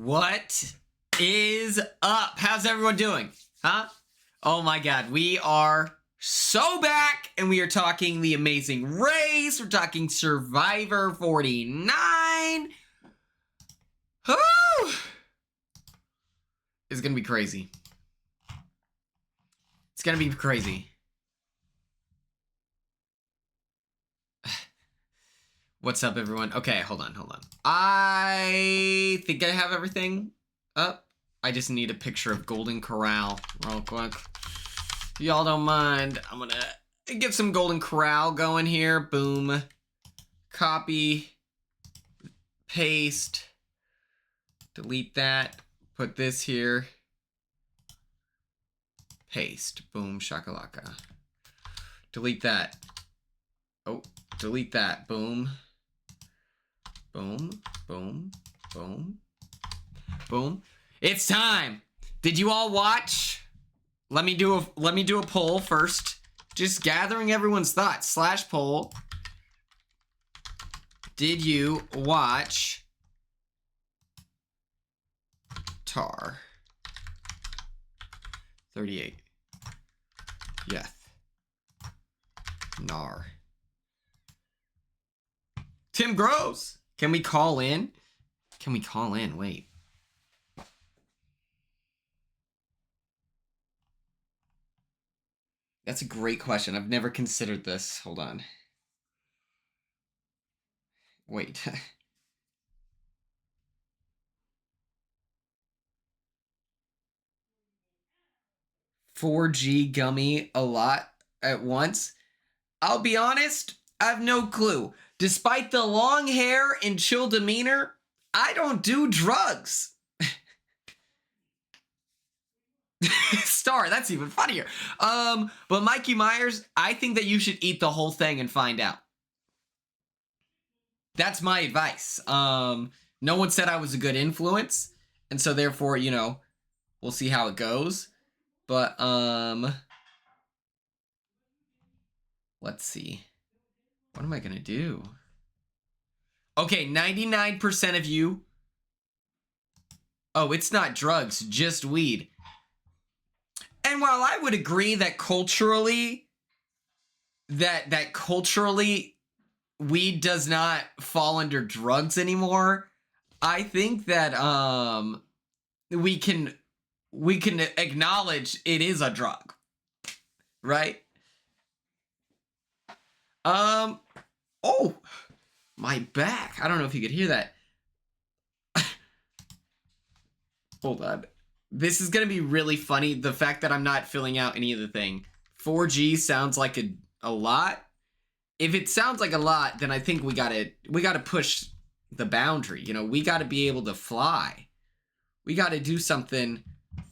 What is up? How's everyone doing? Huh? Oh my god, we are so back, and we are talking The Amazing Race. We're talking Survivor 49. Whew! It's gonna be crazy. It's gonna be crazy. What's up, everyone? Okay, hold on. I think I have everything up. I just need a picture of Golden Corral real quick. Y'all don't mind. I'm gonna get some Golden Corral going here. Boom. Copy. Paste. Delete that. Put this here. Paste. Boom. Shakalaka. Delete that. Oh, delete that. Boom. Boom, boom, boom, boom. It's time. Did you all watch? Let me do a poll first. Just gathering everyone's thoughts. / poll. Did you watch Tar? 38. Yes. Nar. Tim Groves. Can we call in? Can we call in? Wait. That's a great question. I've never considered this. Hold on. Wait. $4G gummy a lot at once? I'll be honest, I have no clue. Despite the long hair and chill demeanor, I don't do drugs. Star, that's even funnier. But Mikey Myers, I think that you should eat the whole thing and find out. That's my advice. No one said I was a good influence, and so therefore, you know, we'll see how it goes. But let's see. What am I gonna do? Okay, 99% of you. Oh, it's not drugs, just weed. And while I would agree that culturally, culturally, weed does not fall under drugs anymore, I think that we can acknowledge it is a drug, right? Oh, my back. I don't know if you could hear that. Hold on. This is going to be really funny. The fact that I'm not filling out any of the thing. 4G sounds like a lot. If it sounds like a lot, then I think we got to push the boundary. You know, we got to be able to fly. We got to do something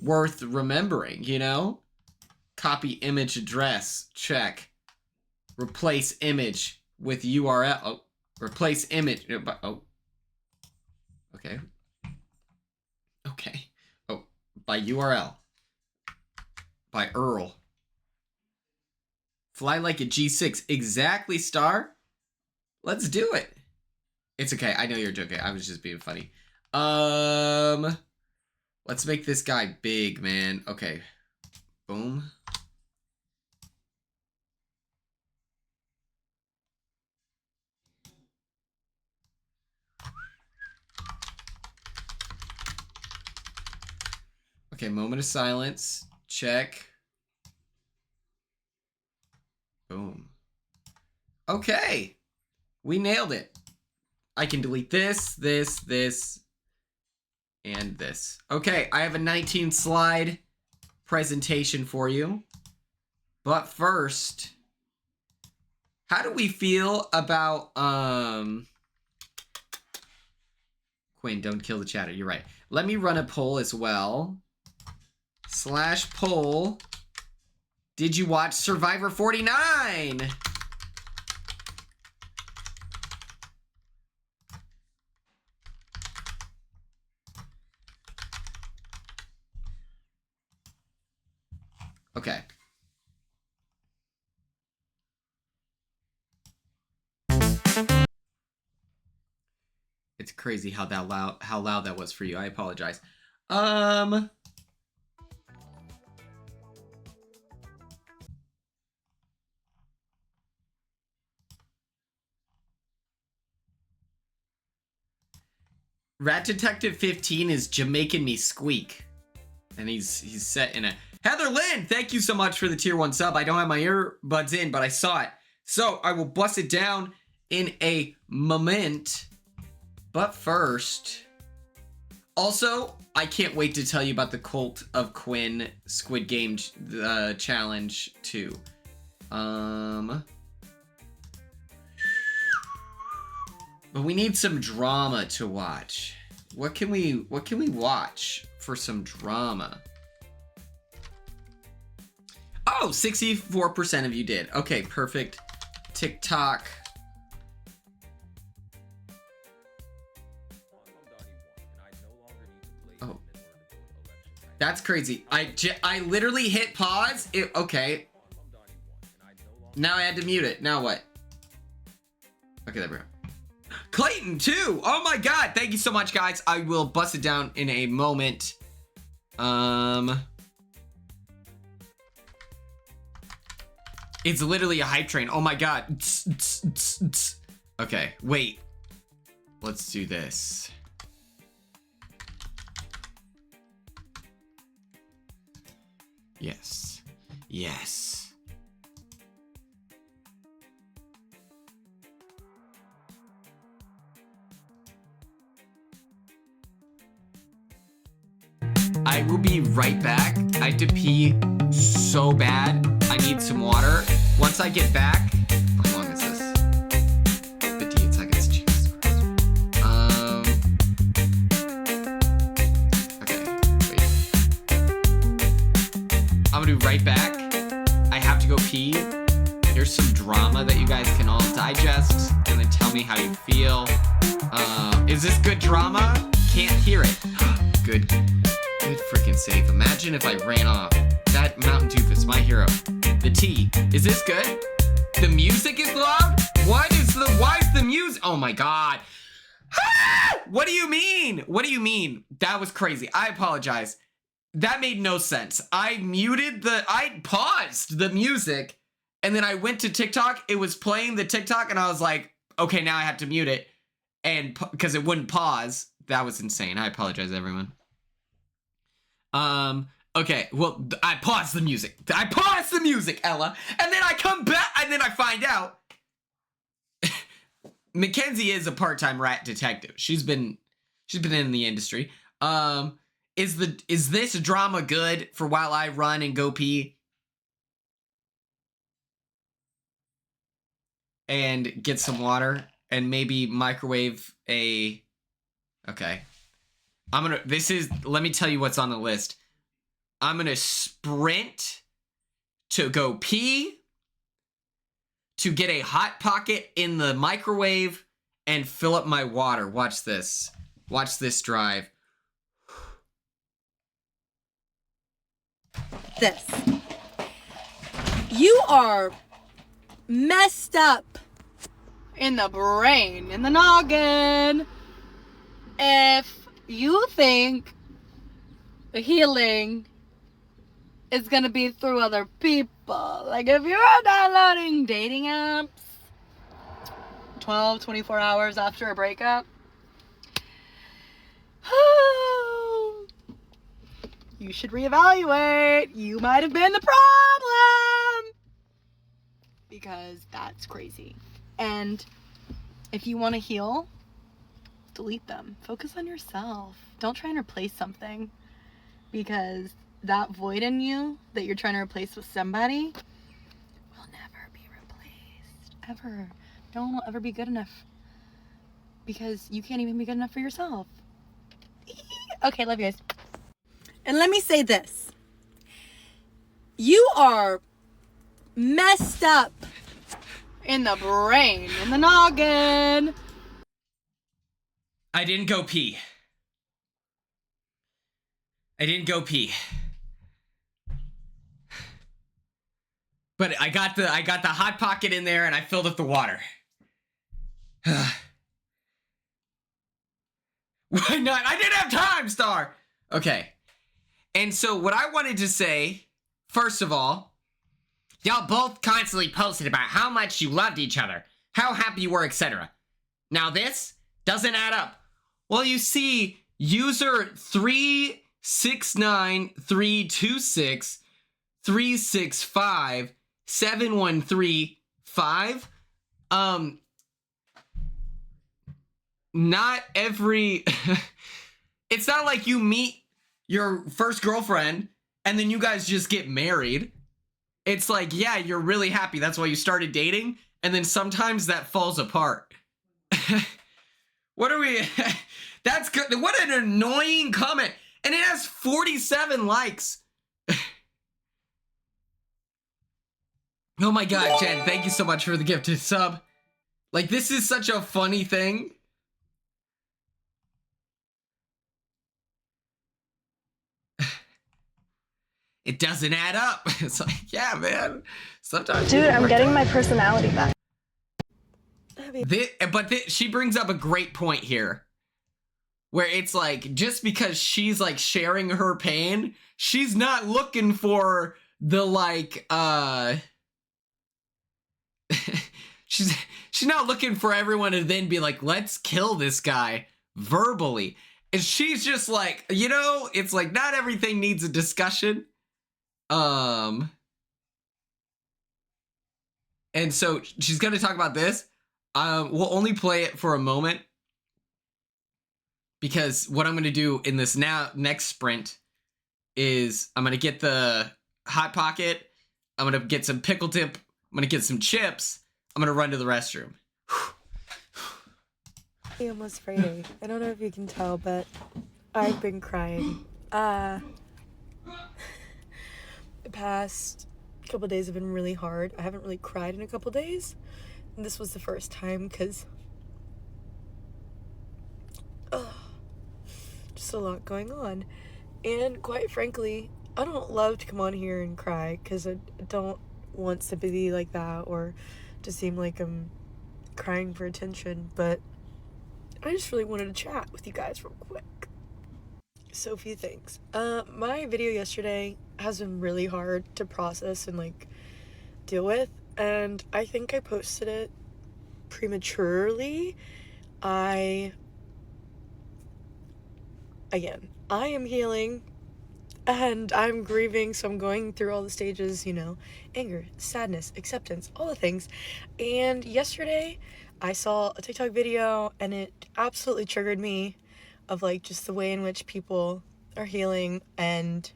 worth remembering, you know? Copy image address. Check. Replace image with URL. Oh, replace image. Oh. Okay. Okay. Oh, by URL. By URL. Fly like a G6. Exactly, Star. Let's do it. It's okay. I know you're joking. I was just being funny. Let's make this guy big, man. Okay. Boom. Okay, moment of silence. Check. Boom. Okay. We nailed it. I can delete this, this, and this. Okay, I have a 19 slide presentation for you. But first, how do we feel about Quinn, don't kill the chatter. You're right. Let me run a poll as well. / poll. Did you watch Survivor 49? Okay. It's crazy how loud that was for you. I apologize. Rat Detective 15 is Jamaican me squeak. And he's set in a... Heather Lynn, thank you so much for the tier 1 sub. I don't have my earbuds in, but I saw it. So I will bust it down in a moment. But first... Also, I can't wait to tell you about the Cult of Quinn Squid Game challenge too. But we need some drama to watch. What can we watch for some drama? Oh, 64% of you did. Okay, perfect. TikTok. Oh. That's crazy. I literally hit pause. Okay. Now I had to mute it. Now what? Okay, there we go. Clayton, too. Oh my god. Thank you so much, guys. I will bust it down in a moment. It's literally a hype train. Oh my god. Okay, wait. Let's do this. Yes. Yes. I will be right back. I have to pee so bad. I need some water. Once I get back... How long is this? 58 seconds. Jesus Christ. Okay, wait. I'm gonna be right back. I have to go pee. Here's some drama that you guys can all digest and then tell me how you feel. Is this good drama? Can't hear it. Good freaking save. Imagine if I ran off. That Mountain Doofus, my hero. The T. Is this good? The music is loud? Why is the music? Oh my god. What do you mean? What do you mean? That was crazy. I apologize. That made no sense. I paused the music and then I went to TikTok. It was playing the TikTok and I was like, okay, now I have to mute it. And because it wouldn't pause. That was insane. I apologize, everyone. Okay, well, I paused the music. Ella. And then I come back, and then I find out Mackenzie is a part-time rat detective. She's been in the industry. Is this drama good for while I run and go pee? And get some water and maybe microwave a... Okay. Let me tell you what's on the list. I'm gonna sprint to go pee, to get a Hot Pocket in the microwave, and fill up my water. Watch this. Watch this drive. This. You are messed up in the brain, in the noggin. If you think the healing is gonna be through other people, like if you're downloading dating apps 12-24 hours after a breakup, you should reevaluate. You might have been the problem, because that's crazy. And if you want to heal, delete them. Focus on yourself. Don't try and replace something, because that void in you that you're trying to replace with somebody will never be replaced. Ever. No one will ever be good enough, because you can't even be good enough for yourself. Okay, love you guys. And let me say this. You are messed up in the brain, in the noggin. I didn't go pee. But I got the Hot Pocket in there and I filled up the water. Why not? I didn't have time, Star! Okay. And so what I wanted to say, first of all, y'all both constantly posted about how much you loved each other, how happy you were, etc. Now this doesn't add up. Well, you see, user 36936365713 not every it's not like you meet your first girlfriend and then you guys just get married. It's like, yeah, you're really happy, that's why you started dating, and then sometimes that falls apart. What are we that's good. What an annoying comment, and it has 47 likes. Oh my god, Jen, thank you so much for the gifted sub. Like, this is such a funny thing. It doesn't add up. It's like, yeah, man. Sometimes. Dude, I'm getting my personality back. She brings up a great point here. Where it's like, just because she's like sharing her pain, she's not looking for the like, she's not looking for everyone to then be like, let's kill this guy verbally. And she's just like, you know, it's like not everything needs a discussion. And so she's gonna talk about this. We'll only play it for a moment because what I'm gonna do in this next sprint is I'm gonna get the Hot Pocket, I'm gonna get some pickle dip, I'm gonna get some chips, I'm gonna run to the restroom. Almost Friday. I don't know if you can tell, but I've been crying. The past couple days have been really hard. I haven't really cried in a couple days. And this was the first time because just a lot going on. And quite frankly, I don't love to come on here and cry because I don't want sympathy like that or to seem like I'm crying for attention, but I just really wanted to chat with you guys real quick. So a few things. My video yesterday has been really hard to process and like deal with, and I think I posted it prematurely. I am healing and I'm grieving, so I'm going through all the stages, you know, anger, sadness, acceptance, all the things. And yesterday I saw a TikTok video and it absolutely triggered me of like just the way in which people are healing, and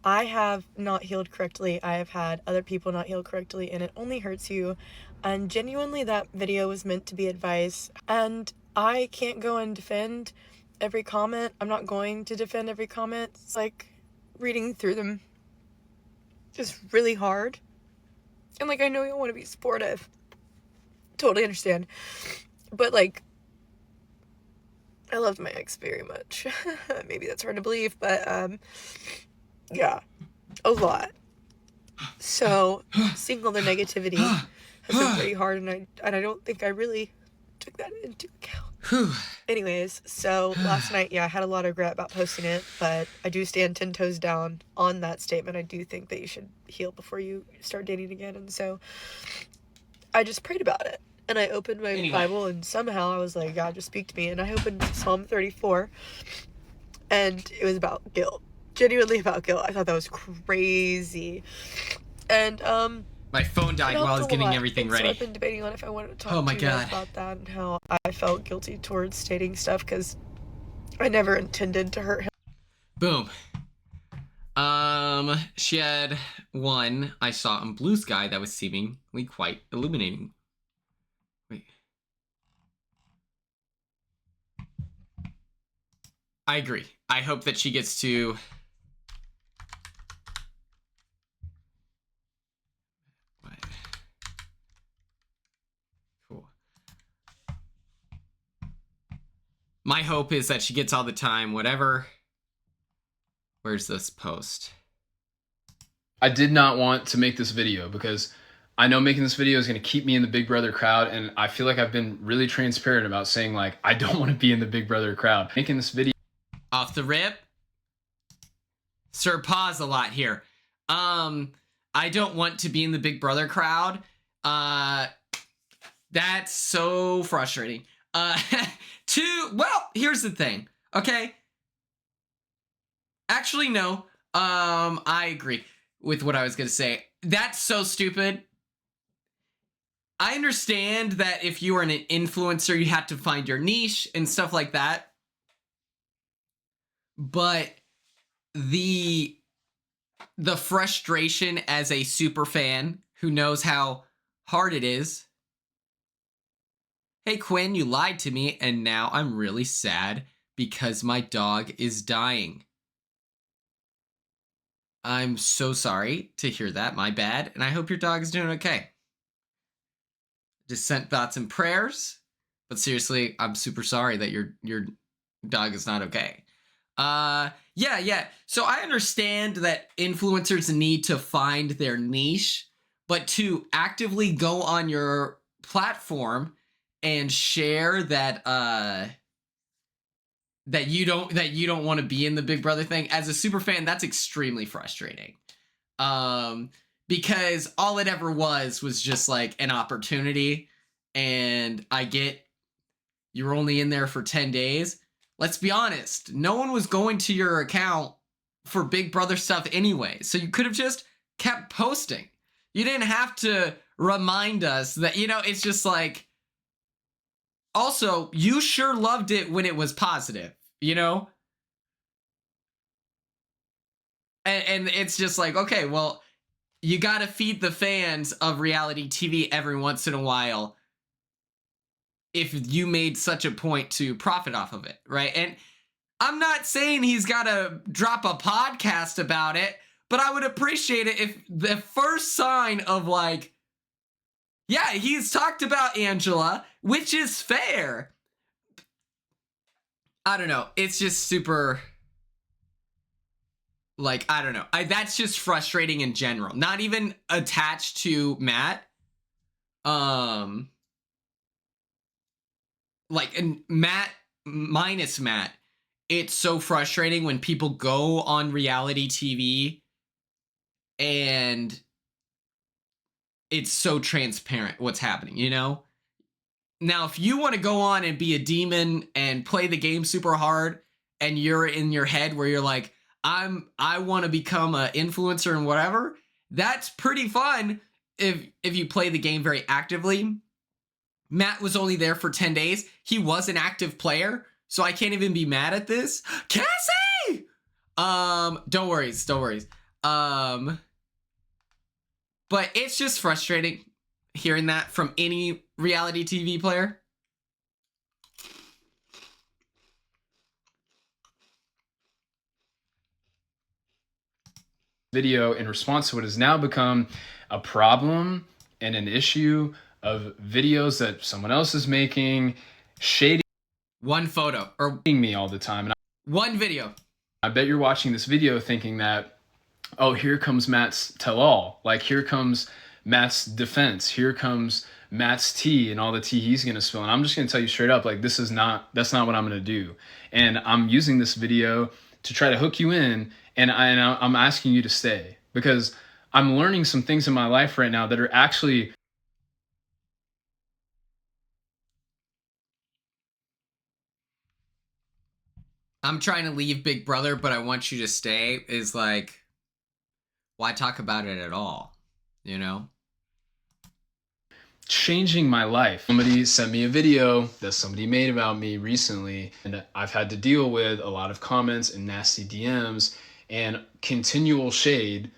I have not healed correctly. I have had other people not heal correctly, and it only hurts you. And genuinely that video was meant to be advice, and I can't go and defend every comment. I'm not going to defend every comment. It's like reading through them just really hard, and like I know you want to be supportive, totally understand, but like I loved my ex very much. Maybe that's hard to believe, but yeah, a lot. So seeing all the negativity has been pretty hard, and I don't think I really took that into account. Anyways, so last night, yeah, I had a lot of regret about posting it, but I do stand 10 toes down on that statement. I do think that you should heal before you start dating again, and so I just prayed about it. And I opened my Bible, and somehow I was like, God, just speak to me. And I opened Psalm 34, and it was about guilt. Genuinely about guilt. I thought that was crazy. And, my phone died while I was getting everything ready. So I've been debating on if I wanted to talk to you guys about that and how I felt guilty towards stating stuff, because I never intended to hurt him. Boom. She had one I saw on Blue Sky that was seemingly quite illuminating. Wait. I agree. I hope that she gets to... What? Cool. My hope is that she gets all the time, whatever. Where's this post? I did not want to make this video because I know making this video is going to keep me in the Big Brother crowd, and I feel like I've been really transparent about saying, like, I don't want to be in the Big Brother crowd. Making this video Off the rip. Sir, pause a lot here. I don't want to be in the Big Brother crowd. That's so frustrating. Well, here's the thing, okay? Actually, no. I agree with what I was gonna say. That's so stupid. I understand that if you are an influencer, you have to find your niche and stuff like that. But the frustration as a super fan who knows how hard it is. Hey, Quinn, you lied to me, and now I'm really sad because my dog is dying. I'm so sorry to hear that. My bad. And I hope your dog is doing okay. Just sent thoughts and prayers. But seriously, I'm super sorry that your dog is not okay. Yeah. So I understand that influencers need to find their niche, but to actively go on your platform and share that that you don't want to be in the Big Brother thing as a super fan, that's extremely frustrating. Because all it ever was just like an opportunity, and I get you're only in there for 10 days. Let's be honest, no one was going to your account for Big Brother stuff anyway, so you could have just kept posting. You didn't have to remind us that, it's just like, also, you sure loved it when it was positive, And it's just like, okay, well, you gotta feed the fans of reality TV every once in a while if you made such a point to profit off of it, right? And I'm not saying he's gotta drop a podcast about it, but I would appreciate it if the first sign of like, yeah, he's talked about Angela, which is fair. I don't know. It's just super, like, I don't know. That's just frustrating in general. Not even attached to Matt. Like, and Matt minus Matt, it's so frustrating when people go on reality TV and it's so transparent what's happening, Now, if you want to go on and be a demon and play the game super hard, and you're in your head where you're like, I want to become an influencer and whatever, that's pretty fun if you play the game very actively. Matt was only there for 10 days. He was an active player, so I can't even be mad at this. Cassie! Don't worry. But it's just frustrating hearing that from any reality TV player. video in response to what has now become a problem and an issue of videos that someone else is making, shading One photo or me all the time. And one video. I bet you're watching this video thinking that, oh, here comes Matt's tell-all. Like, here comes Matt's defense. Here comes Matt's tea and all the tea he's going to spill. And I'm just going to tell you straight up, like, that's not what I'm going to do. And I'm using this video to try to hook you in, and I'm asking you to stay, because I'm learning some things in my life right now that are actually I'm trying to leave Big Brother, but I want you to stay is like, why talk about it at all? changing my life. Somebody sent me a video that somebody made about me recently, and I've had to deal with a lot of comments and nasty DMs and continual shade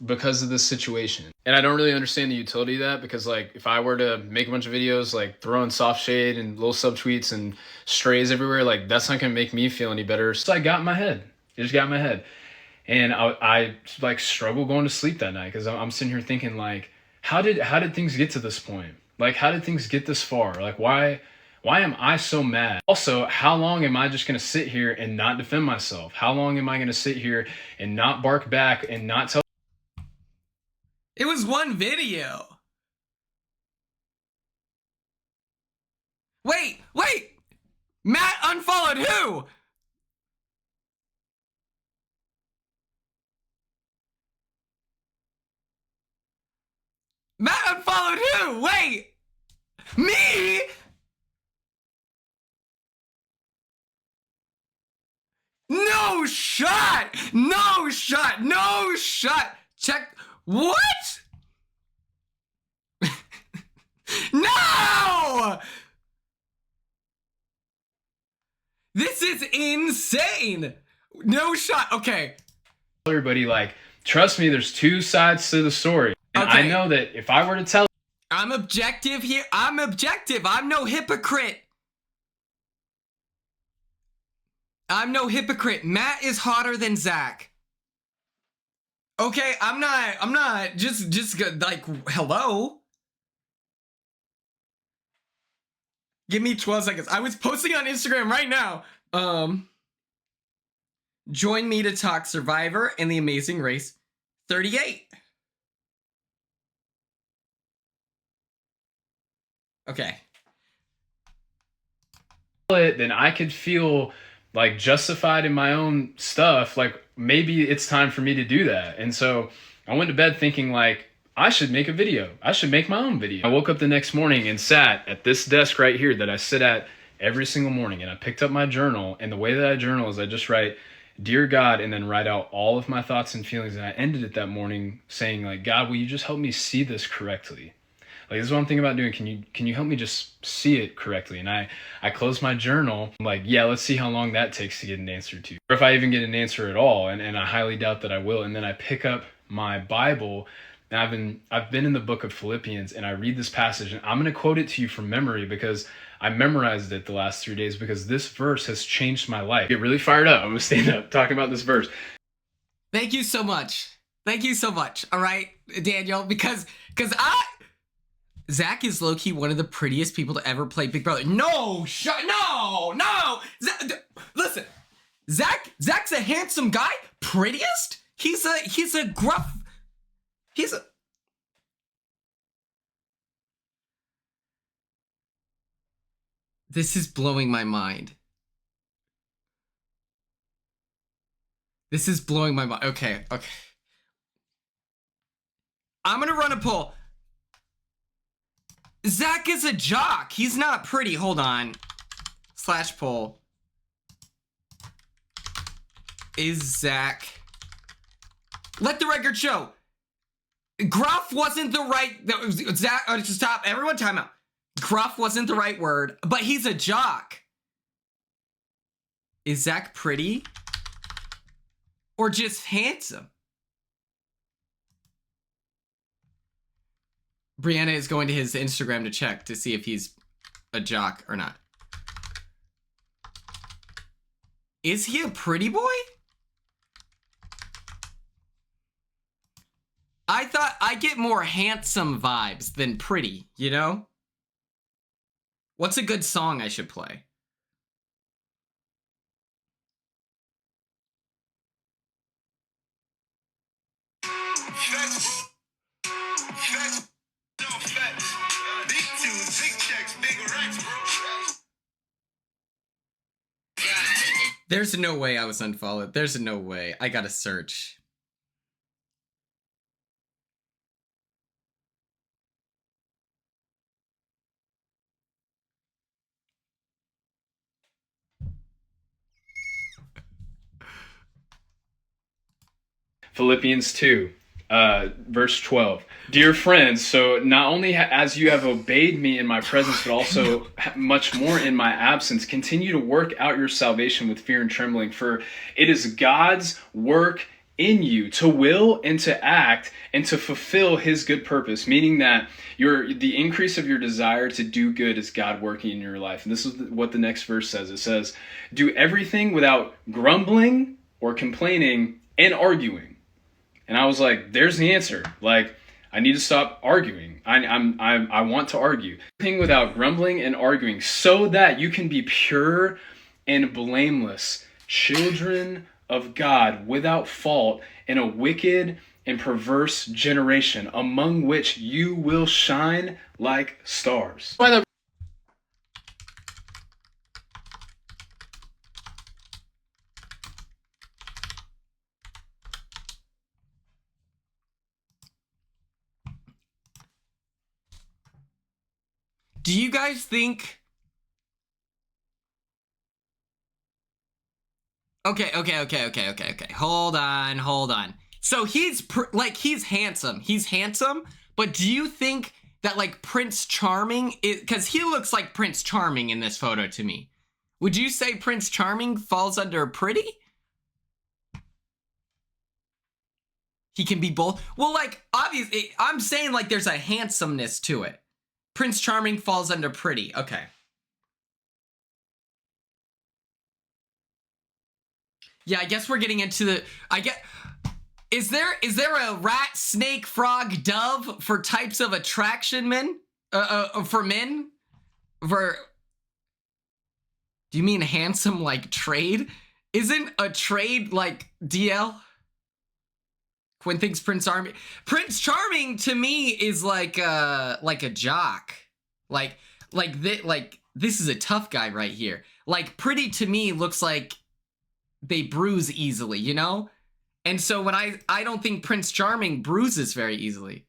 because of this situation. And I don't really understand the utility of that, because like, if I were to make a bunch of videos like throwing soft shade and little subtweets and strays everywhere, like, that's not gonna make me feel any better. So I got in my head. It just got in my head. And I like struggle going to sleep that night, because I'm sitting here thinking, like, how did things get to this point? Like, how did things get this far? Like, why am I so mad? Also, how long am I just going to sit here and not defend myself? How long am I going to sit here and not bark back and not tell? It was one video. Matt unfollowed who? Matt unfollowed who? Wait! Me? No shot! No shot! No shot! Check. What? No! This is insane! No shot. Okay. Everybody, like, trust me, there's two sides to the story. And I know that if I were to tell... I'm objective here. I'm objective. I'm no hypocrite. I'm no hypocrite. Matt is hotter than Zach. Okay, I'm not. Just like, hello? Give me 12 seconds. I was posting on Instagram right now. Join me to talk Survivor and The Amazing Race 38. Okay. Then I could feel like justified in my own stuff. Like maybe it's time for me to do that. And so I went to bed thinking like, I should make a video. I should make my own video. I woke up the next morning and sat at this desk right here that I sit at every single morning. And I picked up my journal, and the way that I journal is I just write, "Dear God," and then write out all of my thoughts and feelings. And I ended it that morning saying like, "God, will you just help me see this correctly? Like, this is what I'm thinking about doing. Can you help me just see it correctly?" And I closed my journal. I'm like, yeah, let's see how long that takes to get an answer to. Or if I even get an answer at all. And I highly doubt that I will. And then I pick up my Bible. And I've been in the book of Philippians, and I read this passage, and I'm going to quote it to you from memory because I memorized it the last 3 days because this verse has changed my life. Get really fired up. I'm going to stand up talking about this verse. Thank you so much. Thank you so much. All right, Daniel, because Zach is low-key one of the prettiest people to ever play Big Brother. No. Listen, Zach's a handsome guy. Prettiest? He's a gruff. This is blowing my mind. This is blowing my mind. Okay. I'm gonna run a poll. Zach is a jock. He's not pretty. Hold on. / poll. Is Zach... Let the record show. Gruff wasn't the right... Zach... Stop. Everyone time out. Gruff wasn't the right word, but he's a jock. Is Zach pretty? Or just handsome? Brianna is going to his Instagram to check to see if he's a jock or not. Is he a pretty boy? I thought I get more handsome vibes than pretty, you know? What's a good song I should play? There's no way I was unfollowed. There's no way. I gotta search. Philippians 2, verse 12. Dear friends, so not only as you have obeyed me in my presence, but also much more in my absence, continue to work out your salvation with fear and trembling, for it is God's work in you to will and to act and to fulfill his good purpose, meaning that the increase of your desire to do good is God working in your life. And this is what the next verse says. It says, do everything without grumbling or complaining and arguing. And I was like, there's the answer. Like, I need to stop arguing. I want to argue. Everything without grumbling and arguing, so that you can be pure and blameless, children of God, without fault, in a wicked and perverse generation, among which you will shine like stars. Do you guys think... Okay. Hold on. So he's he's handsome, but do you think that like Prince Charming is, because he looks like Prince Charming in this photo to me. Would you say Prince Charming falls under pretty? He can be both. Well, like obviously, I'm saying like there's a handsomeness to it. Prince Charming falls under pretty. Okay. Yeah, I guess we're getting into the, is there a rat, snake, frog, dove for types of attraction men? For men? Do you mean handsome like trade? Isn't a trade like DL? Quinn thinks Prince Charming to me is like a jock. Like this is a tough guy right here. Like pretty to me looks like they bruise easily, you know? And so when I don't think Prince Charming bruises very easily.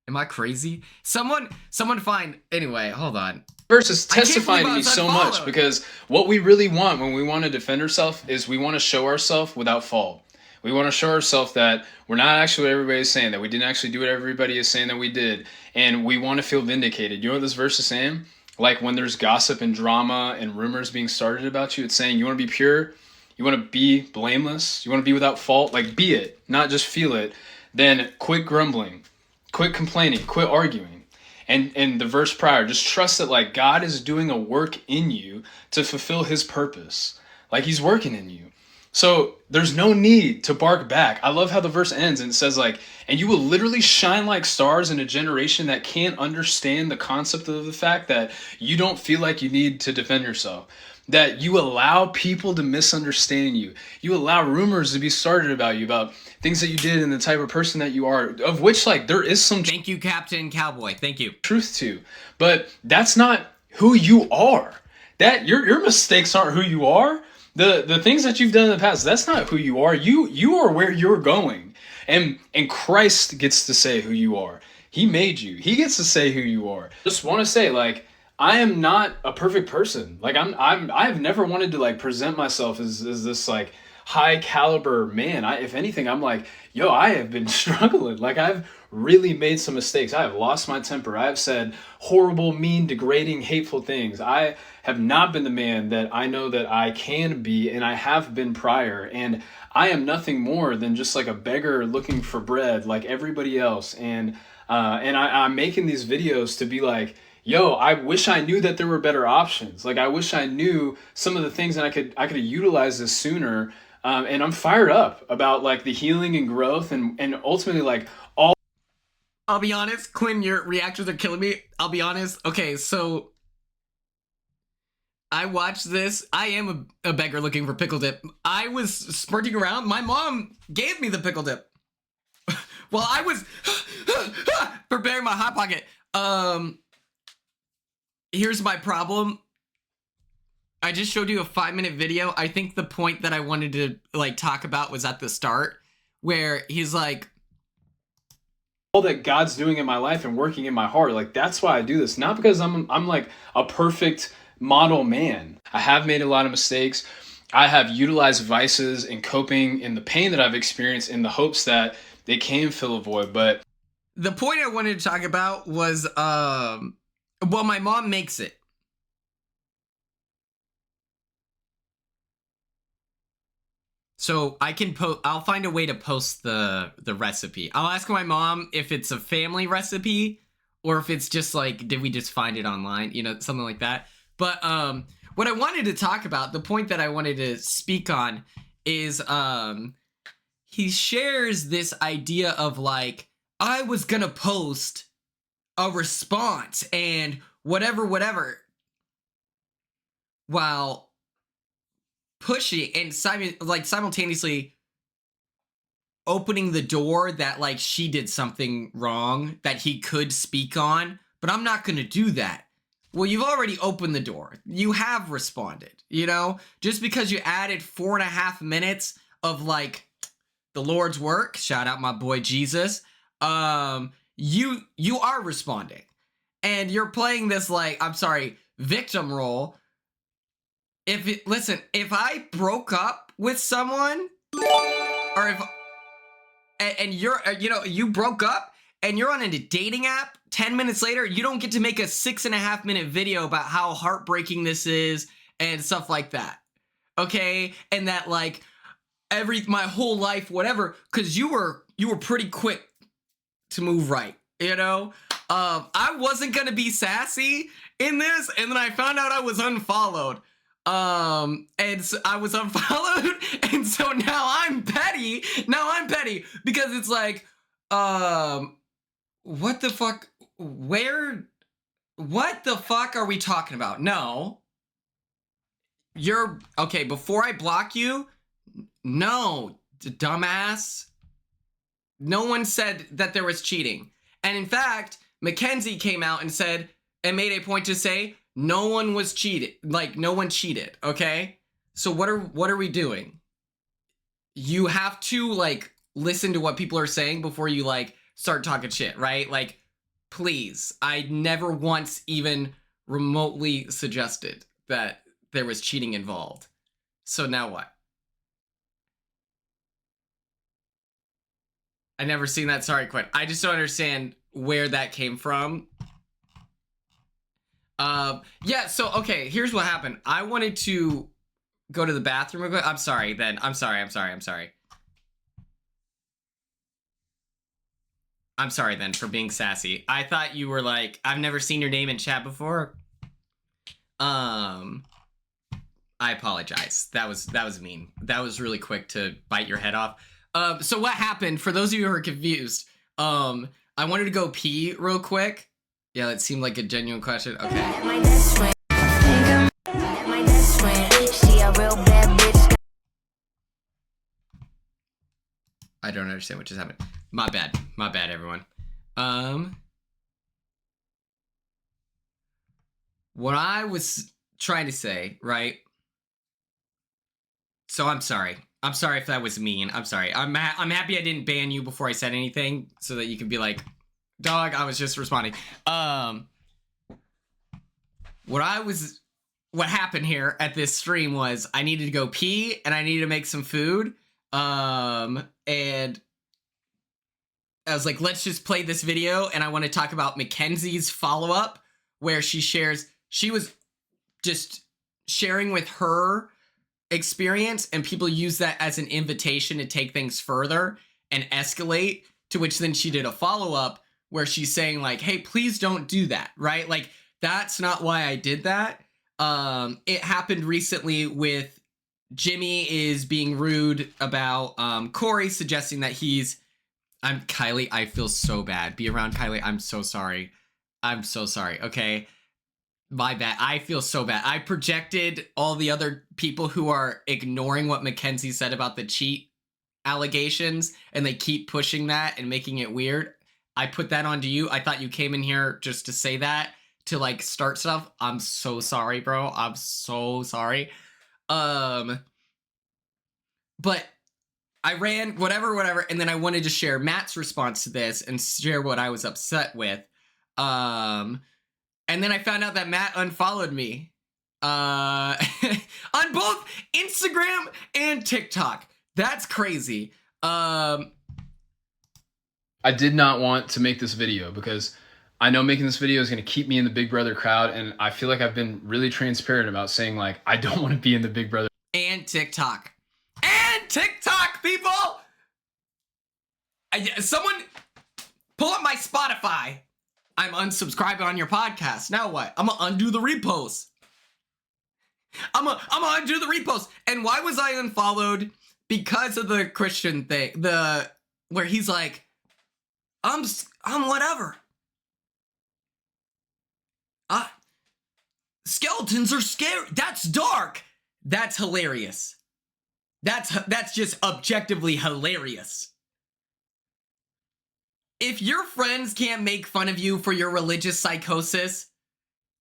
Am I crazy? Someone find, anyway, hold on. Versus testifying to me so much, because what we really want when we want to defend ourselves is we want to show ourselves without fault. We want to show ourselves that we're not actually what everybody's saying, that we didn't actually do what everybody is saying that we did. And we want to feel vindicated. You know what this verse is saying? Like when there's gossip and drama and rumors being started about you, it's saying you want to be pure, you want to be blameless, you want to be without fault, like be it, not just feel it. Then quit grumbling, quit complaining, quit arguing. And the verse prior, just trust that like God is doing a work in you to fulfill his purpose. Like he's working in you. So there's no need to bark back. I love how the verse ends and it says like, and you will literally shine like stars in a generation that can't understand the concept of the fact that you don't feel like you need to defend yourself. That you allow people to misunderstand you. You allow rumors to be started about you, about things that you did and the type of person that you are, of which like there is some Thank you, Captain Cowboy. Thank you. Truth to. But that's not who you are. That your mistakes aren't who you are. The things that you've done in the past, that's not who you are. You are where you're going. And Christ gets to say who you are. He made you. He gets to say who you are. Just want to say like I am not a perfect person. Like I've never wanted to like present myself as this like high caliber man. If anything, I'm like, yo, I have been struggling. Like I've really made some mistakes. I have lost my temper. I have said horrible, mean, degrading, hateful things. I have not been the man that I know that I can be, and I have been prior. And I am nothing more than just like a beggar looking for bread like everybody else. And I'm making these videos to be like, yo, I wish I knew that there were better options. Like I wish I knew some of the things that I could have utilized this sooner. And I'm fired up about like the healing and growth and ultimately like all. I'll be honest, Quinn, your reactions are killing me. I'll be honest. Okay, so I watched this. I am a beggar looking for pickle dip. I was spurting around. My mom gave me the pickle dip while I was preparing my Hot Pocket. Here's my problem. I just showed you a 5-minute video. I think the point that I wanted to like talk about was at the start where he's like, all that God's doing in my life and working in my heart. Like that's why I do this. Not because I'm like a perfect model man. I have made a lot of mistakes. I have utilized vices and coping in the pain that I've experienced in the hopes that they can fill a void. But the point I wanted to talk about was, well, my mom makes it. So I can I'll find a way to post the recipe. I'll ask my mom if it's a family recipe or if it's just like, did we just find it online? You know, something like that. But what I wanted to talk about, the point that I wanted to speak on is he shares this idea of like, I was gonna post a response and whatever, while pushing and simultaneously opening the door that like she did something wrong that he could speak on, but I'm not gonna do that. Well, you've already opened the door. You have responded, you know? Just because you added 4.5 minutes of like the Lord's work, shout out my boy Jesus, you are responding, and you're playing this like, I'm sorry, victim role. Listen, if I broke up with someone, or if and you're you broke up and you're on a dating app, 10 minutes later you don't get to make a 6.5-minute video about how heartbreaking this is and stuff like that, okay? And that like my whole life, whatever, because you were pretty quick to move right, you know. I wasn't gonna be sassy in this, and then I found out I was unfollowed. And so I was unfollowed, and so now I'm petty. Because it's like, what the fuck? What the fuck are we talking about? No. You're okay. Before I block you, no, dumbass. No one said that there was cheating. And in fact, Mackenzie came out and said, and made a point to say, no one was cheated. Like, no one cheated, okay? So what are we doing? You have to, like, listen to what people are saying before you, like, start talking shit, right? Like, please. I never once even remotely suggested that there was cheating involved. So now what? I never seen that. Sorry, Quinn. I just don't understand where that came from. Yeah, so, okay, here's what happened. I wanted to go to the bathroom real quick. I'm sorry, then. I'm sorry. I'm sorry, then, for being sassy. I thought you were like, I've never seen your name in chat before. I apologize. That was mean. That was really quick to bite your head off. So what happened, for those of you who are confused, I wanted to go pee real quick. Yeah, that seemed like a genuine question. Okay. My best friend. My best friend. She a real bad bitch. I don't understand what just happened. My bad, everyone. What I was trying to say, right? So I'm sorry. I'm sorry if that was mean. I'm sorry. I'm happy I didn't ban you before I said anything, so that you could be like, dog, I was just responding. What happened here at this stream was I needed to go pee and I needed to make some food. And I was like, let's just play this video, and I want to talk about Mackenzie's follow-up, where she was just sharing with her experience, and people use that as an invitation to take things further and escalate, to which then she did a follow-up where she's saying like, hey, please don't do that, right? Like, that's not why I did that. It happened recently with Jimmy is being rude about Corey, suggesting that Kylie, I feel so bad. Be around Kylie. I'm so sorry. Okay. My bad. I feel so bad. I projected all the other people who are ignoring what Mackenzie said about the cheat allegations, and they keep pushing that and making it weird. I put that onto you. I thought you came in here just to say that, to like start stuff. I'm so sorry, bro. I'm so sorry. But I ran whatever, and then I wanted to share Matt's response to this and share what I was upset with. And then I found out that Matt unfollowed me on both Instagram and TikTok. That's crazy. I did not want to make this video because I know making this video is going to keep me in the Big Brother crowd, and I feel like I've been really transparent about saying like I don't want to be in the Big Brother. And TikTok. People! Someone pull up my Spotify. I'm unsubscribing on your podcast. Now what? I'm gonna undo the repost. I'm gonna undo the repost. And why was I unfollowed? Because of the Christian thing. Where he's like, I'm whatever. Skeletons are scary. That's dark. That's hilarious. That's just objectively hilarious. If your friends can't make fun of you for your religious psychosis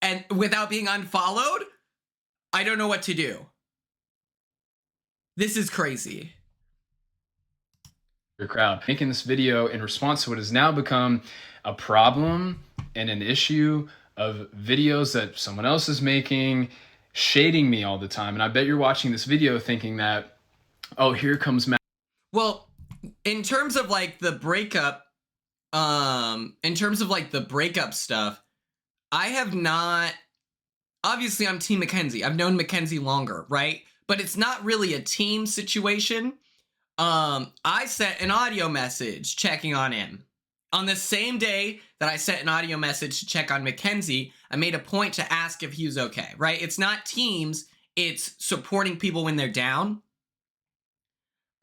and without being unfollowed, I don't know what to do. This is crazy. your crowd. Making this video in response to what has now become a problem and an issue of videos that someone else is making, shading me all the time. And I bet you're watching this video thinking that, oh, here comes Matt. Well, in terms of like the breakup, stuff, I have not, obviously I'm Team Mackenzie. I've known Mackenzie longer, right? But it's not really a team situation. I sent an audio message checking on him. On the same day that I sent an audio message to check on Mackenzie, I made a point to ask if he was okay, right? It's not teams, it's supporting people when they're down.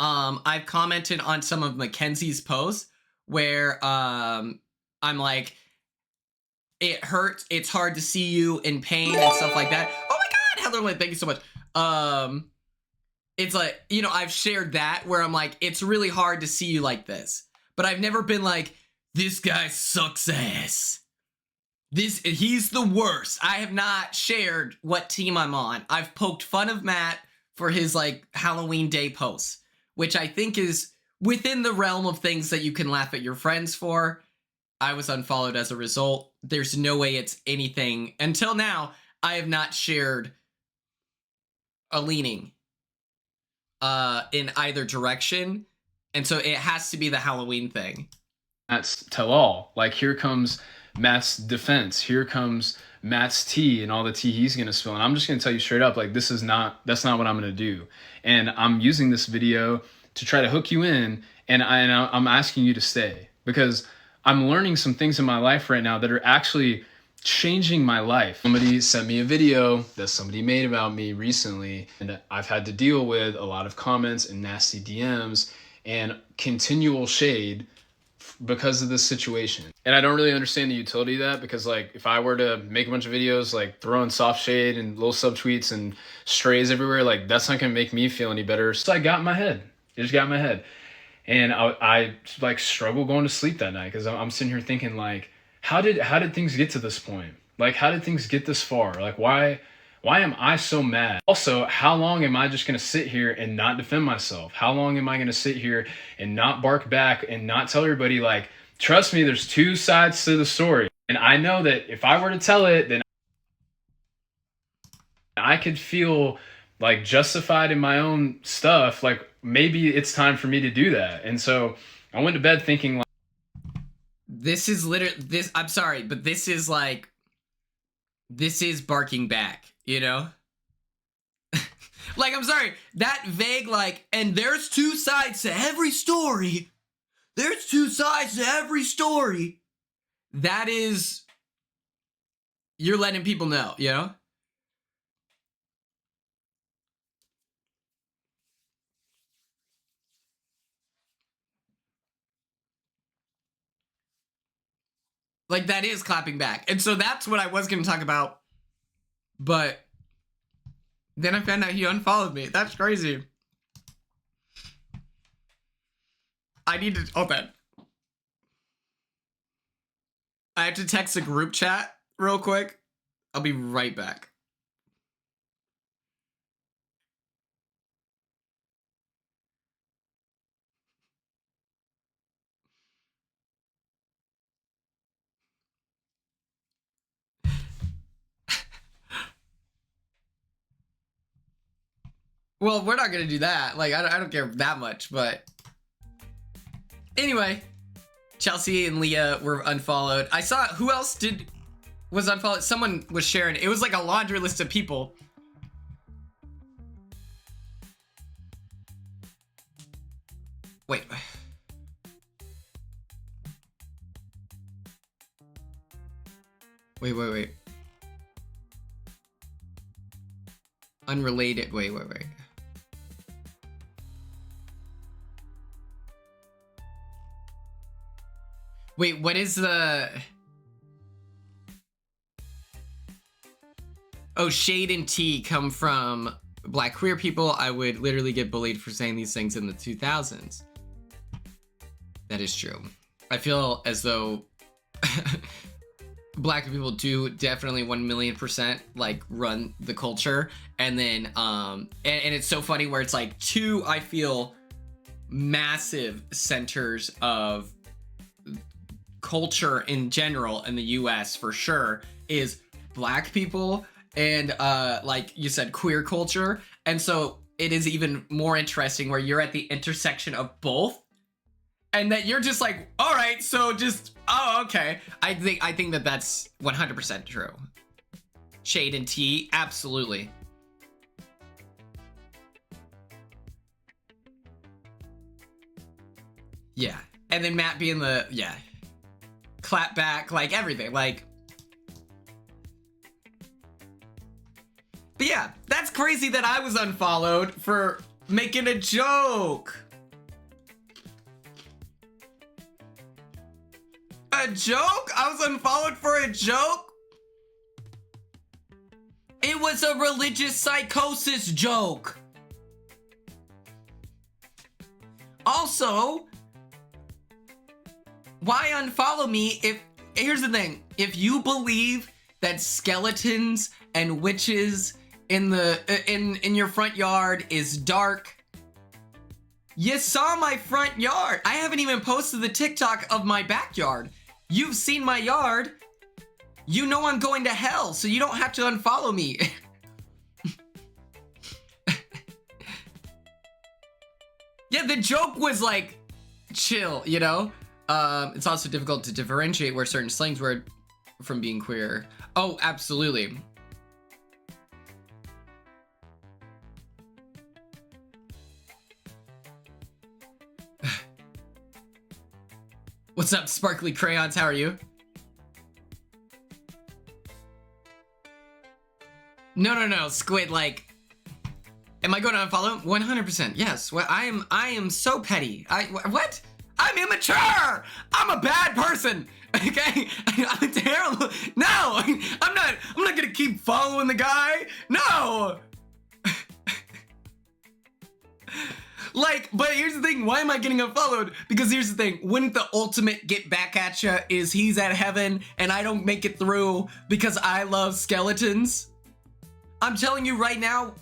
I've commented on some of Mackenzie's posts where I'm like, it hurts, it's hard to see you in pain and stuff like that. Oh my God, Heather Lynn, thank you so much. It's like, you know, I've shared that where I'm like, it's really hard to see you like this. But I've never been like, this guy sucks ass. He's the worst. I have not shared what team I'm on. I've poked fun of Matt for his like Halloween Day posts, which I think is within the realm of things that you can laugh at your friends for. I was unfollowed as a result. There's no way it's anything. Until now, I have not shared a leaning in either direction. And so it has to be the Halloween thing. Matt's tell all. Like, here comes Matt's defense. Here comes Matt's tea and all the tea he's gonna spill. And I'm just gonna tell you straight up, like, that's not what I'm gonna do. And I'm using this video to try to hook you in, and I'm asking you to stay, because I'm learning some things in my life right now that are actually changing my life. Somebody sent me a video that somebody made about me recently, and I've had to deal with a lot of comments and nasty DMs and continual shade because of this situation. And I don't really understand the utility of that, because like, if I were to make a bunch of videos like throwing soft shade and little subtweets and strays everywhere, like, that's not gonna make me feel any better. So I got in my head. It just got in my head. And I like struggle going to sleep that night, because I'm sitting here thinking like, how did things get to this point? Like, how did things get this far? Like, why am I so mad? Also, how long am I just gonna sit here and not defend myself? How long am I gonna sit here and not bark back and not tell everybody, like, trust me, there's two sides to the story. And I know that if I were to tell it, then I could feel like justified in my own stuff. Like, maybe it's time for me to do that. And so I went to bed thinking like, this is literally this. I'm sorry, but this is like, this is barking back, you know? Like, I'm sorry, that vague, like, and there's two sides to every story. There's two sides to every story. That is, you're letting people know, you know? Like, that is clapping back. And so that's what I was going to talk about. But then I found out he unfollowed me. That's crazy. I need to open. I have to text a group chat real quick. I'll be right back. Well, we're not gonna do that. Like, I don't care that much, but anyway, Chelsea and Leah were unfollowed. I saw, who else was unfollowed? Someone was sharing. It was like a laundry list of people. Wait. Wait. Unrelated. Wait. Wait, what is the... Oh, shade and tea come from Black queer people. I would literally get bullied for saying these things in the 2000s. That is true. I feel as though Black people do definitely 1,000,000% like run the culture. And then, and it's so funny where it's like two, I feel, massive centers of culture in general in the US for sure is Black people and like you said, queer culture. And so it is even more interesting where you're at the intersection of both, and that you're just like, all right, so just, oh, okay. I think that that's 100% true. Shade and tea, absolutely. Yeah. And then Matt being the, yeah, clap back, like everything, like. But yeah, that's crazy that I was unfollowed for making a joke. A joke? I was unfollowed for a joke? It was a religious psychosis joke. Also, why unfollow me if, here's the thing, if you believe that skeletons and witches in your front yard is dark, you saw my front yard. I haven't even posted the TikTok of my backyard. You've seen my yard. You know I'm going to hell, so you don't have to unfollow me. Yeah, the joke was like, chill, you know? It's also difficult to differentiate where certain slangs were from being queer. Oh, absolutely. What's up, sparkly crayons? How are you? No, Squid, like, am I going to unfollow him? 100%, yes. Well, I am so petty. What? I'm immature! I'm a bad person! Okay? I'm terrible. No! I'm not gonna keep following the guy. No! Like, but here's the thing, why am I getting unfollowed? Because here's the thing, wouldn't the ultimate get back at ya is he's at heaven and I don't make it through because I love skeletons? I'm telling you right now,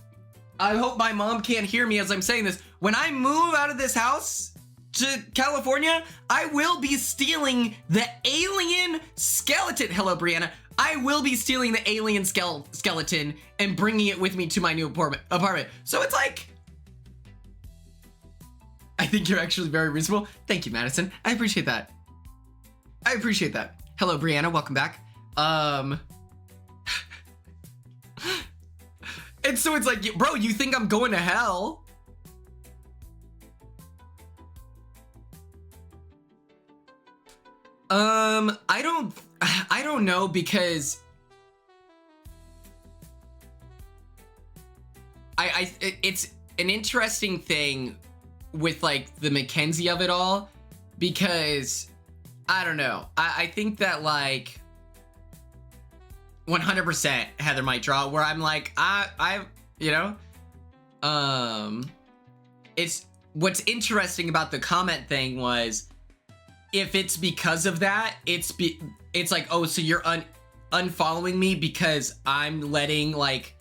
I hope my mom can't hear me as I'm saying this. When I move out of this house to California, I will be stealing the alien skeleton. Hello, Brianna. I will be stealing the alien skeleton and bringing it with me to my new apartment. So it's like, I think you're actually very reasonable. Thank you, Madison. I appreciate that. I appreciate that. Hello, Brianna. Welcome back. And so it's like, bro, you think I'm going to hell? I don't know, because it's an interesting thing with like the Mackenzie of it all, because I don't know. I think that like 100% Heather might draw where I'm like, you know, it's what's interesting about the comment thing was if it's because of that, it's like, oh, so you're unfollowing me because I'm letting like,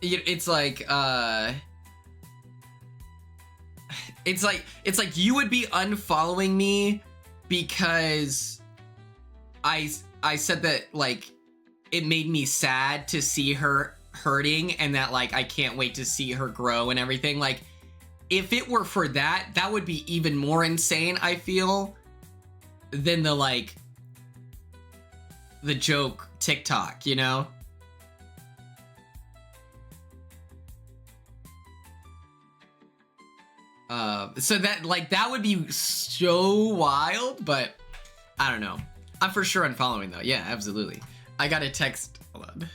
it's like you would be unfollowing me because I said that like it made me sad to see her hurting and that like I can't wait to see her grow and everything. Like if it were for that, that would be even more insane, I feel, than the like the joke TikTok, you know? So that like that would be so wild, but I don't know. I'm for sure unfollowing though. Yeah, absolutely. I got a text. Hold on.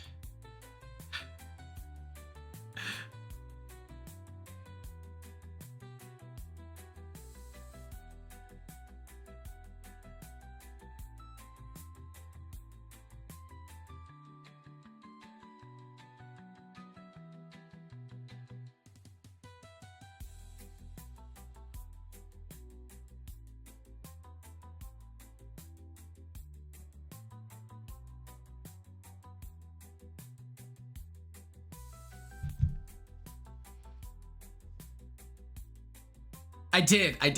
I did. I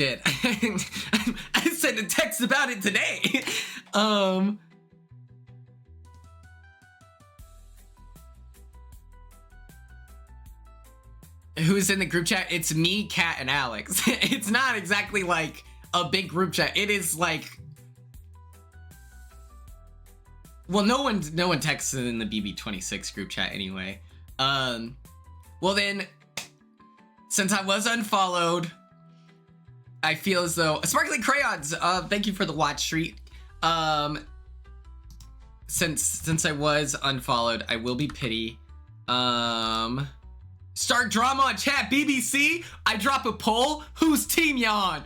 sent a text about it today. Who's in the group chat? It's me, Kat, and Alex. It's not exactly like a big group chat. It is like, well, no one texts in the BB26 group chat anyway. Well then, since I was unfollowed, I feel as though Sparkly Crayons, thank you for the watch streak. Since I was unfollowed, I will be pity. Start drama on chat, BBC. I drop a poll. Whose team you on?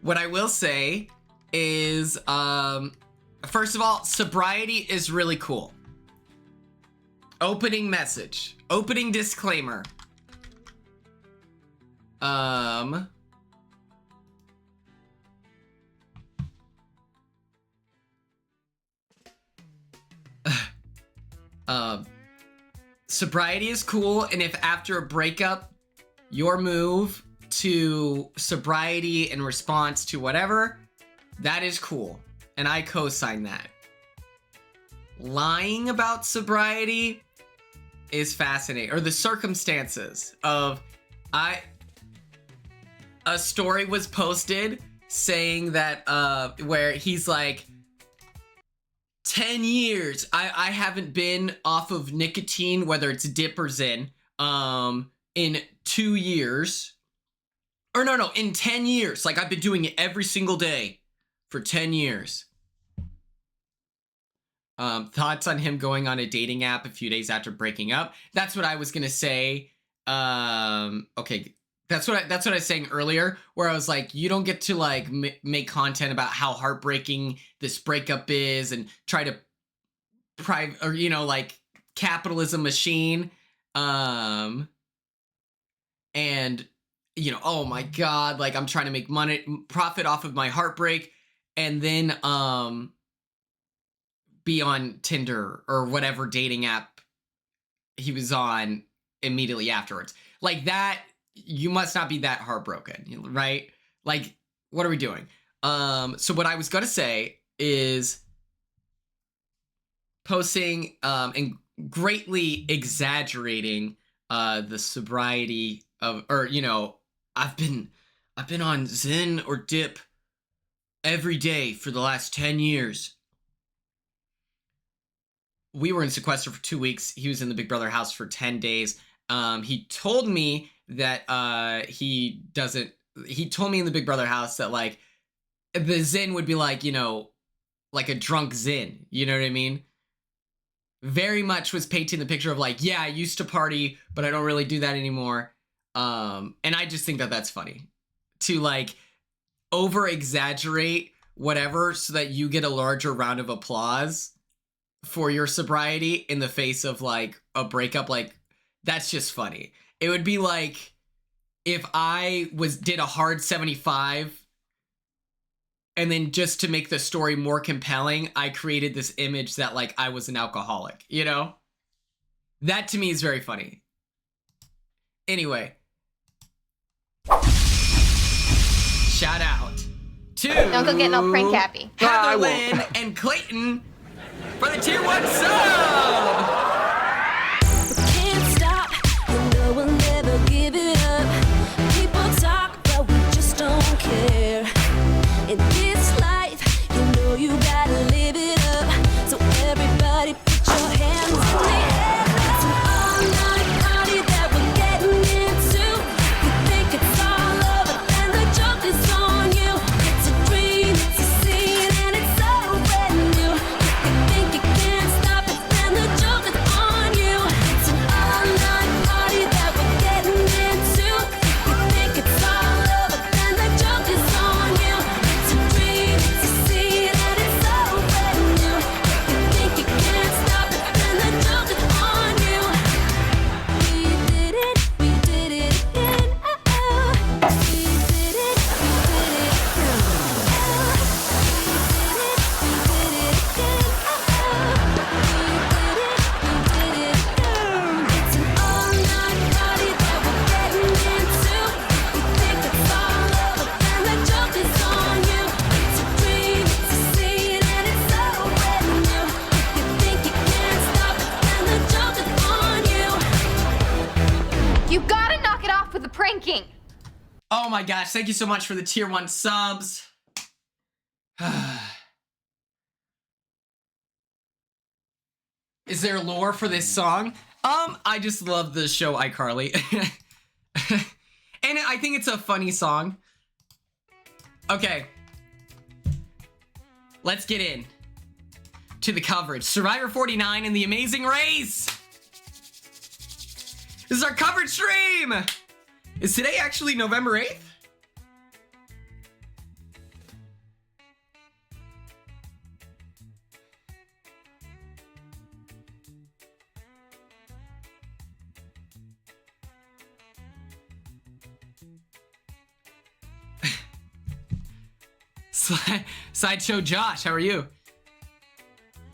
What I will say is, first of all, sobriety is really cool. Opening message. Opening disclaimer. Sobriety is cool, and if after a breakup, your move to sobriety in response to whatever, that is cool, and I co-sign that. Lying about sobriety is fascinating, or the circumstances of a story was posted saying that where he's like, 10 years I haven't been off of nicotine, whether it's dip or Zyn, in 2 years. Or no, in 10 years. Like, I've been doing it every single day for 10 years. Thoughts on him going on a dating app a few days after breaking up. That's what I was gonna say. Okay, that's what I was saying earlier, where I was like, you don't get to like make content about how heartbreaking this breakup is and try to like capitalism machine. And oh my God, like I'm trying to make profit off of my heartbreak, and then be on Tinder or whatever dating app he was on immediately afterwards. Like that, you must not be that heartbroken, right? Like, what are we doing? So what I was gonna say is posting and greatly exaggerating the sobriety of, or I've been on Zyn or dip every day for the last 10 years. We were in sequester for 2 weeks. He was in the Big Brother house for 10 days. He told me that he told me in the Big Brother house that like the Zyn would be like, like a drunk Zyn. You know what I mean? Very much was painting the picture of like, yeah, I used to party, but I don't really do that anymore. And I just think that that's funny to like over exaggerate whatever so that you get a larger round of applause for your sobriety in the face of like a breakup. Like, that's just funny. It would be like if I did a hard 75 and then just to make the story more compelling, I created this image that like I was an alcoholic, That to me is very funny. Anyway. Shout out to Don't go get no prank happy. Heather Lynn and Clayton for the tier 1 sub! We'll never give it up. People talk, but we just don't care. In this life, you gotta live it up. So everybody put your hands in the air. It's an all-night party that we're getting into. You think it's all over, and the joke is on you. It's a dream, it's a scene, and it's so brand new. You think you can't stop it, pranking. Oh my gosh, thank you so much for the tier 1 subs. Is there lore for this song? I just love the show iCarly. And I think it's a funny song. Okay. Let's get in to the coverage. Survivor 49 and The Amazing Race. This is our coverage stream. Is today actually November 8th? Sideshow Josh, how are you?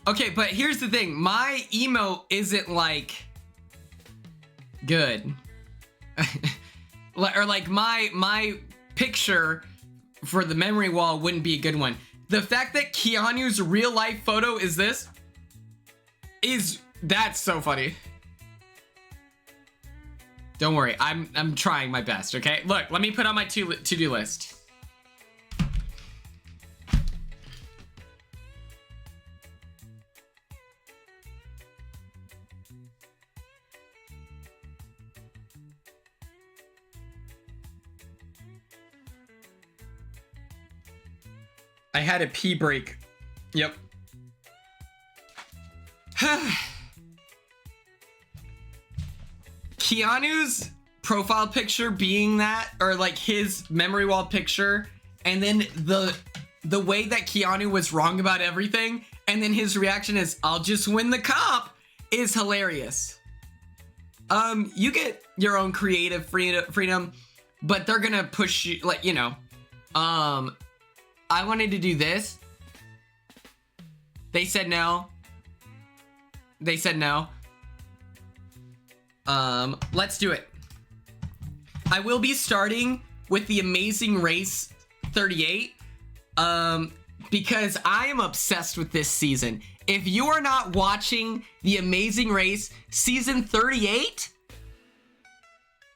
Okay, but here's the thing. My emote isn't like good. Or like my picture for the memory wall wouldn't be a good one. The fact that Keanu's real life photo is this that's so funny. Don't worry, I'm trying my best, okay? Look, let me put on my to-do list. I had a pee break. Yep. Keanu's profile picture being that, or like his memory wall picture, and then the way that Keanu was wrong about everything, and then his reaction is, I'll just win the comp, is hilarious. You get your own creative freedom, but they're gonna push you, like, you know, I wanted to do this. They said no. They said no. Let's do it. I will be starting with The Amazing Race 38, because I am obsessed with this season. If you are not watching The Amazing Race season 38,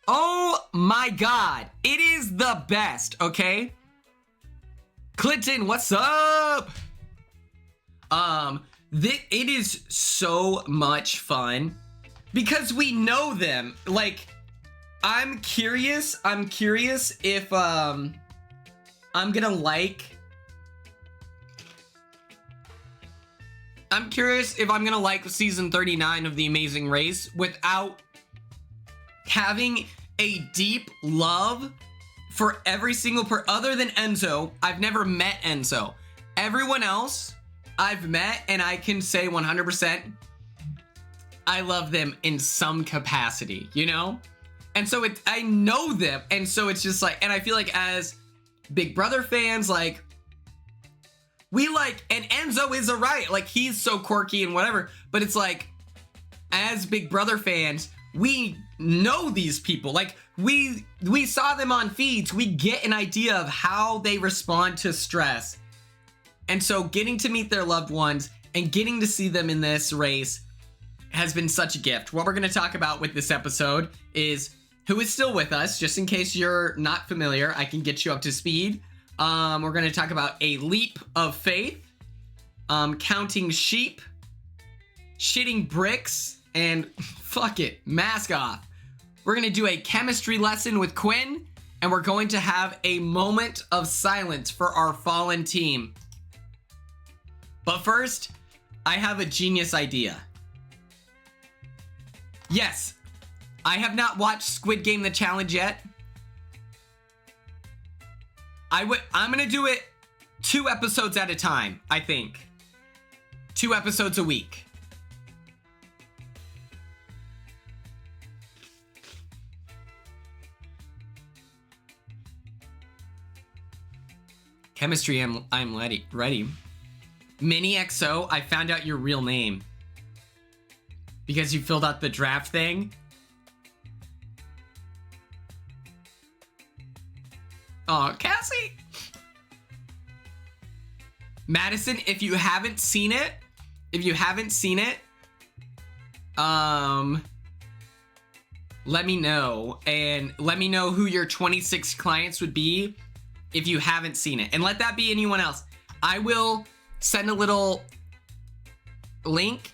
oh my God, it is the best, okay? Clinton, what's up? It is so much fun because we know them. Like, I'm curious if I'm gonna like season 39 of The Amazing Race without having a deep love for every single other than Enzo. I've never met Enzo. Everyone else I've met, and I can say 100% I love them in some capacity, you know? And so I know them, and so it's just like, and I feel like as Big Brother fans, like, we like, and Enzo is alright, like, he's so quirky and whatever, but it's like, as Big Brother fans, we know these people. Like, we saw them on feeds. We get an idea of how they respond to stress. And so getting to meet their loved ones and getting to see them in this race has been such a gift. What we're going to talk about with this episode is who is still with us. Just in case you're not familiar, I can get you up to speed. We're going to talk about a leap of faith, counting sheep, shitting bricks, and fuck it, mask off. We're going to do a chemistry lesson with Quinn, and we're going to have a moment of silence for our fallen team. But first, I have a genius idea. Yes, I have not watched Squid Game The Challenge yet. I'm going to do it 2 episodes at a time, I think. 2 episodes a week. Chemistry, I'm ready. Mini XO, I found out your real name. Because you filled out the draft thing. Oh, Cassie. Madison, if you haven't seen it, let me know, and let me know who your 26 clients would be if you haven't seen it, and let that be anyone else. I will send a little link,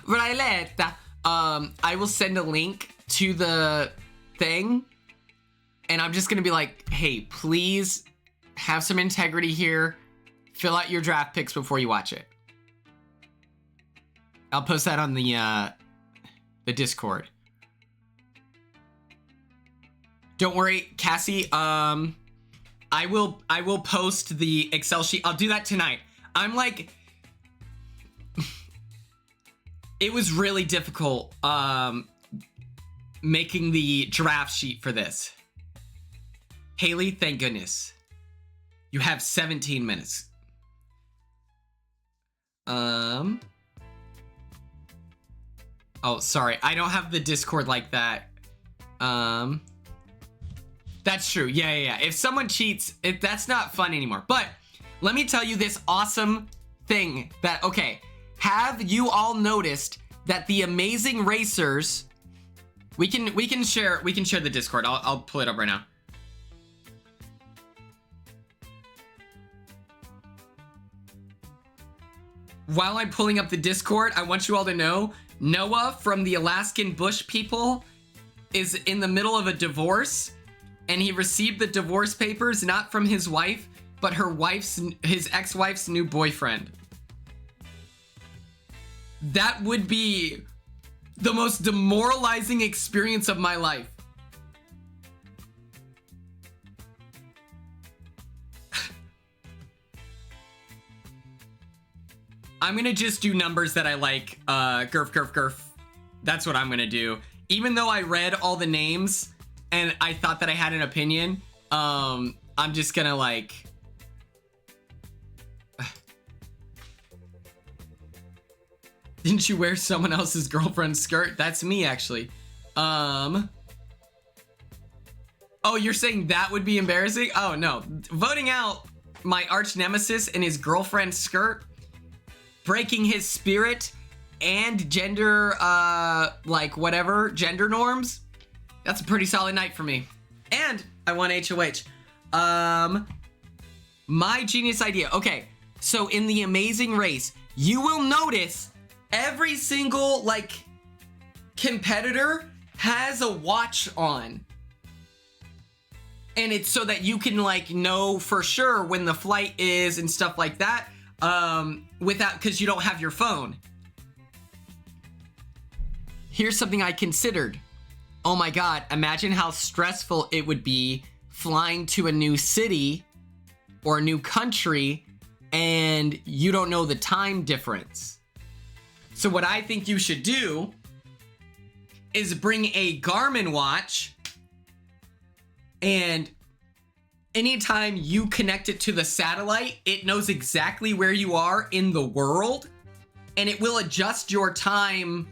Violetta. I will send a link to the thing, and I'm just gonna be like, hey, please have some integrity here. Fill out your draft picks before you watch it. I'll post that on the Discord. Don't worry, Cassie. I will post the Excel sheet. I'll do that tonight. I'm like, it was really difficult making the draft sheet for this. Haley, thank goodness. You have 17 minutes. Oh, sorry. I don't have the Discord like that. That's true. Yeah. If someone cheats, that's not fun anymore. But let me tell you this awesome thing that, okay, have you all noticed that the Amazing Racers, we can share the Discord. I'll pull it up right now. While I'm pulling up the Discord, I want you all to know Noah from the Alaskan Bush people is in the middle of a divorce, and he received the divorce papers not from his wife, but his ex-wife's new boyfriend. That would be the most demoralizing experience of my life. I'm gonna just do numbers that I like. Gerf. That's what I'm gonna do. Even though I read all the names and I thought that I had an opinion, I'm just gonna like... Didn't you wear someone else's girlfriend's skirt? That's me, actually. Oh, you're saying that would be embarrassing? Oh, no. Voting out my arch nemesis in his girlfriend's skirt, breaking his spirit and gender, like whatever, gender norms. That's a pretty solid night for me. And I won HOH. My genius idea. Okay, so in the Amazing Race, you will notice every single, like, competitor has a watch on. And it's so that you can, like, know for sure when the flight is and stuff like that. Because you don't have your phone. Here's something I considered. Oh my God, imagine how stressful it would be flying to a new city or a new country and you don't know the time difference. So what I think you should do is bring a Garmin watch, and anytime you connect it to the satellite, it knows exactly where you are in the world, and it will adjust your time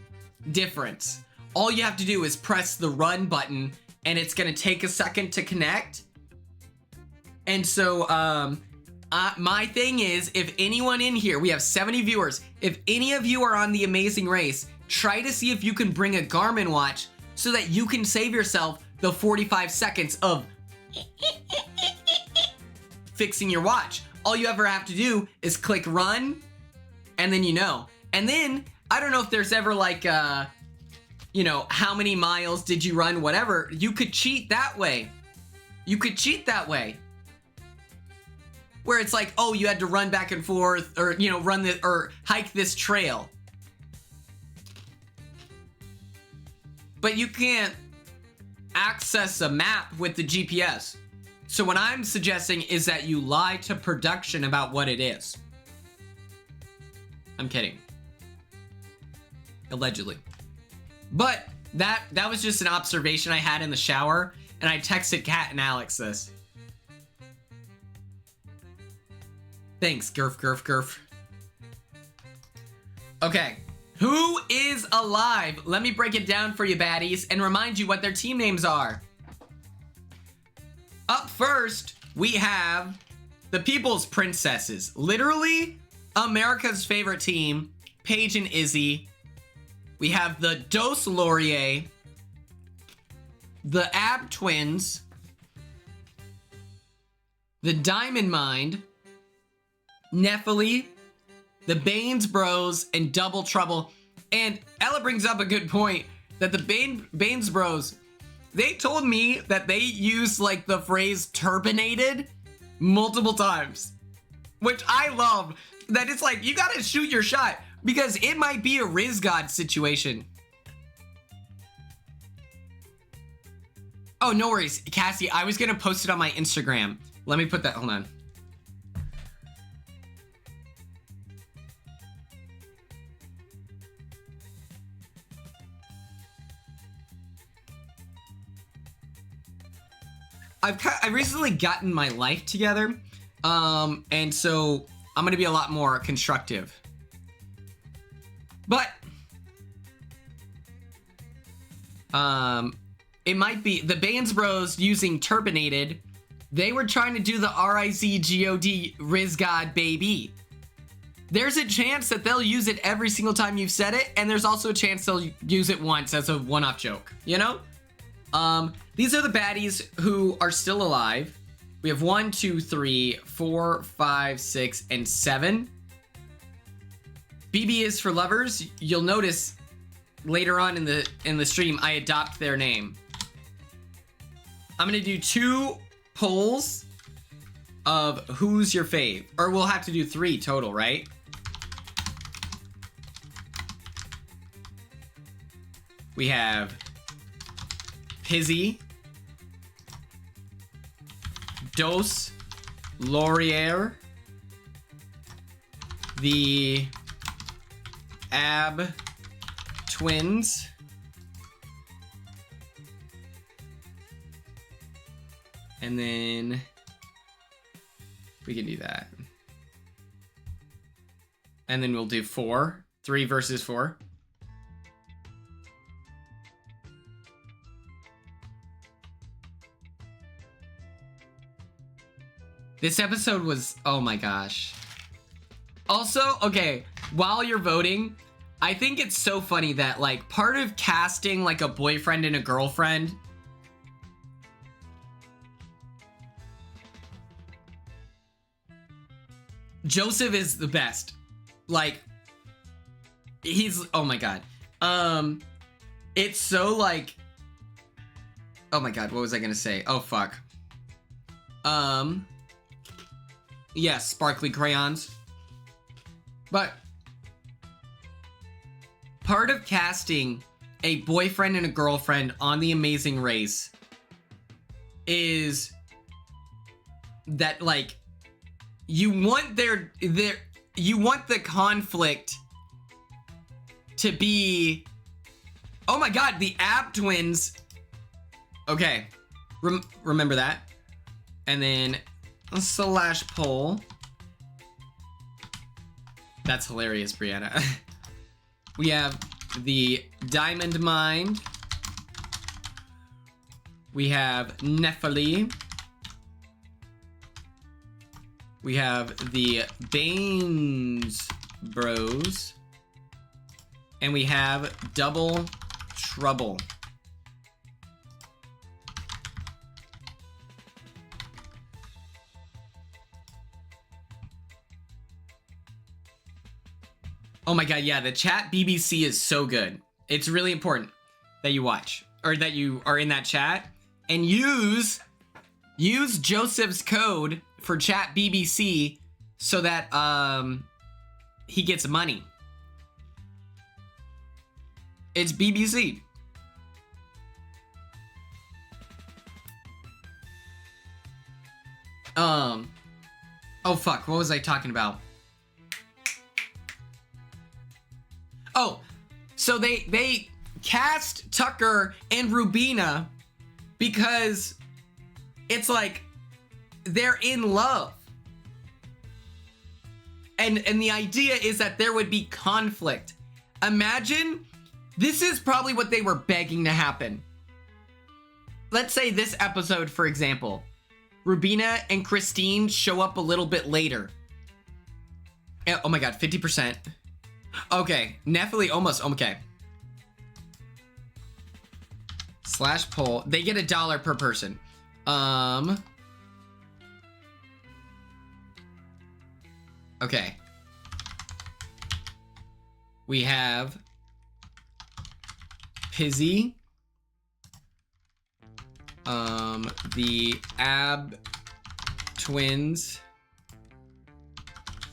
difference. All you have to do is press the run button, and it's gonna take a second to connect. And so, my thing is, if anyone in here, we have 70 viewers, if any of you are on the Amazing Race, try to see if you can bring a Garmin watch so that you can save yourself the 45 seconds of fixing your watch. All you ever have to do is click run, and then you know. And then, I don't know if there's ever like, you know, how many miles did you run, whatever. You could cheat that way. You could cheat that way. Where it's like, oh, you had to run back and forth, or, you know, run this, or hike this trail. But you can't access a map with the GPS. So what I'm suggesting is that you lie to production about what it is. I'm kidding. Allegedly. But that was just an observation I had in the shower, and I texted Kat and Alex this. Thanks, Gerf. Okay, who is alive? Let me break it down for you, baddies, and remind you what their team names are. Up first, we have the People's Princesses. Literally, America's favorite team, Paige and Izzy. We have the Dos Laurier. the Ab Twins, the Diamond Mind, Nephili, the Baines Bros, and Double Trouble. And Ella brings up a good point that the Baines Bros, they told me that they use like the phrase turbinated multiple times, which I love. That it's like, you gotta shoot your shot because it might be a Riz God situation. Oh, no worries, Cassie, I was gonna post it on my Instagram. Let me put that, hold on. I've recently gotten my life together, and so I'm gonna be a lot more constructive. But it might be the Baines Bros using turbinated. They were trying to do the RIZGOD Riz God baby. There's a chance that they'll use it every single time you've said it, and there's also a chance they'll use it once as a one-off joke, you know? These are the baddies who are still alive. We have 1, 2, 3, 4, 5, 6, and 7. BB is for lovers. You'll notice later on in the stream, I adopt their name. I'm gonna do 2 polls of who's your fave, or we'll have to do 3 total, right? We have Pizzy, Dos, Laurier, the Ab Twins, and then we can do that. And then we'll do 4, 3 versus 4. This episode was, oh my gosh. Also, okay, while you're voting, I think it's so funny that like part of casting like a boyfriend and a girlfriend, Joseph is the best. Like, he's, oh my god. It's so like, oh my god, what was I gonna say? Oh fuck. Yes, sparkly crayons. But part of casting a boyfriend and a girlfriend on The Amazing Race is that like you want you want the conflict to be, oh my god, the Ab Twins. Okay, remember that. And then slash poll. That's hilarious, Brianna. We have the Diamond Mind. We have Nephili. We have the Baines Bros. And we have Double Trouble. Oh my god, yeah, the chat BBC is so good. It's really important that you watch, or that you are in that chat, and use Joseph's code for chat BBC so that he gets money. It's BBC. Oh fuck, what was I talking about? Oh, so they cast Tucker and Rubina because it's like they're in love. And the idea is that there would be conflict. Imagine, this is probably what they were begging to happen. Let's say this episode, for example, Rubina and Christine show up a little bit later. Oh my god, 50%. Okay, Nephili almost, okay. slash poll. They get $1 per person. Okay. We have Pizzy. The Ab Twins.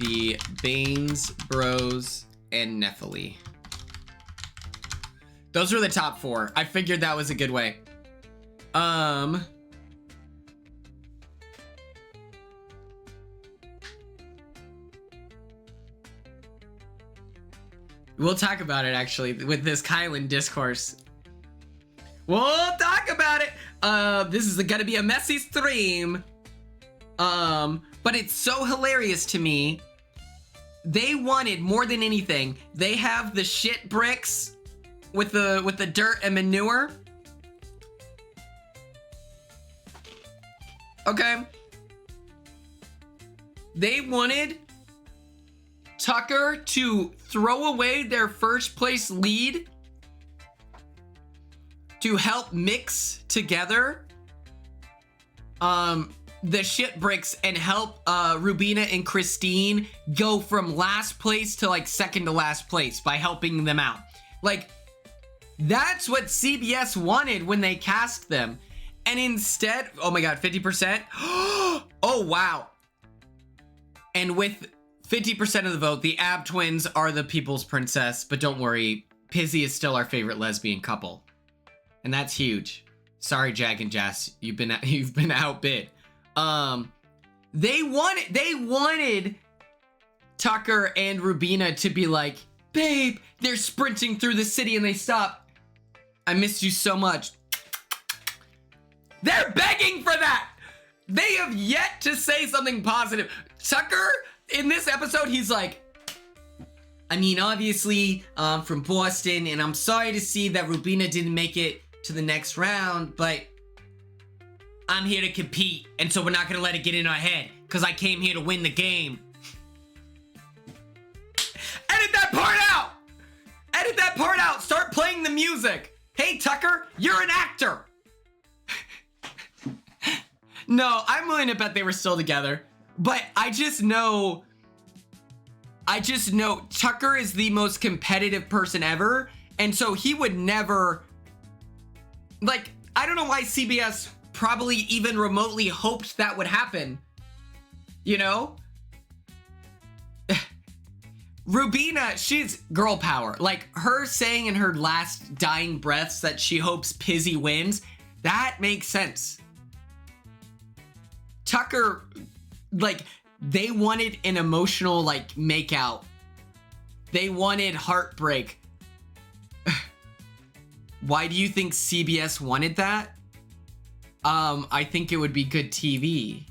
The Baines Bros, and Nephili. Those were the top 4. I figured that was a good way. We'll talk about it actually with this Kylan discourse. We'll talk about it. This is gonna be a messy stream. But it's so hilarious to me. They wanted more than anything. They have the shit bricks with the dirt and manure. Okay. They wanted Tucker to throw away their first place lead to help mix together the shit bricks and help Rubina and Christine go from last place to like second to last place by helping them out. Like, that's what CBS wanted when they cast them. And instead, oh my god, 50%? Oh wow. And with 50% of the vote, the Ab Twins are the people's princess, but don't worry, Pizzy is still our favorite lesbian couple. And that's huge. Sorry, Jag and Jess, you've been outbid. They wanted Tucker and Rubina to be like, babe, they're sprinting through the city and they stop. I missed you so much. They're begging for that. They have yet to say something positive. Tucker, in this episode, he's like, I mean, obviously, I'm from Boston, and I'm sorry to see that Rubina didn't make it to the next round, but I'm here to compete, and so we're not gonna let it get in our head, because I came here to win the game. Edit that part out! Edit that part out! Start playing the music! Hey, Tucker, you're an actor! No, I'm willing to bet they were still together, but I just know Tucker is the most competitive person ever, and so he would never, like, I don't know why CBS probably even remotely hoped that would happen, you know? Rubina, she's girl power. Like, her saying in her last dying breaths that she hopes Pizzy wins, that makes sense. Tucker, like, they wanted an emotional, like, makeout. They wanted heartbreak. Why do you think CBS wanted that? I think it would be good TV.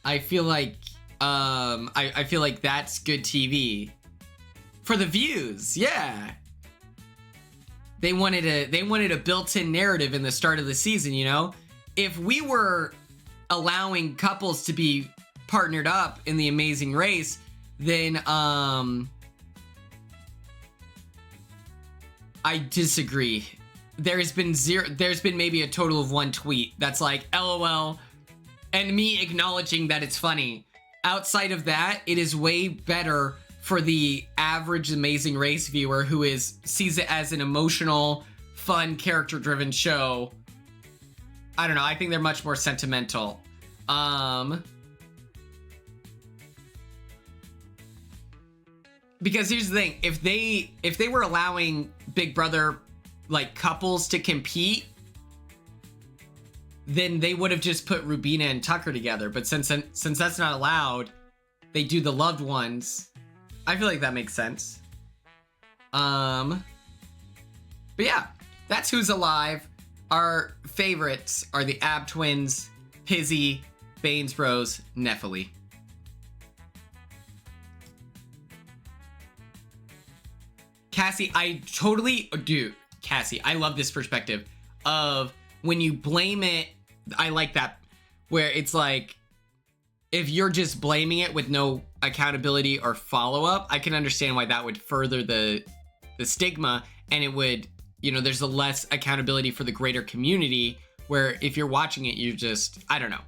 I feel like, I feel like that's good TV. For the views, yeah. They wanted a built-in narrative in the start of the season, you know? If we were allowing couples to be partnered up in The Amazing Race, then, I disagree. There's been maybe a total of 1 tweet that's like, LOL, and me acknowledging that it's funny. Outside of that, it is way better for the average Amazing Race viewer who sees it as an emotional, fun, character-driven show. I don't know, I think they're much more sentimental. Because here's the thing, if they were allowing Big Brother, like, couples to compete, then they would have just put Rubina and Tucker together. But since that's not allowed, they do the loved ones. I feel like that makes sense. But yeah, that's who's alive. Our favorites are the Ab Twins, Pizzy, Baines Bros, Nephili. Cassie, I totally do. Cassie, I love this perspective of when you blame it. I like that, where it's like, if you're just blaming it with no accountability or follow-up, I can understand why that would further the the stigma, and it would, you know, there's a less accountability for the greater community, where if you're watching it, you just, I don't know.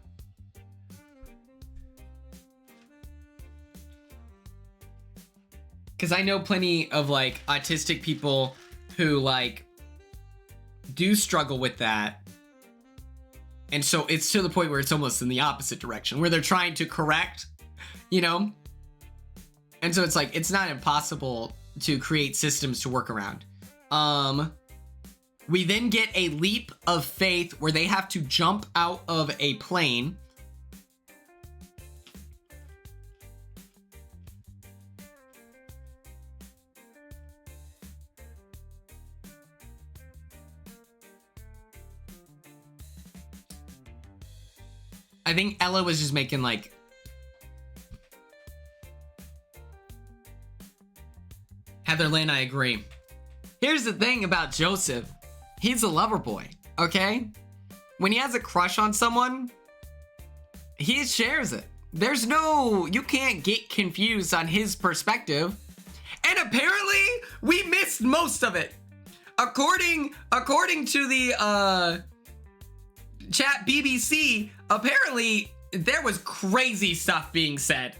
Because I know plenty of like autistic people who like do struggle with that. And so it's to the point where it's almost in the opposite direction, where they're trying to correct, you know? And so it's like, it's not impossible to create systems to work around. We then get a leap of faith where they have to jump out of a plane. I think Ella was just making like... Heather Lynn, I agree. Here's the thing about Joseph. He's a lover boy, okay? When he has a crush on someone, he shares it. There's no... You can't get confused on his perspective. And apparently, we missed most of it. According to the, chat BBC, apparently there was crazy stuff being said.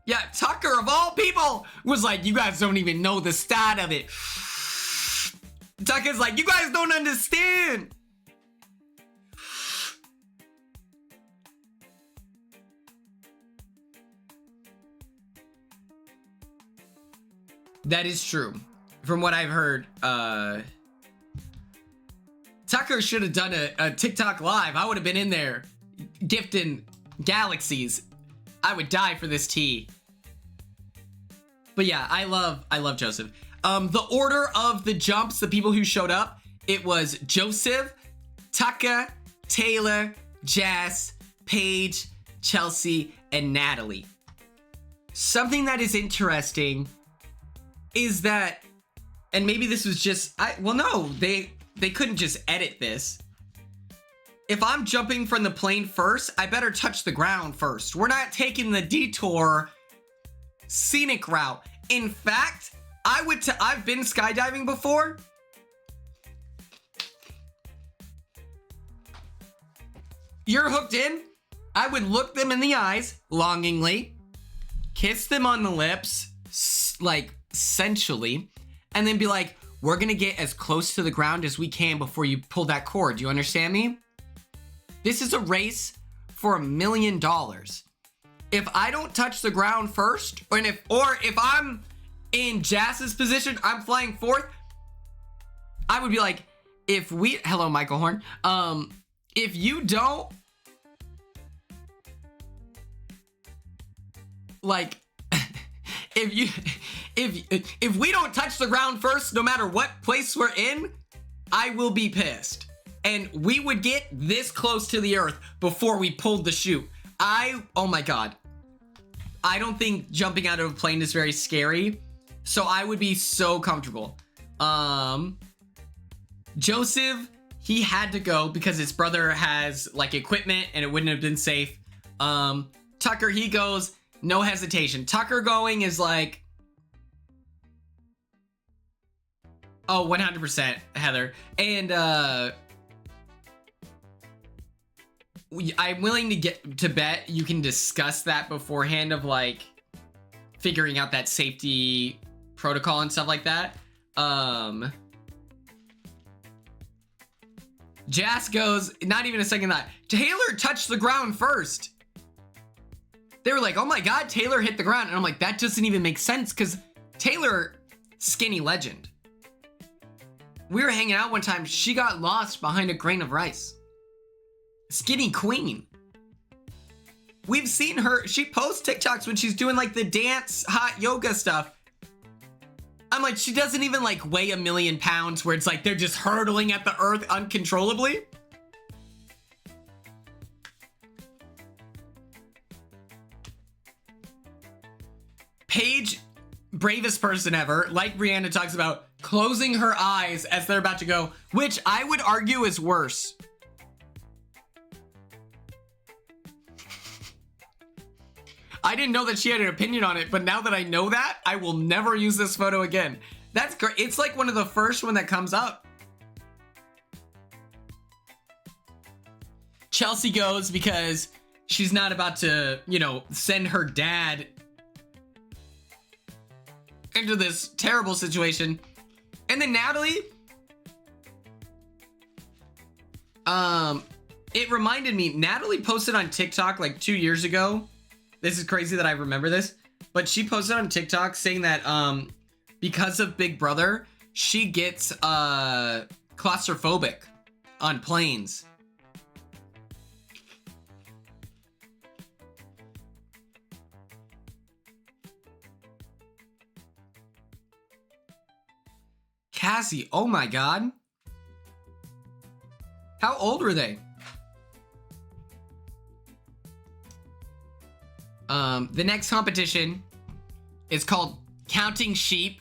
Yeah, Tucker of all people was like, you guys don't even know the start of it. Tucker's like, you guys don't understand. That is true. From what I've heard, Tucker should have done a TikTok live. I would have been in there gifting galaxies. I would die for this tea. But yeah, I love Joseph. The order of the jumps, the people who showed up, it was Joseph, Tucker, Taylor, Jess, Paige, Chelsea, and Natalie. Something that is interesting is that, and maybe this was just, well, no, they couldn't just edit this. If I'm jumping from the plane first, I better touch the ground first. We're not taking the detour scenic route. In fact, I've been skydiving before. You're hooked in. I would look them in the eyes longingly, kiss them on the lips, like sensually, and then be like, we're gonna get as close to the ground as we can before you pull that cord. Do you understand me? This is a race for $1 million. If I don't touch the ground first, or if I'm in Jass's position, I'm flying fourth, I would be like, hello, Michael Horn. If you don't, like, if we don't touch the ground first, no matter what place we're in, I will be pissed. And we would get this close to the earth before we pulled the chute. Oh my God. I don't think jumping out of a plane is very scary. So I would be so comfortable. Joseph, he had to go because his brother has like equipment and it wouldn't have been safe. Tucker, he goes, no hesitation. Tucker going is like, oh, 100%, Heather. And I'm willing to get to bet you can discuss that beforehand of like figuring out that safety protocol and stuff like that. Jas goes, not even a second thought, Taylor touched the ground first. They were like, oh my God, Taylor hit the ground. And I'm like, that doesn't even make sense because Taylor, skinny legend. We were hanging out one time. She got lost behind a grain of rice. Skinny queen. We've seen her. She posts TikToks when she's doing like the dance, hot yoga stuff. I'm like, she doesn't even like weigh 1 million pounds where it's like they're just hurtling at the earth uncontrollably. Paige, bravest person ever, like Brianna talks about, closing her eyes as they're about to go, which I would argue is worse. I didn't know that she had an opinion on it, but now that I know that, I will never use this photo again. That's great. It's like one of the first one that comes up. Chelsea goes because she's not about to, you know, send her dad into this terrible situation. And then Natalie, it reminded me, Natalie posted on TikTok like 2 years ago. This is crazy that I remember this, but she posted on TikTok saying that because of Big Brother, she gets claustrophobic on planes. Cassie, oh my God. How old were they? The next competition is called Counting Sheep.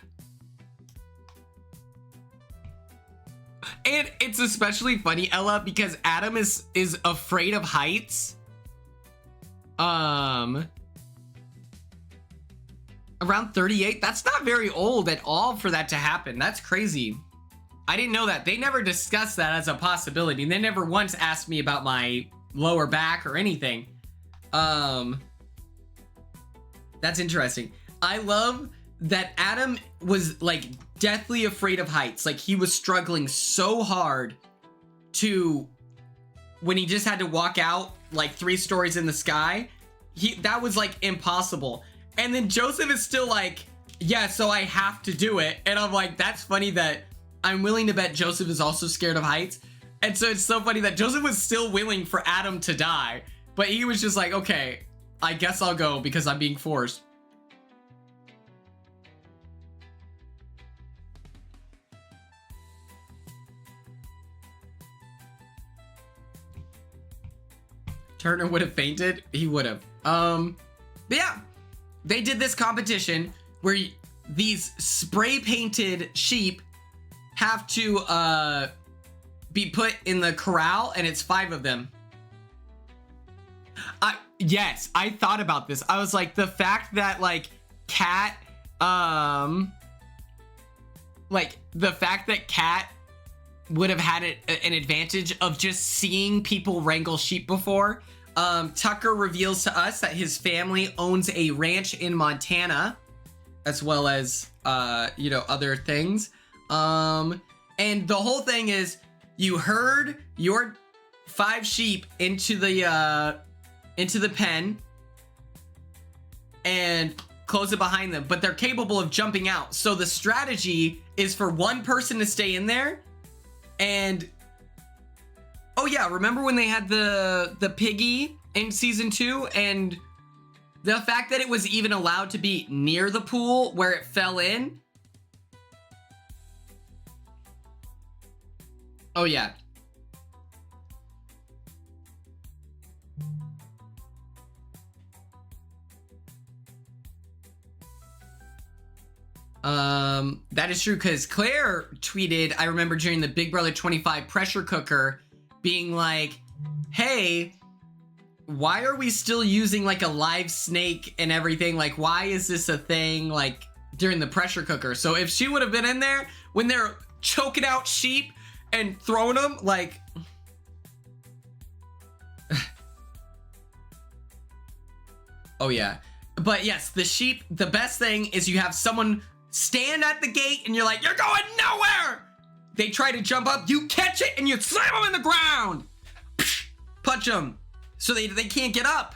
And it's especially funny, Ella, because Adam is afraid of heights. Around 38, that's not very old at all for that to happen. That's crazy. I didn't know that. They never discussed that as a possibility. They never once asked me about my lower back or anything. That's interesting. I love that Adam was like deathly afraid of heights. Like he was struggling so hard to, when he just had to walk out like 3 stories in the sky, that was like impossible. And then Joseph is still like, yeah, so I have to do it. And I'm like, that's funny that I'm willing to bet Joseph is also scared of heights. And so it's so funny that Joseph was still willing for Adam to die, but he was just like, okay, I guess I'll go because I'm being forced. Turner would have fainted. He would have. But yeah, they did this competition where these spray painted sheep have to be put in the corral, and it's 5 of them. Yes, I thought about this. I was like, the fact that like Cat, like the fact that Cat would have had an advantage of just seeing people wrangle sheep before. Tucker reveals to us that his family owns a ranch in Montana, as well as, you know, other things. And the whole thing is you herd your 5 sheep into the pen and close it behind them, but they're capable of jumping out. So the strategy is for one person to stay in there. And oh yeah, remember when they had the piggy in season 2, and the fact that it was even allowed to be near the pool where it fell in? Oh yeah. That is true, because Claire tweeted, I remember during the Big Brother 25 pressure cooker, being like, hey, why are we still using like a live snake and everything? Like, why is this a thing, like, during the pressure cooker? So if she would have been in there when they're choking out sheep and throwing them, like... Oh yeah. But yes, the sheep, the best thing is you have someone stand at the gate and you're like, you're going nowhere! They try to jump up, you catch it and you slam them in the ground! Punch them so they can't get up.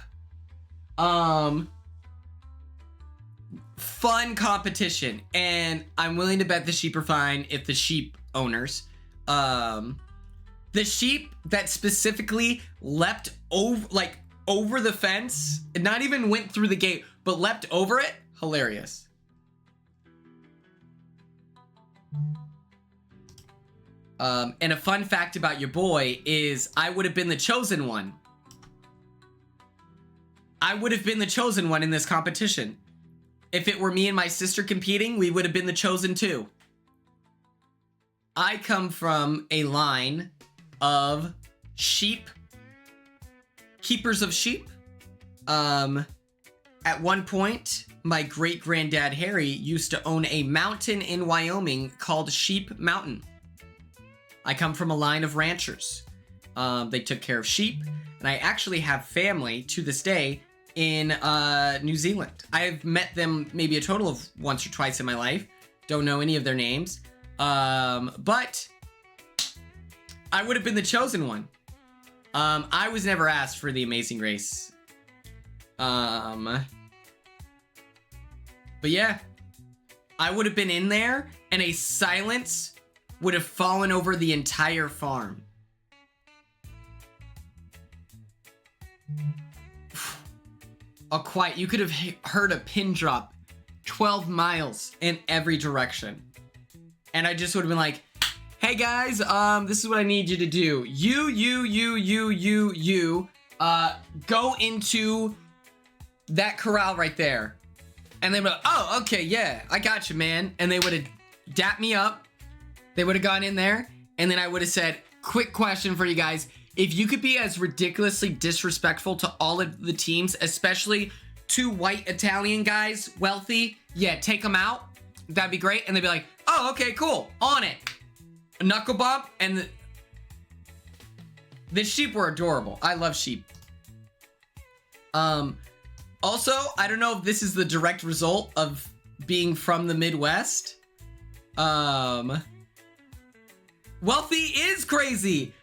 Fun competition, and I'm willing to bet the sheep are fine if the sheep owners. The sheep that specifically leapt over the fence, and not even went through the gate, but leapt over it, hilarious. And a fun fact about your boy is I would have been the chosen one. I would have been the chosen one in this competition. If it were me and my sister competing, we would have been the chosen 2. I come from a line of sheep, keepers of sheep. As At one point, my great-granddad Harry used to own a mountain in Wyoming called Sheep Mountain. I come from a line of ranchers. They took care of sheep, and I actually have family to this day in New Zealand. I've met them maybe a total of once or twice in my life. Don't know any of their names. But I would have been the chosen one. I was never asked for the Amazing Race. But yeah, I would have been in there and a silence would have fallen over the entire farm. A quiet, you could have heard a pin drop 12 miles in every direction. And I just would have been like, hey guys, this is what I need you to do. Go into that corral right there. And they would have, oh, okay, yeah, I got you, man. And they would have dapped me up. They would have gone in there. And then I would have said, quick question for you guys. If you could be as ridiculously disrespectful to all of the teams, especially two white Italian guys, wealthy, yeah, take them out. That'd be great. And they'd be like, oh, okay, cool, on it. A knuckle bump, and the sheep were adorable. I love sheep. Also, I don't know if this is the direct result of being from the Midwest. Wealthy is crazy.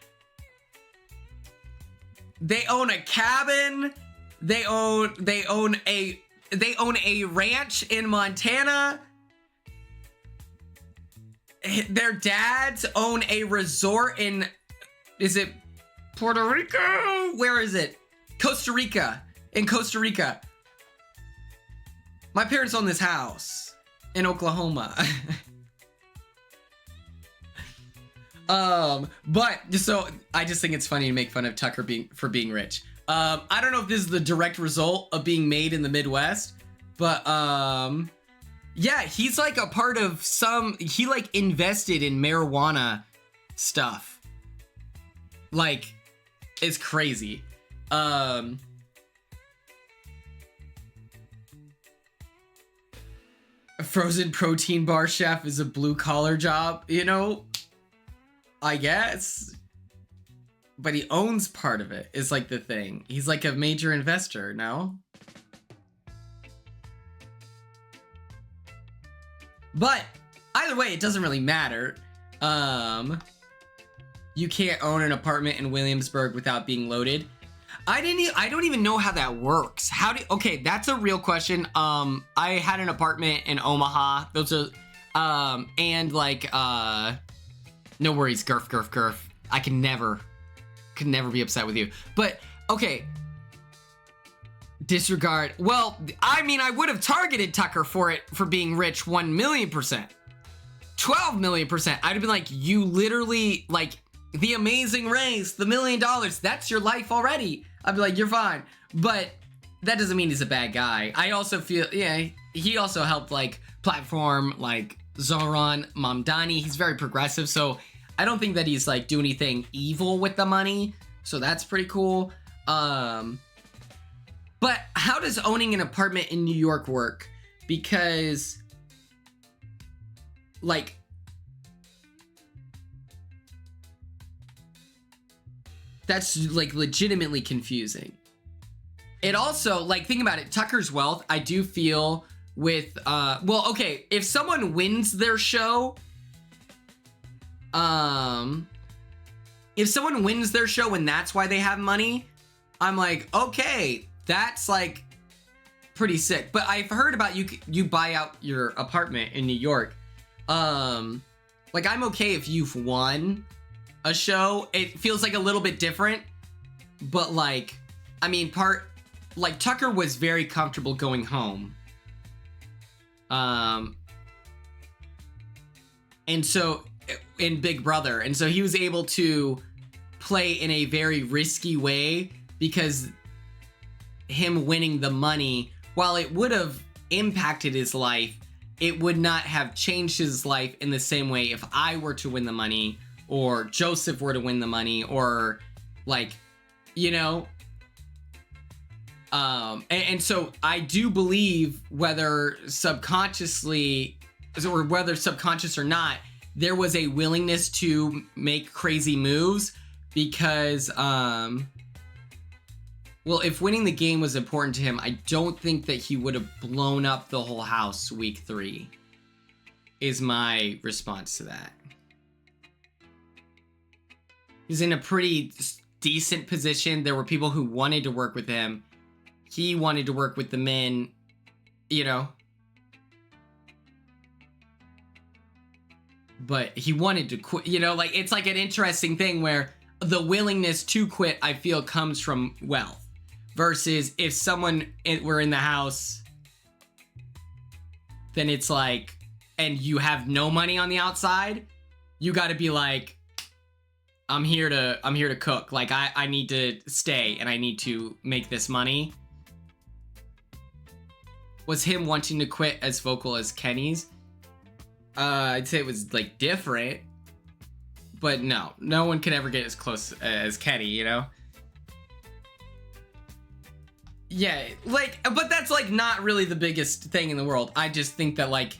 They own a cabin. They own a ranch in Montana. Their dads own a resort in, is it Puerto Rico? Where is it? Costa Rica. In Costa Rica. My parents own this house in Oklahoma. But so I just think it's funny to make fun of Tucker for being rich. I don't know if this is the direct result of being made in the Midwest, but yeah, he's like a part of he like invested in marijuana stuff. Like, it's crazy. A frozen protein bar chef is a blue collar job, you know? I guess. But he owns part of it, is like the thing. He's like a major investor, no? But either way, it doesn't really matter. You can't own an apartment in Williamsburg without being loaded. I don't even know how that works. Okay, that's a real question. I had an apartment in Omaha. Those are, and like, no worries, Gurf. I could never be upset with you. But, okay. Disregard. Well, I mean, I would have targeted Tucker for being rich 1,000,000%. 12,000,000%. I'd have been like, you literally, like, the Amazing Race, the $1 million, that's your life already. I'd be like, you're fine. But that doesn't mean he's a bad guy. I also feel, yeah, he also helped, like, platform, like, Zoran Mamdani. He's very progressive, so I don't think that he's, like, doing anything evil with the money. So that's pretty cool. But how does owning an apartment in New York work? Because, like, that's, like, legitimately confusing. It also, like, think about it. Tucker's wealth, I do feel with, well, okay, if someone wins their show, if someone wins their show and that's why they have money, I'm like, okay, that's, like, pretty sick. But I've heard about you buy out your apartment in New York. Like, I'm okay if you've won a show. It feels like a little bit different, but, like, I mean, like, Tucker was very comfortable going home. And so, in Big Brother, and so he was able to play in a very risky way, because him winning the money, while it would have impacted his life, it would not have changed his life in the same way if I were to win the money, or Joseph were to win the money, or, like, you know, And so I do believe whether subconsciously or whether subconscious or not, there was a willingness to make crazy moves because, well, if winning the game was important to him, I don't think that he would have blown up the whole house week 3, is my response to that. He's in a pretty decent position. There were people who wanted to work with him. He wanted to work with the men, you know. But he wanted to quit, you know, like it's like an interesting thing where the willingness to quit, I feel, comes from wealth. Versus if someone were in the house, then it's like, and you have no money on the outside, you got to be like, I'm here to cook. Like I need to stay and I need to make this money. Was him wanting to quit as vocal as Kenny's? I'd say it was like different, but no one can ever get as close as Kenny, you know? Yeah, like, but that's like not really the biggest thing in the world. I just think that like,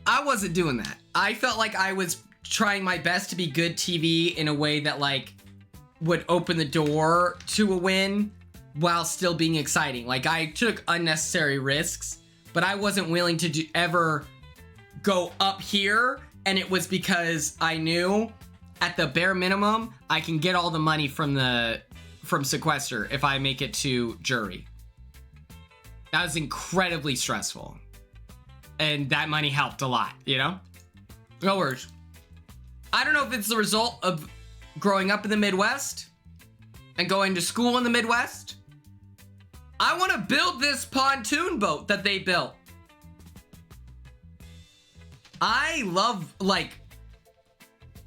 I wasn't doing that. I felt like I was trying my best to be good TV in a way that like would open the door to a win while still being exciting. Like I took unnecessary risks, but I wasn't willing to ever go up here, and it was because I knew at the bare minimum I can get all the money from sequester if I make it to jury. That was incredibly stressful, and that money helped a lot, you know? No worries. I don't know if it's the result of growing up in the Midwest and going to school in the Midwest. I want to build this pontoon boat that they built. I love, like,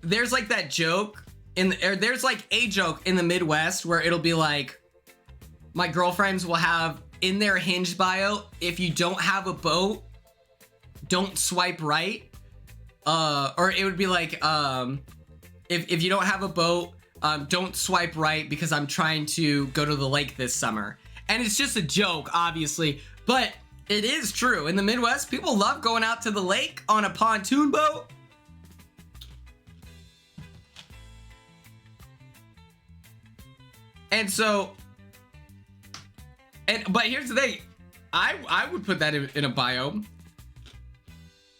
there's like that joke there's like a joke in the Midwest where it'll be like, my girlfriends will have in their Hinge bio, if you don't have a boat, don't swipe right. Or it would be like, if you don't have a boat, don't swipe right because I'm trying to go to the lake this summer. And it's just a joke, obviously, but it is true. In the Midwest, people love going out to the lake on a pontoon boat. And so, but here's the thing. I would put that in a bio.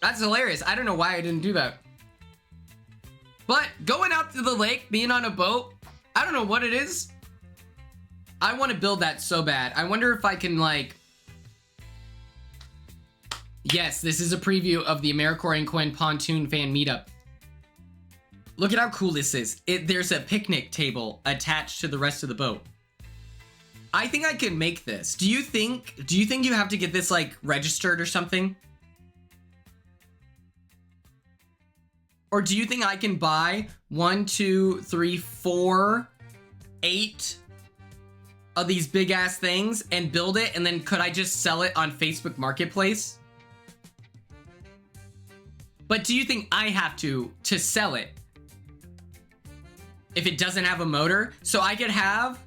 That's hilarious. I don't know why I didn't do that. But going out to the lake, being on a boat, I don't know what it is. I want to build that so bad. I wonder if I can, like... Yes, this is a preview of the AmeriCorps and Quinn Pontoon Fan Meetup. Look at how cool this is. There's a picnic table attached to the rest of the boat. I think I can make this. Do you think you have to get this, like, registered or something? Or do you think I can buy 1, 2, 3, 4, 8 of these big ass things and build it, and then could I just sell it on Facebook Marketplace? But do you think I have to sell it if it doesn't have a motor? So I could have...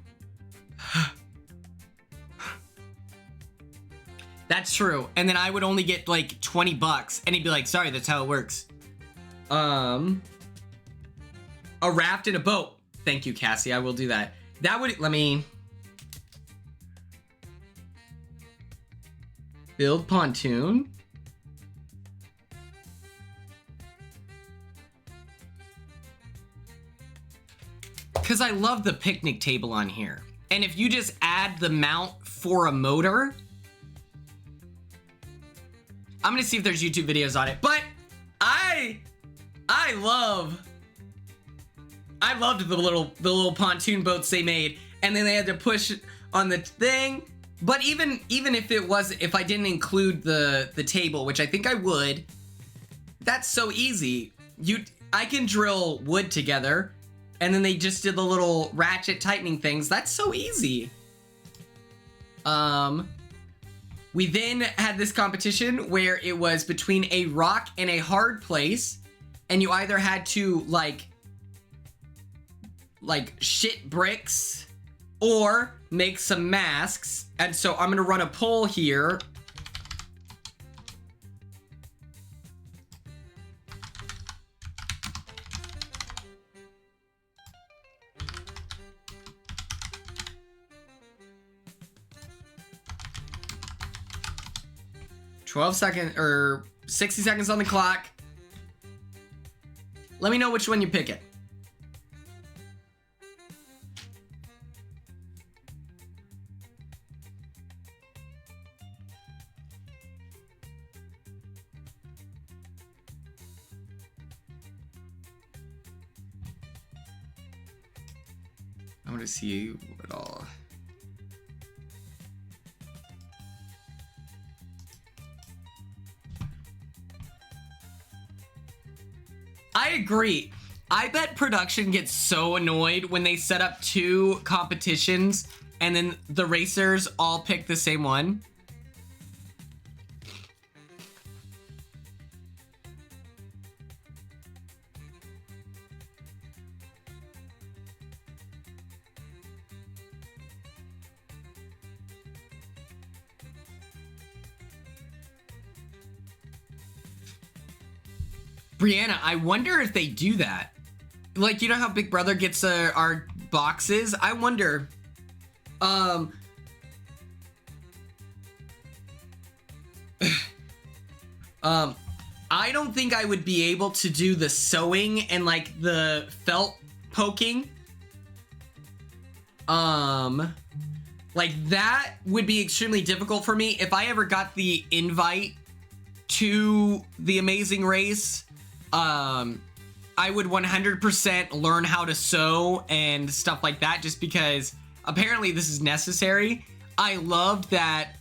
That's true. And then I would only get like $20 and he'd be like, sorry, that's how it works. A raft and a boat. Thank you, Cassie. I will do that. That would, let me build pontoon. Because I love the picnic table on here. And if you just add the mount for a motor, I'm gonna see if there's YouTube videos on it. But I loved the little pontoon boats they made, and then they had to push on the thing. But even if I didn't include the table, which I think I would, that's so easy. I can drill wood together, and then they just did the little ratchet tightening things. That's so easy. We then had this competition where it was between a rock and a hard place, and you either had to like shit bricks or make some masks. And so I'm gonna run a poll here. Or 60 seconds on the clock. Let me know which one you pick it. I want to see what all. I agree. I bet production gets so annoyed when they set up 2 competitions and then the racers all pick the same one. Brianna, I wonder if they do that. Like, you know how Big Brother gets our boxes? I wonder. I don't think I would be able to do the sewing and like the felt poking. Like that would be extremely difficult for me if I ever got the invite to the Amazing Race. I would 100% learn how to sew and stuff like that just because apparently this is necessary. I loved that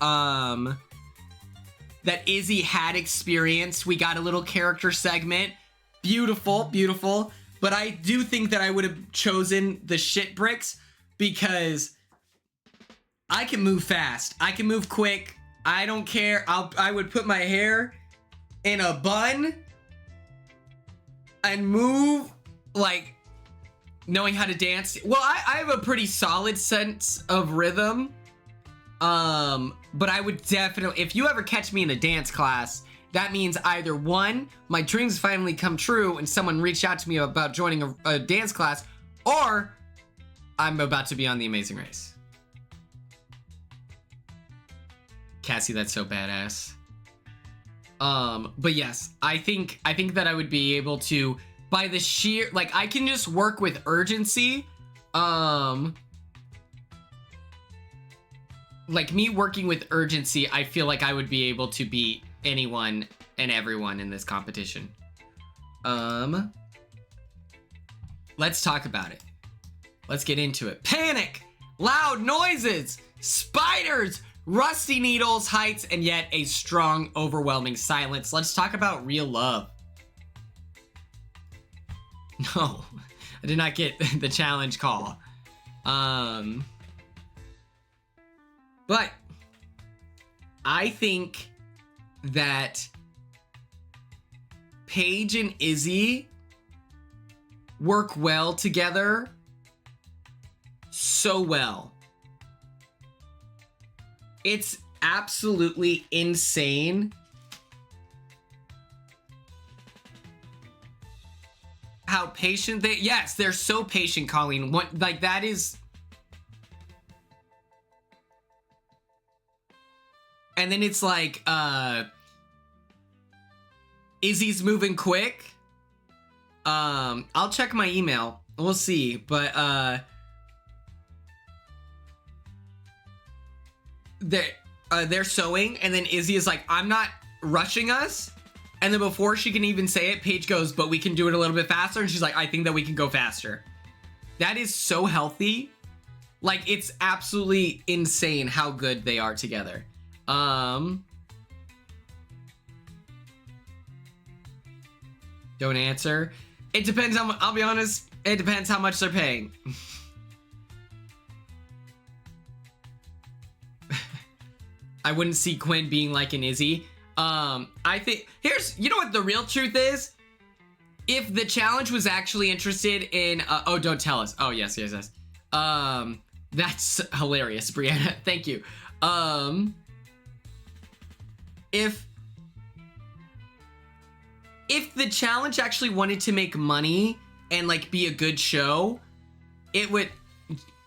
that Izzy had experience. We got a little character segment. Beautiful, beautiful. But I do think that I would have chosen the shit bricks because I can move fast. I can move quick. I don't care. I would put my hair in a bun and move like knowing how to dance. Well, I have a pretty solid sense of rhythm. But I would definitely, if you ever catch me in a dance class, that means either 1, my dreams finally come true and someone reached out to me about joining a dance class, or I'm about to be on The Amazing Race. Cassie, that's so badass. But yes, I think that I would be able to, by the sheer, like, I can just work with urgency. Like, me working with urgency, I feel like I would be able to beat anyone and everyone in this competition. Let's talk about it. Let's get into it. Panic! Loud noises! Spiders! Rusty needles, heights, and yet a strong, overwhelming silence. Let's talk about real love. No, I did not get the challenge call. But I think that Paige and Izzy work well together. So well. It's absolutely insane how patient they, yes, they're so patient, Colleen. What, like, that is, and then it's like, Izzy's moving quick. I'll check my email. We'll see, but, they're sewing, and then Izzy is like, I'm not rushing us. And then before she can even say it, Paige goes, but we can do it a little bit faster. And she's like, I think that we can go faster. That is so healthy. Like, it's absolutely insane how good they are together. Don't answer. It depends on, I'll be honest, it depends how much they're paying. I wouldn't see Quinn being like an Izzy. I think, here's, you know what the real truth is? If the challenge was actually interested in, oh, don't tell us. Oh, yes. The That's hilarious, Brianna. Thank you. If the challenge actually wanted to make money and like be a good show, it would.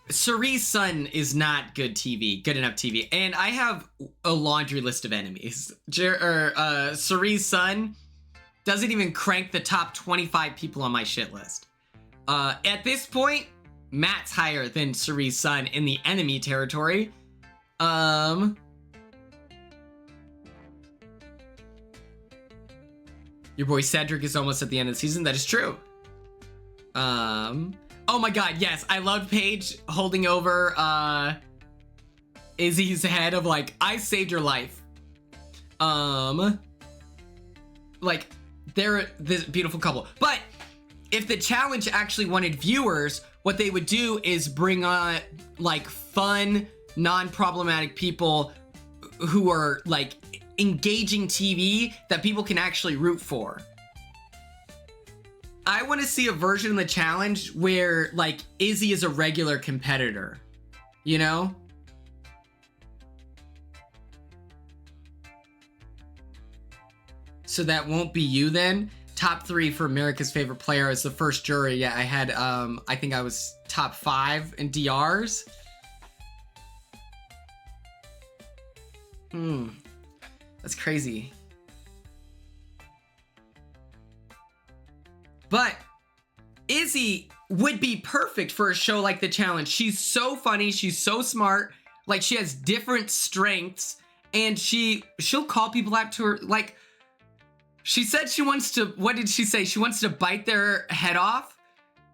Cerie's son is not good enough TV. And I have a laundry list of enemies. Cerie's son doesn't even crank the top 25 people on my shit list. At this point, Matt's higher than Cerie's son in the enemy territory. Your boy Cedric is almost at the end of the season. That is true. Oh my god, yes. I loved Paige holding over Izzy's head of like, I saved your life. Like, they're this beautiful couple. But if the challenge actually wanted viewers, what they would do is bring on like fun, non-problematic people who are like engaging TV that people can actually root for. I want to see a version of the challenge where like Izzy is a regular competitor, you know? So that won't be you then. Top 3 for America's favorite player as the first jury. Yeah, I had I think I was top 5 in DRs. That's crazy. But Izzy would be perfect for a show like The Challenge. She's so funny, she's so smart, like she has different strengths, and she'll call people out to her. Like, she said she wants to, what did she say? She wants to bite their head off.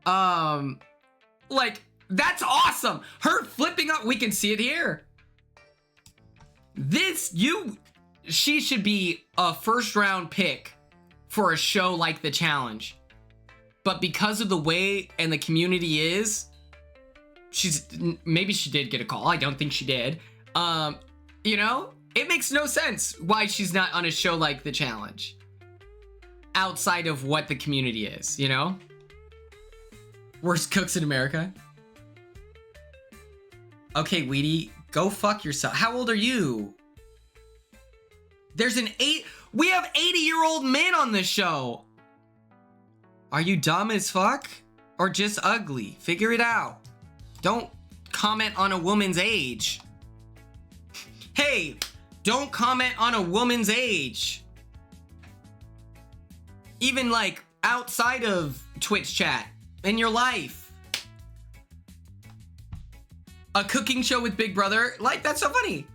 Like, that's awesome. Her flipping up, we can see it here. She should be a first round pick for a show like The Challenge. But because of the way and the community is, maybe she did get a call. I don't think she did. You know, it makes no sense why she's not on a show like The Challenge. Outside of what the community is, you know? Worst cooks in America. Okay, Weedy, go fuck yourself. How old are you? We have 80-year-old men on this show. Are you dumb as fuck? Or just ugly? Figure it out. Don't comment on a woman's age. Hey, don't comment on a woman's age. Even like outside of Twitch chat, in your life. A cooking show with Big Brother, like, that's so funny.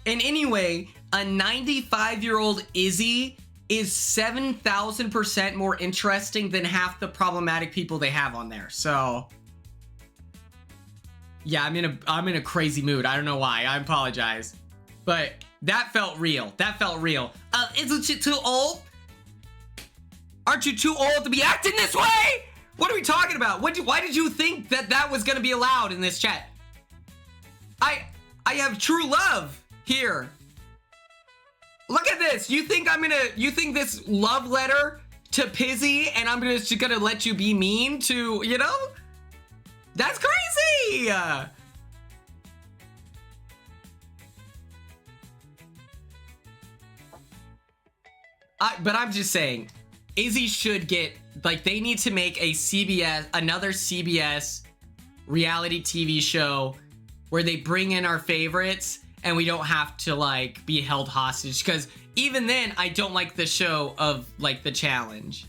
And anyway, a 95-year-old Izzy is 7,000% more interesting than half the problematic people they have on there. So yeah, I'm in a crazy mood. I don't know why. I apologize. But that felt real. That felt real. Isn't she too old? Aren't you too old to be acting this way? What are we talking about? Why did you think that was gonna be allowed in this chat? I have true love here. Look at this. You think this love letter to Pizzy and I'm just gonna let you be mean to, you know? That's crazy! But I'm just saying, Izzy should get, like, they need to make another CBS reality TV show where they bring in our favorites and we don't have to, like, be held hostage. Because even then, I don't like the show of, like, The Challenge.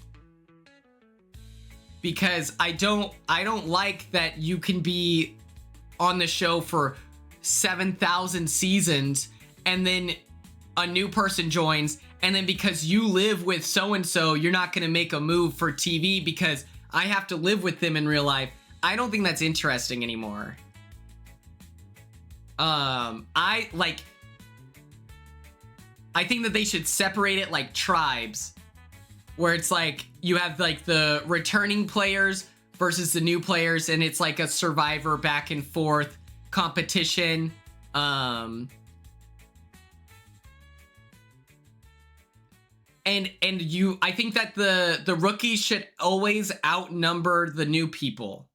Because I don't like that you can be on the show for 7,000 seasons and then a new person joins, and then because you live with so-and-so, you're not going to make a move for TV because I have to live with them in real life. I don't think that's interesting anymore. I think that they should separate it like tribes, where it's like you have like the returning players versus the new players, and it's like a survivor back and forth competition. But And I think that the rookies should always outnumber the new people.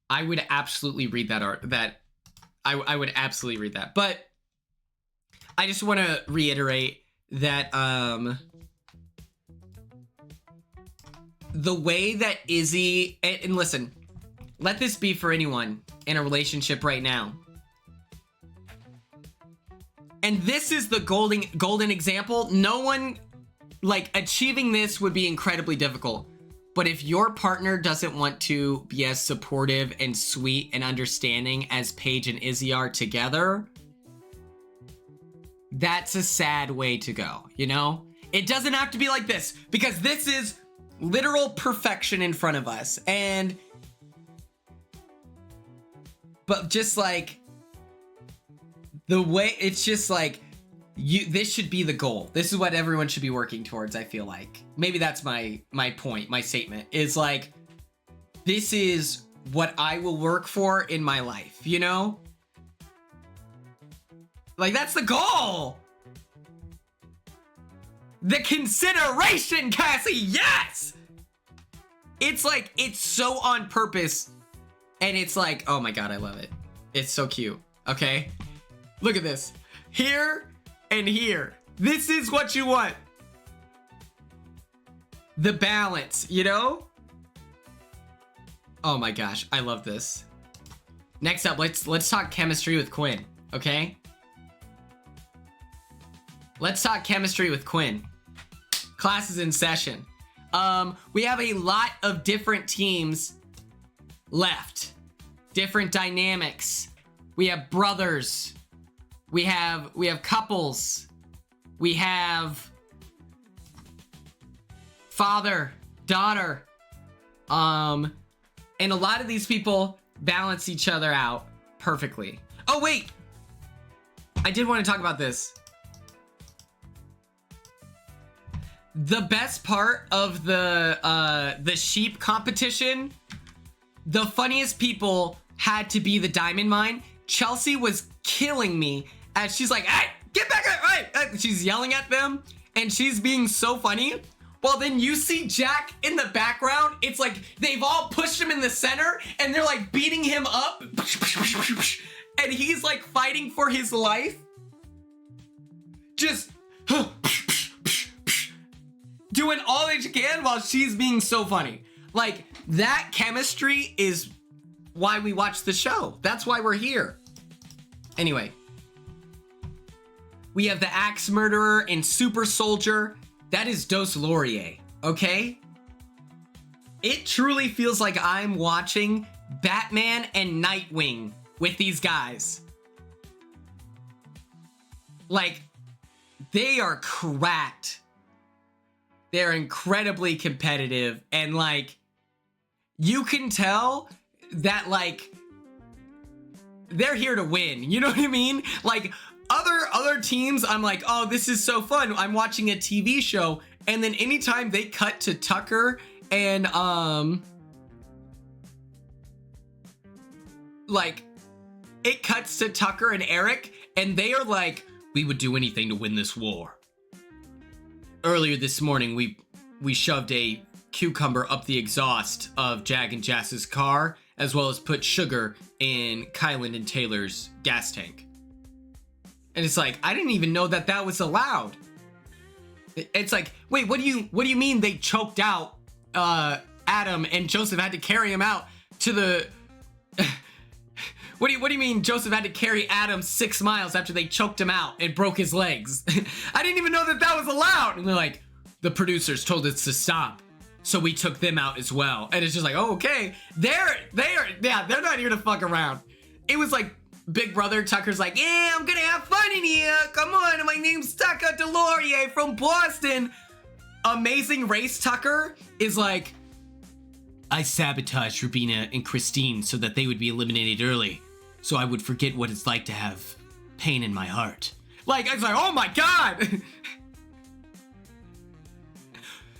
I would absolutely read that I would absolutely read that. But I just want to reiterate that the way that Izzy and listen, let this be for anyone in a relationship right now. And this is the golden example. No one, like, achieving this would be incredibly difficult. But if your partner doesn't want to be as supportive and sweet and understanding as Paige and Izzy are together, that's a sad way to go, you know? It doesn't have to be like this, because this is literal perfection in front of us. But just like the way, it's just like, this should be the goal. This is what everyone should be working towards, I feel like. Maybe that's my point, my statement, is like, this is what I will work for in my life, you know? Like, that's the goal! The consideration, Cassie, yes! It's like, it's so on purpose, and it's like, oh my god, I love it. It's so cute, okay? Look at this. Here and here. This is what you want. The balance, you know? Oh my gosh, I love this. Next up, let's talk chemistry with Quinn, okay? Let's talk chemistry with Quinn. Class is in session. We have a lot of different teams left. Different dynamics. We have brothers. We have couples. We have father, daughter. And a lot of these people balance each other out perfectly. Oh wait, I did want to talk about this. The best part of the sheep competition, the funniest people had to be the diamond mine. Chelsea was killing me as she's like, hey, get back, right? She's yelling at them and she's being so funny. Well, then you see Jack in the background. It's like they've all pushed him in the center and they're like beating him up. And he's like fighting for his life. Just doing all that she can while she's being so funny. Like, that chemistry is why we watch the show. That's why we're here. Anyway, we have the Axe Murderer and Super Soldier. That is Dos Laurier, okay? It truly feels like I'm watching Batman and Nightwing with these guys. Like, they are cracked. They're incredibly competitive, and like, you can tell that like they're here to win. You know what I mean? Like other teams, I'm like, oh, this is so fun. I'm watching a TV show, and then anytime they cut to Tucker and like it cuts to Tucker and Eric, and they are like, we would do anything to win this war. Earlier this morning, we shoved a cucumber up the exhaust of Jag and Jass's car, as well as put sugar in Kylan and Taylor's gas tank. And it's like, I didn't even know that was allowed. It's like, wait, what do you mean they choked out Adam and Joseph had to carry him out to the What do you mean Joseph had to carry Adam 6 miles after they choked him out and broke his legs? I didn't even know that was allowed. And they're like, the producers told us to stop, so we took them out as well. And it's just like, oh, okay. They're not here to fuck around. It was like Big Brother. Tucker's like, yeah, I'm gonna have fun in here. Come on, my name's Tucker DeLaurier from Boston. Amazing Race Tucker is like, I sabotaged Rubina and Christine so that they would be eliminated early, so I would forget what it's like to have pain in my heart. Like, I was like, oh my god!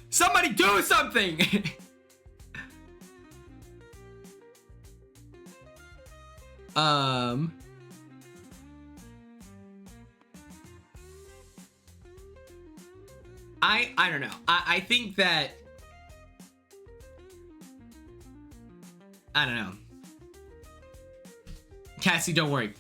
Somebody do something! I don't know. I think that, I don't know. Cassie, don't worry.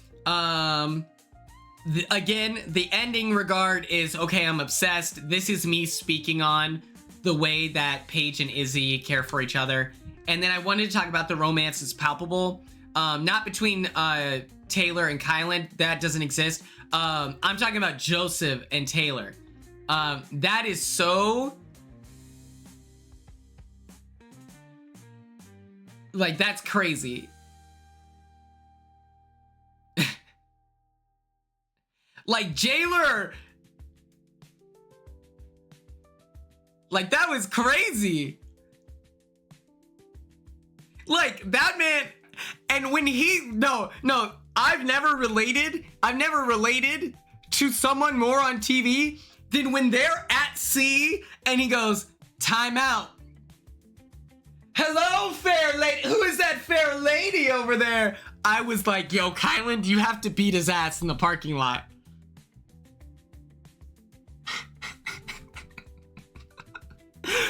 Again, the ending regard is, okay, I'm obsessed. This is me speaking on the way that Paige and Izzy care for each other. And then I wanted to talk about the romance is palpable. Not between Taylor and Kylan. That doesn't exist. I'm talking about Joseph and Taylor. That is so... like, that's crazy. Like, Jailer... like, that was crazy. Like, that man... and when he... no, I've never related to someone more on TV than when they're at sea and he goes, time out. Hello, fair lady. Who is that fair lady over there? I was like, yo, Kylan, you have to beat his ass in the parking lot.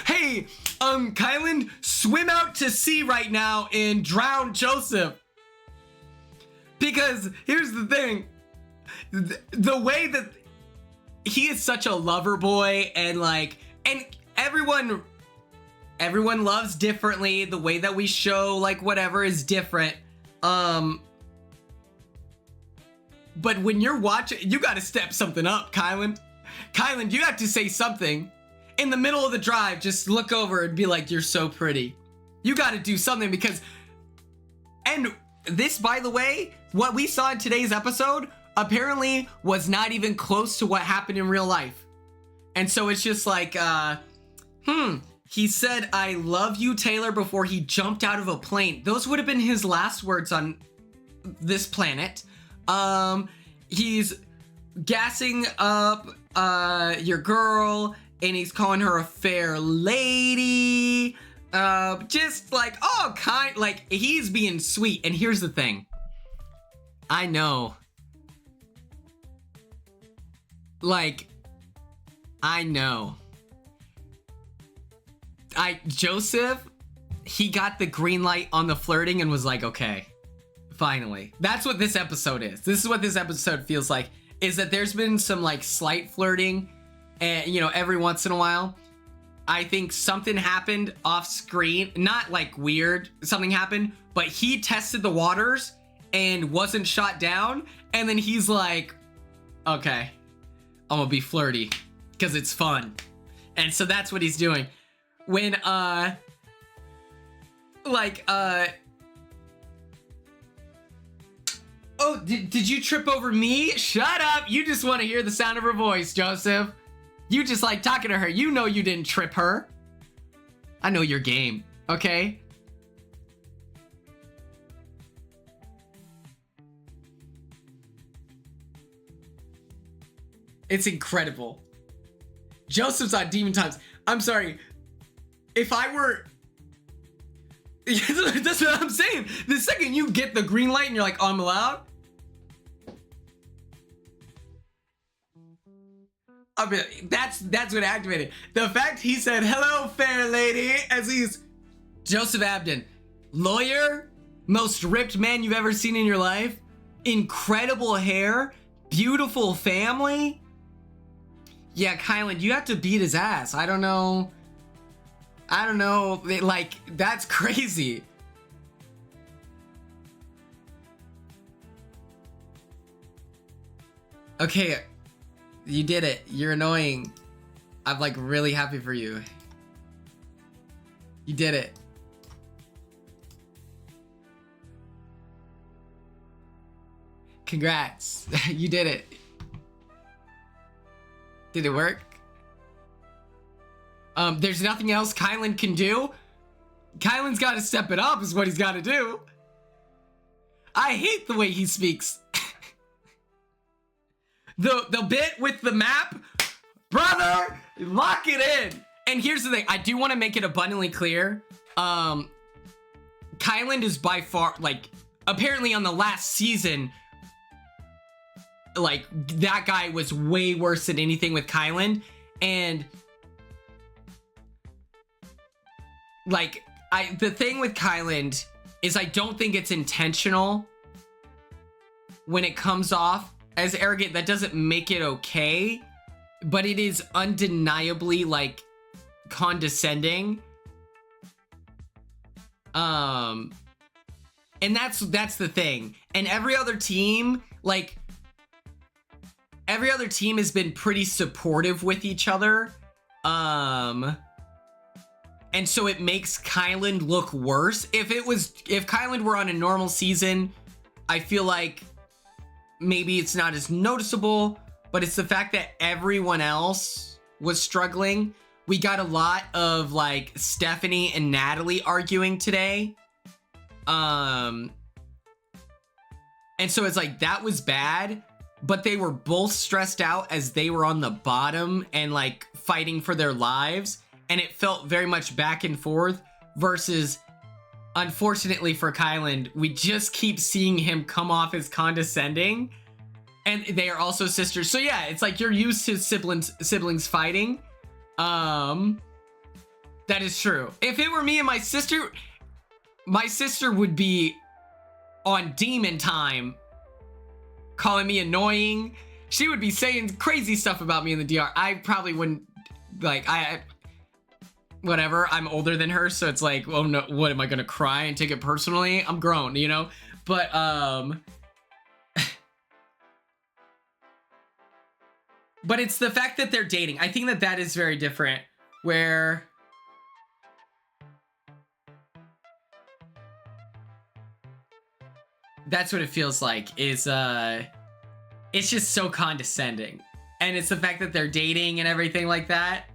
Hey, Kylan, swim out to sea right now and drown Joseph. Because here's the thing. The way that he is such a lover boy, and like, and everyone loves differently. The way that we show like whatever is different. But when you're watching, you got to step something up, Kylan. Kylan, you have to say something. In the middle of the drive, just look over and be like, you're so pretty. You got to do something because, and this, by the way, what we saw in today's episode apparently was not even close to what happened in real life. And so it's just like, he said, I love you, Taylor, before he jumped out of a plane. Those would have been his last words on this planet. He's gassing up your girl, and he's calling her a fair lady. Just like, oh, like, he's being sweet. And here's the thing. I know. Like, I know. Joseph, he got the green light on the flirting and was like, okay, finally. That's what this episode is. This is what this episode feels like, is that there's been some like slight flirting, and you know, every once in a while. I think something happened off screen, not like weird, something happened, but he tested the waters and wasn't shot down. And then he's like, okay, I'm gonna be flirty because it's fun. And so that's what he's doing. When, oh, did you trip over me? Shut up. You just want to hear the sound of her voice, Joseph. You just like talking to her. You know you didn't trip her. I know your game, okay? It's incredible. Joseph's on Demon Times. I'm sorry. If I were... that's what I'm saying. The second you get the green light and you're like, oh, I'm allowed. I mean, that's what activated. The fact he said, hello, fair lady, as he's Joseph Abden, lawyer, most ripped man you've ever seen in your life, incredible hair, beautiful family. Yeah, Kylan, you have to beat his ass. I don't know. Like, that's crazy. Okay, you did it. You're annoying. I'm like really happy for you. You did it. Congrats. You did it. Did it work? There's nothing else Kylan can do. Kylan's got to step it up is what he's got to do. I hate the way he speaks. The bit with the map, brother, lock it in. And here's the thing, I do want to make it abundantly clear. Kylan is by far, like, apparently on the last season, like, that guy was way worse than anything with Kylan. And like, the thing with Kylan is I don't think it's intentional when it comes off as arrogant. That doesn't make it okay, but it is undeniably like condescending. And that's the thing. And every other team has been pretty supportive with each other. And so it makes Kylan look worse. If Kylan were on a normal season, I feel like maybe it's not as noticeable, but it's the fact that everyone else was struggling. We got a lot of like Stephanie and Natalie arguing today. And so it's like, that was bad, but they were both stressed out as they were on the bottom and like fighting for their lives. And it felt very much back and forth versus, unfortunately for Kylan, we just keep seeing him come off as condescending. And they are also sisters. So yeah, it's like you're used to siblings fighting. That is true. If it were me and my sister would be on demon time, calling me annoying. She would be saying crazy stuff about me in the DR. I probably wouldn't, like, whatever, I'm older than her, so it's like, oh no, what, am I gonna cry and take it personally? I'm grown, you know? But, but it's the fact that they're dating. I think that is very different, where that's what it feels like, is, it's just so condescending. And it's the fact that they're dating and everything like that.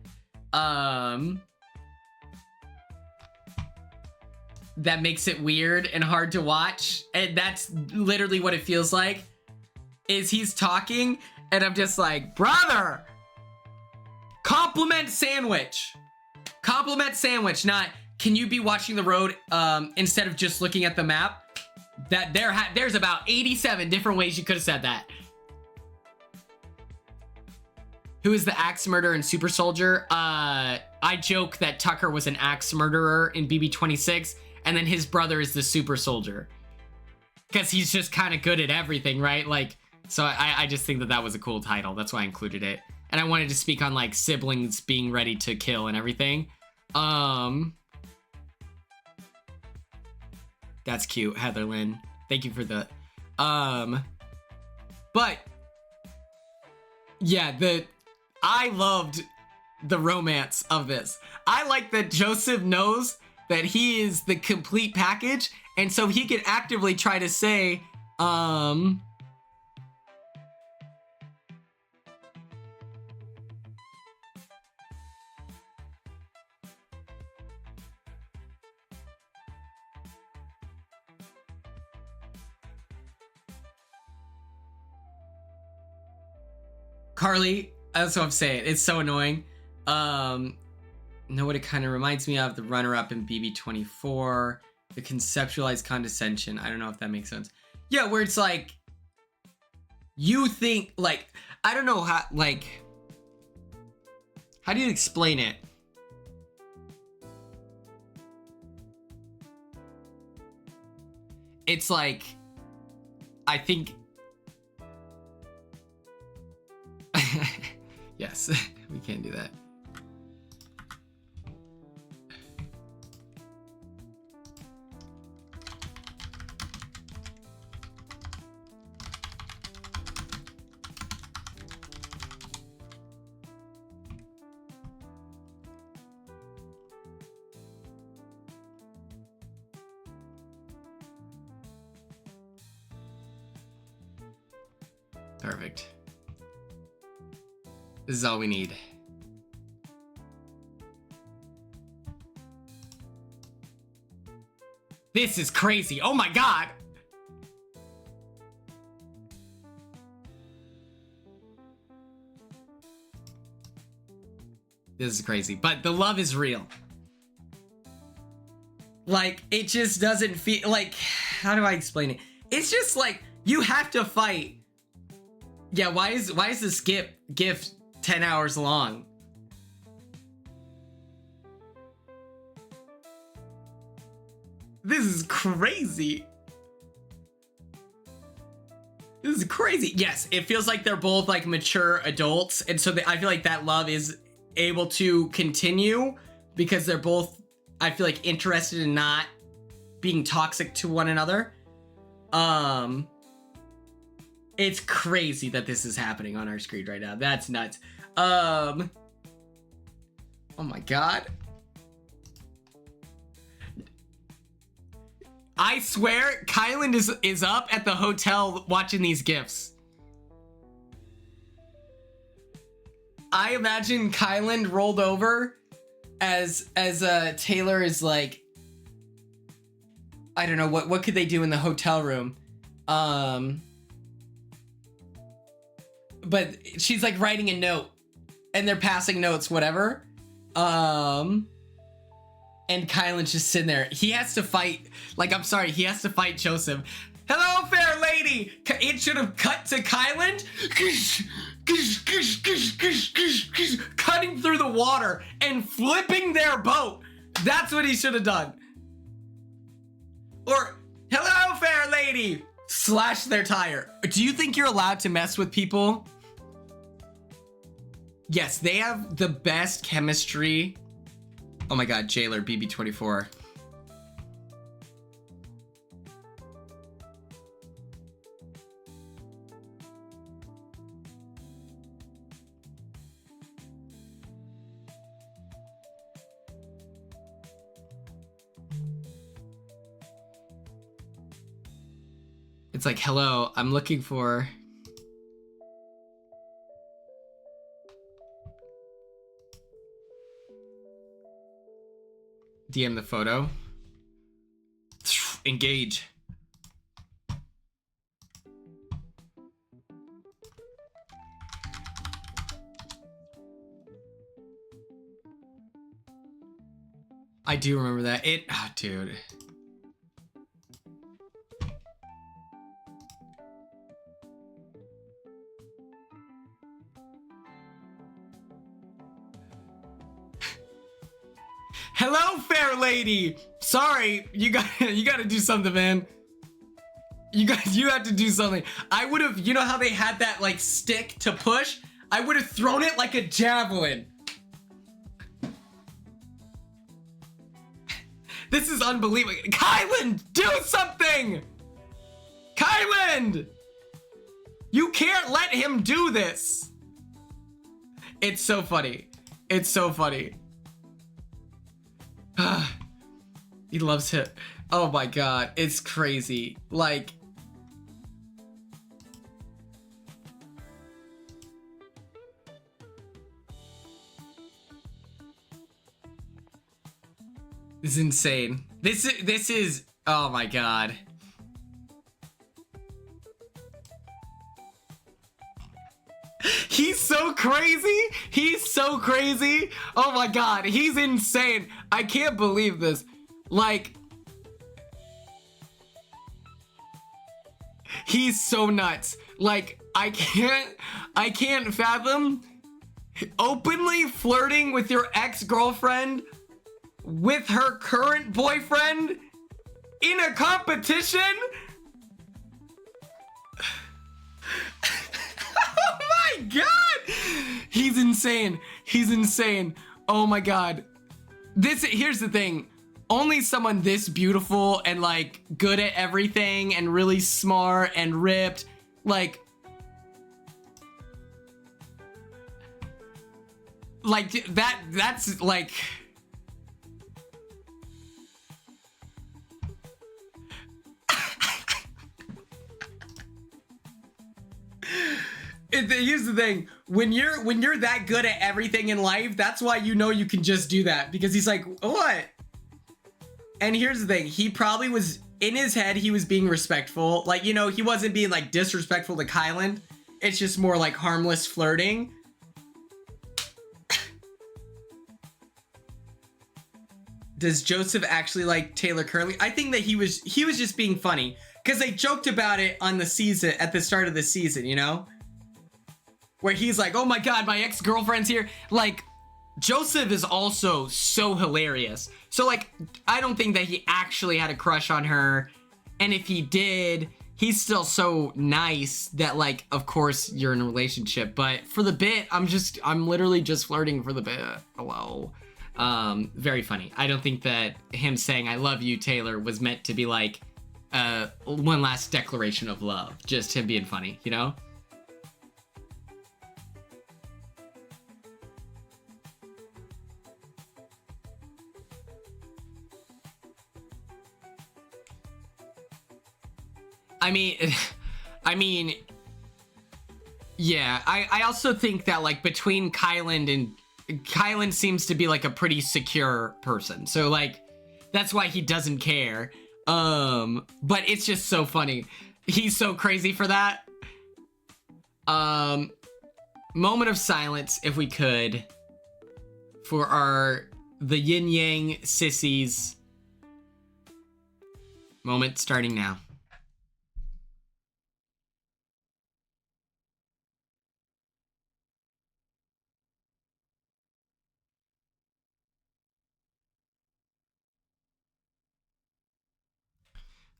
That makes it weird and hard to watch. And that's literally what it feels like, is he's talking and I'm just like, brother, compliment sandwich, not, can you be watching the road instead of just looking at the map? That there's about 87 different ways you could have said that. Who is the axe murderer in Super Soldier? I joke that Tucker was an axe murderer in BB26, and then his brother is the Super Soldier, because he's just kind of good at everything, right? Like, so I just think that was a cool title. That's why I included it. And I wanted to speak on like siblings being ready to kill and everything. That's cute, Heather Lynn. Thank you for the, but yeah, I loved the romance of this. I like that Joseph knows that he is the complete package, and so he could actively try to say, Carly, that's what I'm saying. It's so annoying. Know what it kind of reminds me of? The runner-up in BB24. The conceptualized condescension. I don't know if that makes sense. Yeah, where it's like, you think, like, I don't know how, like, how do you explain it? It's like, I think, yes, we can't do that. Perfect. This is all we need. This is crazy. Oh my god. This is crazy, but the love is real. Like, it just doesn't feel like how do I explain it? It's just like you have to fight. Yeah, why is this GIF 10 hours long? This is crazy. This is crazy. Yes, it feels like they're both like mature adults, and so I feel like that love is able to continue because they're both, I feel like, interested in not being toxic to one another. It's crazy that this is happening on our screen right now. That's nuts. Oh my god. I swear Kylan is up at the hotel watching these GIFs. I imagine Kylan rolled over as Taylor is like, I don't know, what could they do in the hotel room? But she's like writing a note and they're passing notes, whatever. And Kylan's just sitting there. He has to fight, like, I'm sorry, he has to fight Joseph. Hello, fair lady. It should have cut to Kylan cutting through the water and flipping their boat. That's what he should have done. Or, hello, fair lady. Slash their tire. Do you think you're allowed to mess with people? Yes, they have the best chemistry. Oh my god, Jailer BB24. It's like, hello, I'm looking for... DM the photo. Engage. I do remember that. Dude. Hello, fair lady. Sorry, you gotta do something, man. You have to do something. I would have, you know how they had that like stick to push? I would have thrown it like a javelin. This is unbelievable. Kylan, do something! Kylan! You can't let him do this. It's so funny. It's so funny. He loves it. Oh my god, it's crazy. Like, this is insane. This is oh my god. He's so crazy. He's so crazy. Oh my god, he's insane. I can't believe this. Like, he's so nuts. Like, I can't fathom openly flirting with your ex-girlfriend with her current boyfriend in a competition. Oh my god! He's insane. He's insane. Oh my god. Here's the thing. Only someone this beautiful and like good at everything and really smart and ripped, like that's like here's the thing. When you're that good at everything in life, that's why you know you can just do that, because he's like, what? And here's the thing, he probably was in his head, he was being respectful. Like, you know, he wasn't being like disrespectful to Kylan. It's just more like harmless flirting. does Joseph actually like Taylor Curley? I think that he was just being funny because they joked about it on the season at the start of the season, you know, where he's like, "Oh my God, my ex-girlfriend's here." Like, Joseph is also so hilarious. So like, I don't think that he actually had a crush on her, and if he did, he's still so nice that like, of course you're in a relationship. But for the bit, I'm literally just flirting for the bit. Hello. Very funny. I don't think that him saying "I love you, Taylor" was meant to be like one last declaration of love. Just him being funny, you know? I mean, yeah, I also think that like between Kylan seems to be like a pretty secure person. So like, that's why he doesn't care. But it's just so funny. He's so crazy for that. Moment of silence, if we could, for the yin yang sissies. Moment starting now.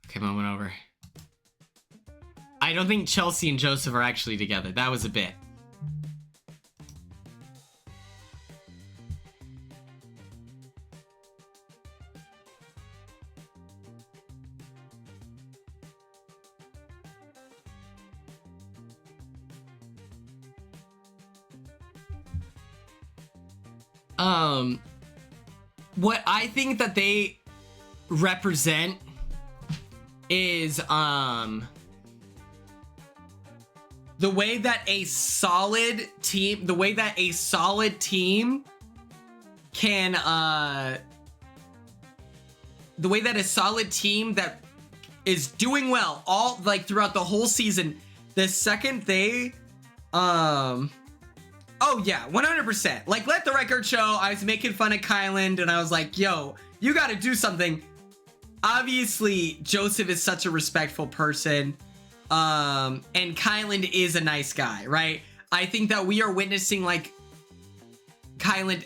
Okay, moment over. I don't think Chelsea and Joseph are actually together. That was a bit. What I think that they represent is the way that a solid team can the way that a solid team that is doing well all like throughout the whole season, the second they oh yeah, 100%. Like, let the record show, I was making fun of Kylan and I was like, yo, you gotta do something. Obviously, Joseph is such a respectful person. And Kylan is a nice guy, right? I think that we are witnessing like Kylan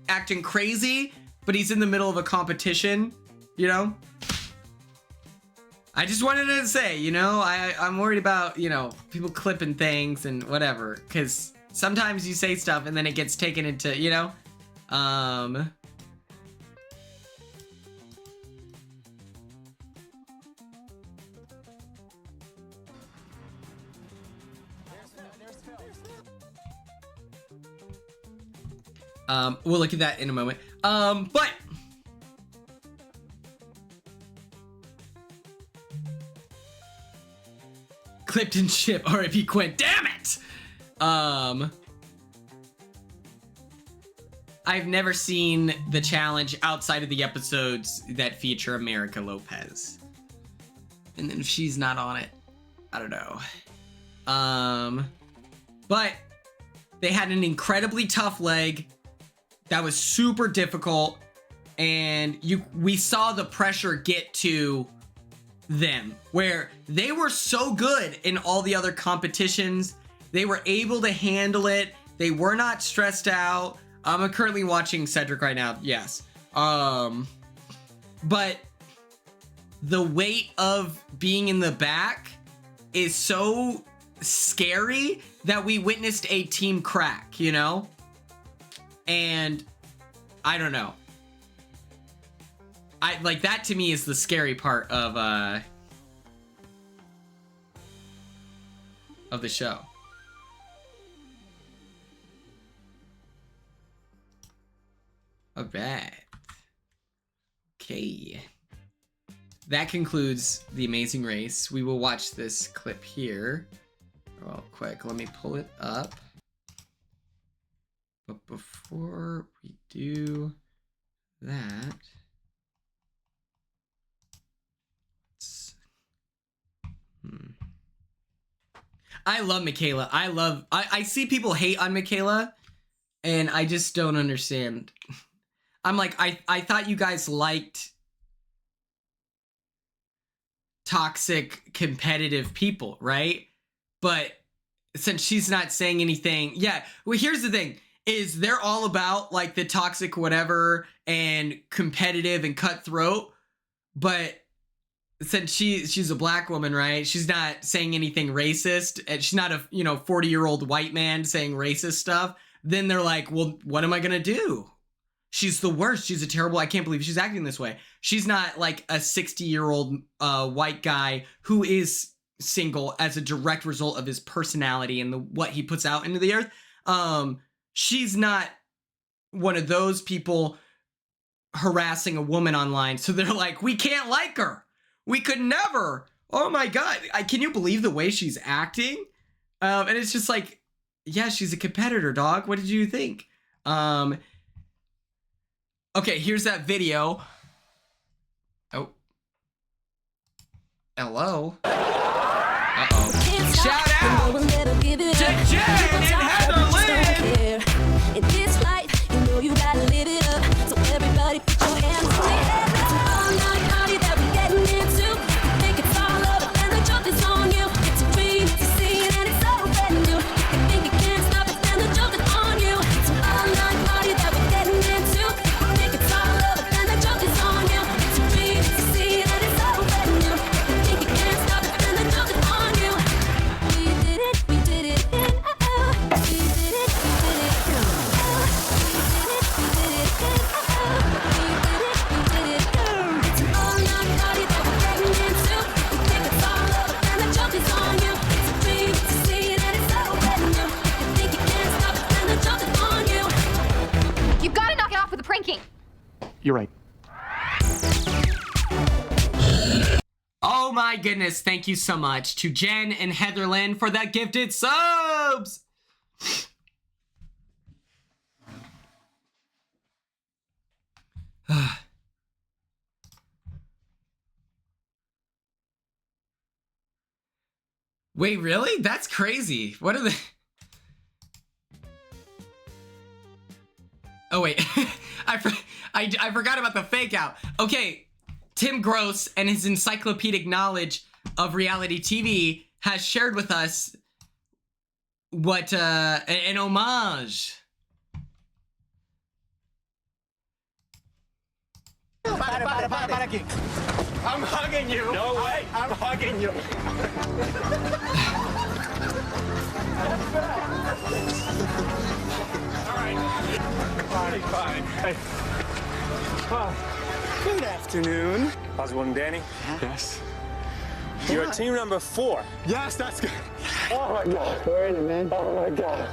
acting crazy, but he's in the middle of a competition, you know? I just wanted to say, you know, I'm worried about, you know, people clipping things and whatever, because sometimes you say stuff and then it gets taken into, you know? We'll look at that in a moment. But Clipton ship RIP Quinn. Damn it! I've never seen the challenge outside of the episodes that feature America Lopez. And then if she's not on it, I don't know. But they had an incredibly tough leg that was super difficult, and we saw the pressure get to them where they were so good in all the other competitions. They were able to handle it. They were not stressed out. I'm currently watching Cedric right now. Yes. But the weight of being in the back is so scary that we witnessed a team crack, you know? And I don't know. I like that to me is the scary part of the show. All right. Okay. That concludes The Amazing Race. We will watch this clip here. Real quick, let me pull it up. But before we do that, I love Michaela. I see people hate on Michaela, and I just don't understand. I'm like, I thought you guys liked toxic, competitive people, right? But since she's not saying anything, yeah. Well, here's the thing: is they're all about like the toxic whatever and competitive and cutthroat, but since she's a black woman, right? She's not saying anything racist, and she's not a 40-year-old white man saying racist stuff. Then they're like, well, what am I gonna do? She's the worst. She's a terrible. I can't believe she's acting this way. She's not like a 60-year-old white guy who is single as a direct result of his personality and what he puts out into the earth. She's not one of those people harassing a woman online. So they're like, we can't like her. We could never. Oh my God. Can you believe the way she's acting? And it's just like, yeah, she's a competitor, dog. What did you think? Okay, here's that video. Oh. Hello. Uh-oh. Shout out to Jen and Heather Lynn. In this life, you know you gotta live it up. So everybody put your hands in the air. It's an all-night party that we're getting into. You think it's all over and the joke is on you. It's a dream, it's a scene, and it's so brand new. You think you can't stop it, then the joke is on you. It's an all-night party that we're getting into. You think it's all over and the joke is on you. It's a dream, it's a scene, and it's so brand new. You think you can't stop it, then the joke is on you. We did it, and we did it, It's an all-night party that we're getting into. You think it's all over, and the joke is on you. It's a dream, it's a scene, and it's so brand new. You think you can't stop it, and the joke is on you. You've got to knock it off with the pranking. You're right. Oh my goodness. Thank you so much to Jen and Heather Lynn for that gifted subs. Wait, really? That's crazy. What are the... Oh, wait. I forgot about the fake out. Okay, Tim Gross and his encyclopedic knowledge of reality TV has shared with us what, an homage. Para aquí. I'm hugging you. No way. I'm hugging you. All right. Fine. Hey. Good afternoon. How's it going, Danny? Yes. You're team number 4. Yes, that's good. Oh my God. Where is it, man? Oh my God.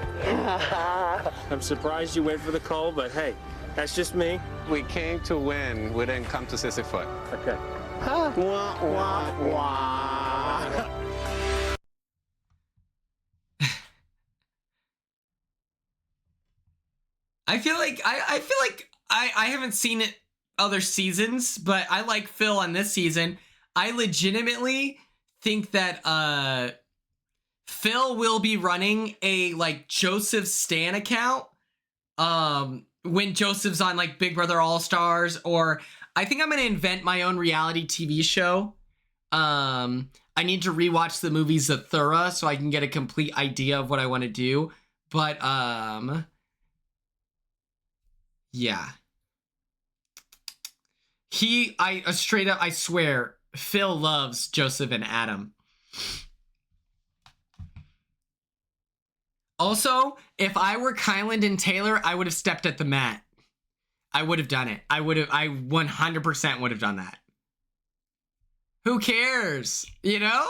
I'm surprised you went for the cold, but hey, that's just me. We came to win. We didn't come to Sisyphus. Okay. Wah, wah, wah. I feel like I haven't seen it other seasons, but I like Phil on this season. I legitimately think that Phil will be running a like Joseph Stan account when Joseph's on like Big Brother All Stars, or I think I'm gonna invent my own reality TV show. I need to rewatch the movies thorough so I can get a complete idea of what I want to do. But yeah. Straight up, I swear, Phil loves Joseph and Adam. Also, if I were Kyland and Taylor, I would have stepped at the mat. I would have done it. I 100% would have done that. Who cares? You know?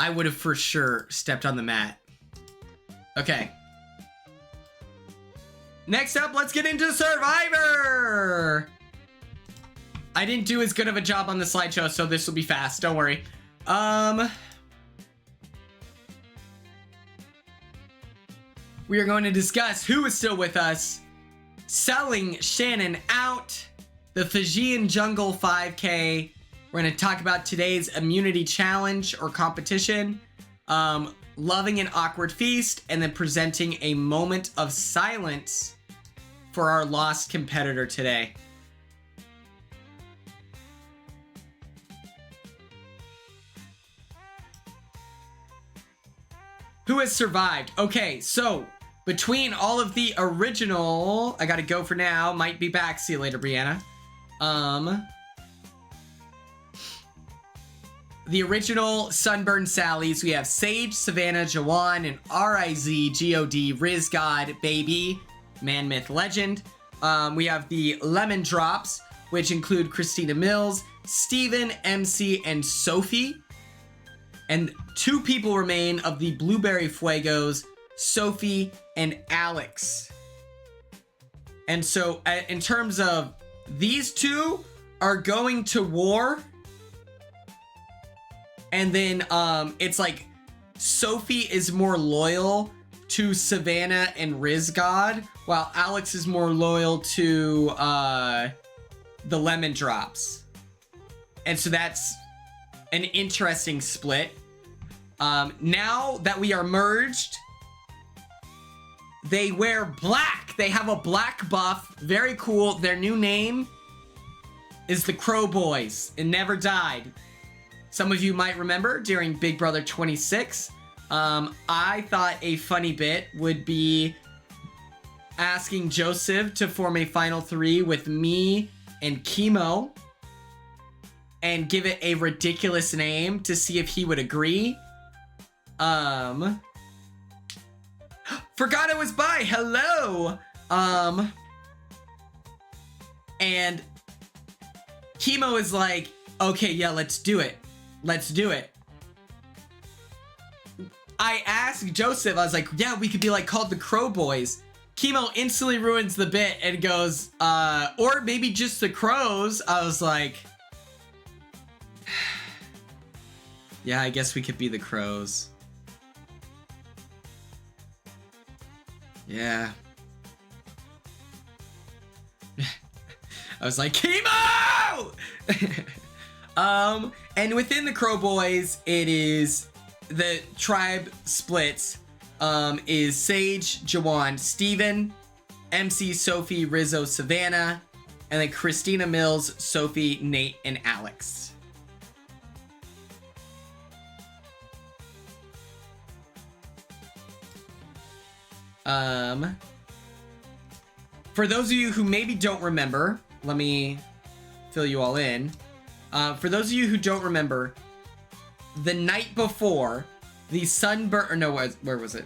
I would have for sure stepped on the mat. Okay. Next up, let's get into Survivor! I didn't do as good of a job on the slideshow, so this will be fast. Don't worry. We are going to discuss who is still with us, selling Shannon out, the Fijian Jungle 5K, We're going to talk about today's immunity challenge or competition, loving an awkward feast, and then presenting a moment of silence for our lost competitor today. Who has survived? Okay, so between all of the original, I gotta go for now, might be back, see you later, Brianna. The original Sunburned Sallies, we have Sage, Savannah, Jawan, and R-I-Z-G-O-D, Riz God, Baby, Man, Myth, Legend. We have the Lemon Drops, which include Christina Mills, Steven, MC, and Sophie. And 2 people remain of the Blueberry Fuegos, Sophie and Alex. And so in terms of these 2 are going to war. And then it's like Sophie is more loyal to Savannah and Riz God, while Alex is more loyal to the Lemon Drops. And so that's an interesting split. Now that we are merged, they wear black. They have a black buff. Very cool. Their new name is the Crow Boys. It never died. Some of you might remember during Big Brother 26, I thought a funny bit would be asking Joseph to form a final 3 with me and Chemo and give it a ridiculous name to see if he would agree. Forgot I was by. Hello. And Chemo is like, okay, yeah, let's do it. Let's do it. I asked Joseph, I was like, yeah, we could be like called the Crow Boys. Chemo instantly ruins the bit and goes, or maybe just the Crows. I was like, yeah, I guess we could be the Crows. Yeah. I was like, Chemo! And within the Crow Boys, it is the tribe splits, is Sage, Jawan, Steven, MC, Sophie, Rizzo, Savannah, and then Christina Mills, Sophie, Nate, and Alex. For those of you who maybe don't remember, let me fill you all in. For those of you who don't remember, the night before, the Sunburn, or no, where was it?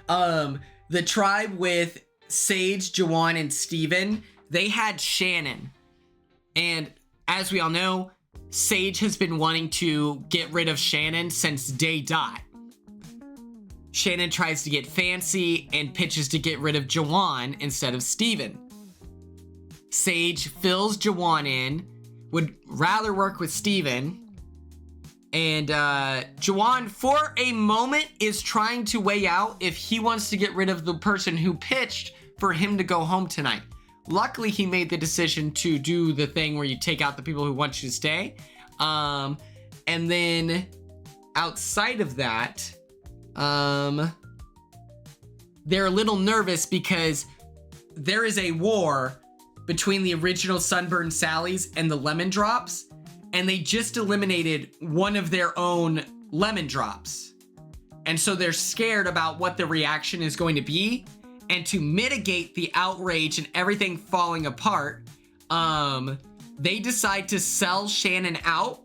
The tribe with Sage, Jawan, and Steven, they had Shannon. And as we all know, Sage has been wanting to get rid of Shannon since day dot. Shannon tries to get fancy and pitches to get rid of Jawan instead of Steven. Sage fills Jawan in, would rather work with Steven, and Jawan, for a moment, is trying to weigh out if he wants to get rid of the person who pitched for him to go home tonight. Luckily, he made the decision to do the thing where you take out the people who want you to stay. And then outside of that, they're a little nervous because there is a war between the original Sunburned Sallies and the Lemon Drops, and they just eliminated one of their own Lemon Drops. And so they're scared about what the reaction is going to be, and to mitigate the outrage and everything falling apart, they decide to sell Shannon out.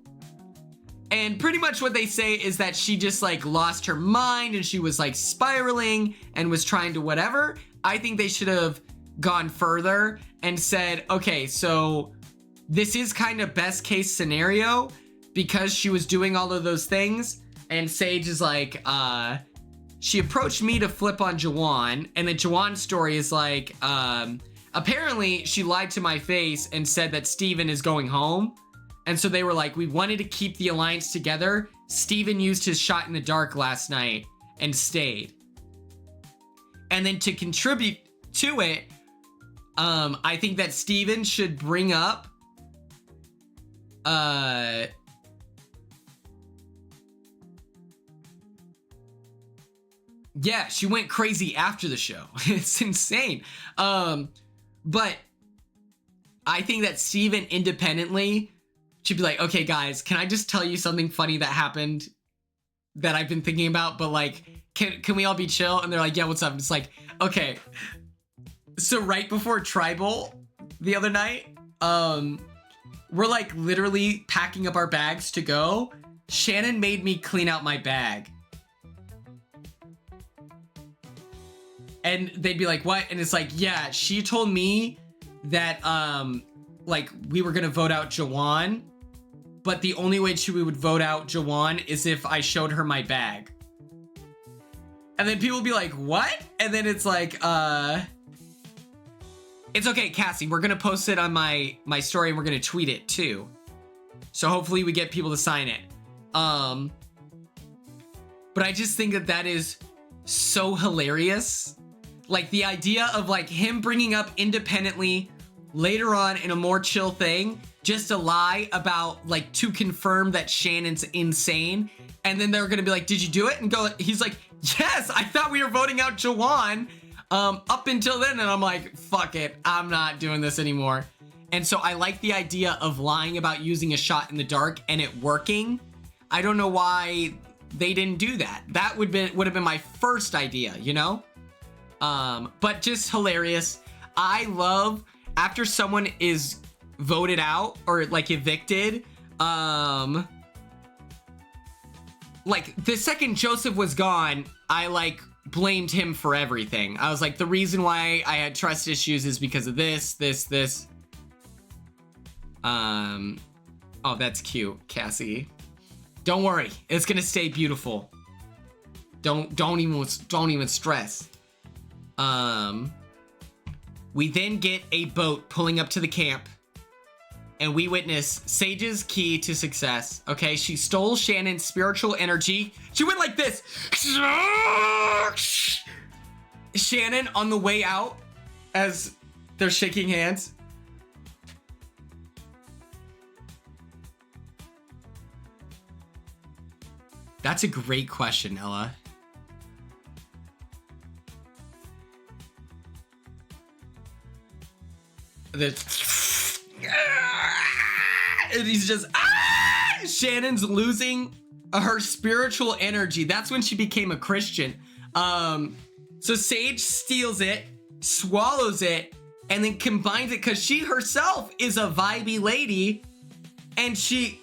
And pretty much what they say is that she just like lost her mind and she was like spiraling and was trying to whatever. I think they should have gone further and said, okay, so this is kind of best case scenario because she was doing all of those things. And Sage is like, she approached me to flip on Jawan, and the Jawan story is like, apparently she lied to my face and said that Steven is going home. And so they were like, we wanted to keep the alliance together. Steven used his shot in the dark last night and stayed. And then to contribute to it, I think that Steven should bring up Yeah, she went crazy after the show. It's insane. But I think that Steven independently should be like, okay, guys, can I just tell you something funny that happened that I've been thinking about? But like, can we all be chill? And they're like, yeah, what's up? It's like, okay. So right before Tribal the other night, we're like literally packing up our bags to go. Shannon made me clean out my bag. And they'd be like, what? And it's like, yeah, she told me that, like, we were gonna vote out Jawan, but the only way we would vote out Jawan is if I showed her my bag. And then people would be like, what? And then it's like, it's okay, Cassie, we're gonna post it on my story and we're gonna tweet it too. So hopefully we get people to sign it. But I just think that is so hilarious. Like the idea of like him bringing up independently later on in a more chill thing, just a lie about like to confirm that Shannon's insane. And then they're gonna be like, did you do it? And go, he's like, yes, I thought we were voting out Jawan up until then. And I'm like, fuck it, I'm not doing this anymore. And so I like the idea of lying about using a shot in the dark and it working. I don't know why they didn't do that. That would have been my first idea, you know? But just hilarious. I love after someone is voted out or like evicted, like the second Joseph was gone, I like blamed him for everything. I was like, the reason why I had trust issues is because of this. Oh, that's cute, Cassie. Don't worry, it's gonna stay beautiful. Don't even stress. We then get a boat pulling up to the camp, and we witness Sage's key to success. Okay, she stole Shannon's spiritual energy. She went like this. Shannon on the way out, as they're shaking hands. That's a great question, Ella. And he's just Shannon's losing her spiritual energy. That's when she became a Christian. So Sage steals it, swallows it, and then combines it because she herself is a vibey lady, and she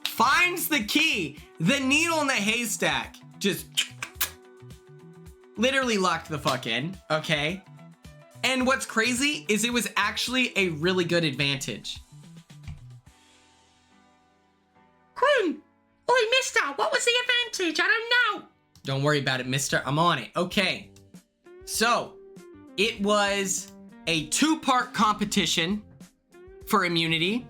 finds the key, the needle in the haystack, just literally locked the fuck in, okay? And what's crazy is it was actually a really good advantage. Quinn! Oi, mister, what was the advantage? I don't know. Don't worry about it, mister. I'm on it. Okay. So, it was a 2-part competition for immunity,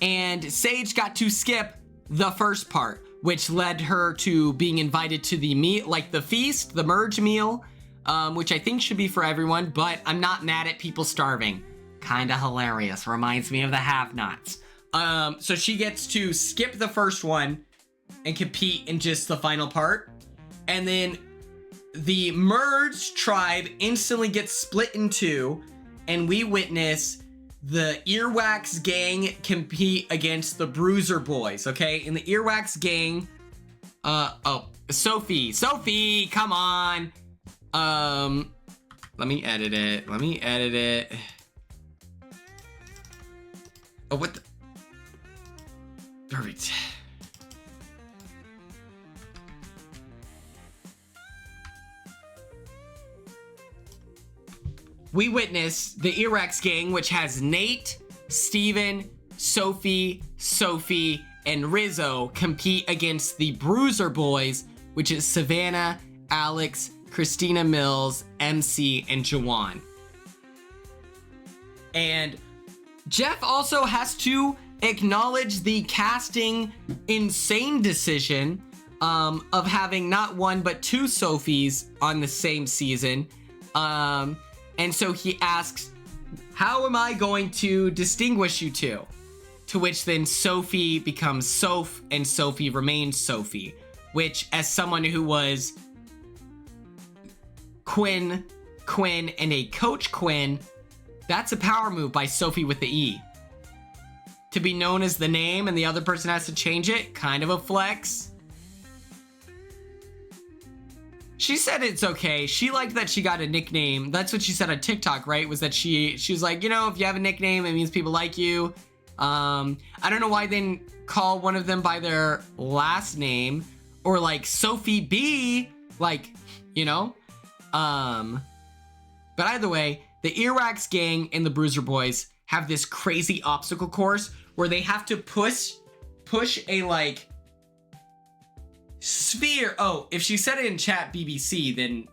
and Sage got to skip the first part, which led her to being invited to the meat, like the feast, the merge meal, which I think should be for everyone, but I'm not mad at people starving. Kinda hilarious. Reminds me of the have-nots. So she gets to skip the first one and compete in just the final part. And then the merge tribe instantly gets split in two, and we witness the Earwax gang compete against the Bruiser Boys, okay? In the Earwax gang, Sophie, come on. Let me edit it. Oh, what the? Perfect. We witness the Earwax gang, which has Nate, Steven, Sophie, and Rizzo compete against the Bruiser Boys, which is Savannah, Alex, Christina Mills, MC, and Jawan. And Jeff also has to acknowledge the casting insane decision of having not one but two Sophies on the same season. And so he asks, How am I going to distinguish you two? To which then Sophie becomes Soph and Sophie remains Sophie, which as someone who was Quinn, and a Coach Quinn, that's a power move by Sophie with the E. To be known as the name and the other person has to change it, kind of a flex. She said it's okay. She liked that she got a nickname. That's what she said on TikTok, right? Was that she was like, you know, if you have a nickname, it means people like you. I don't know why they didn't call one of them by their last name or like Sophie B, like, you know. But either way, the Earwax gang and the Bruiser Boys have this crazy obstacle course where they have to push a like sphere. Oh, if she said it in chat BBC, then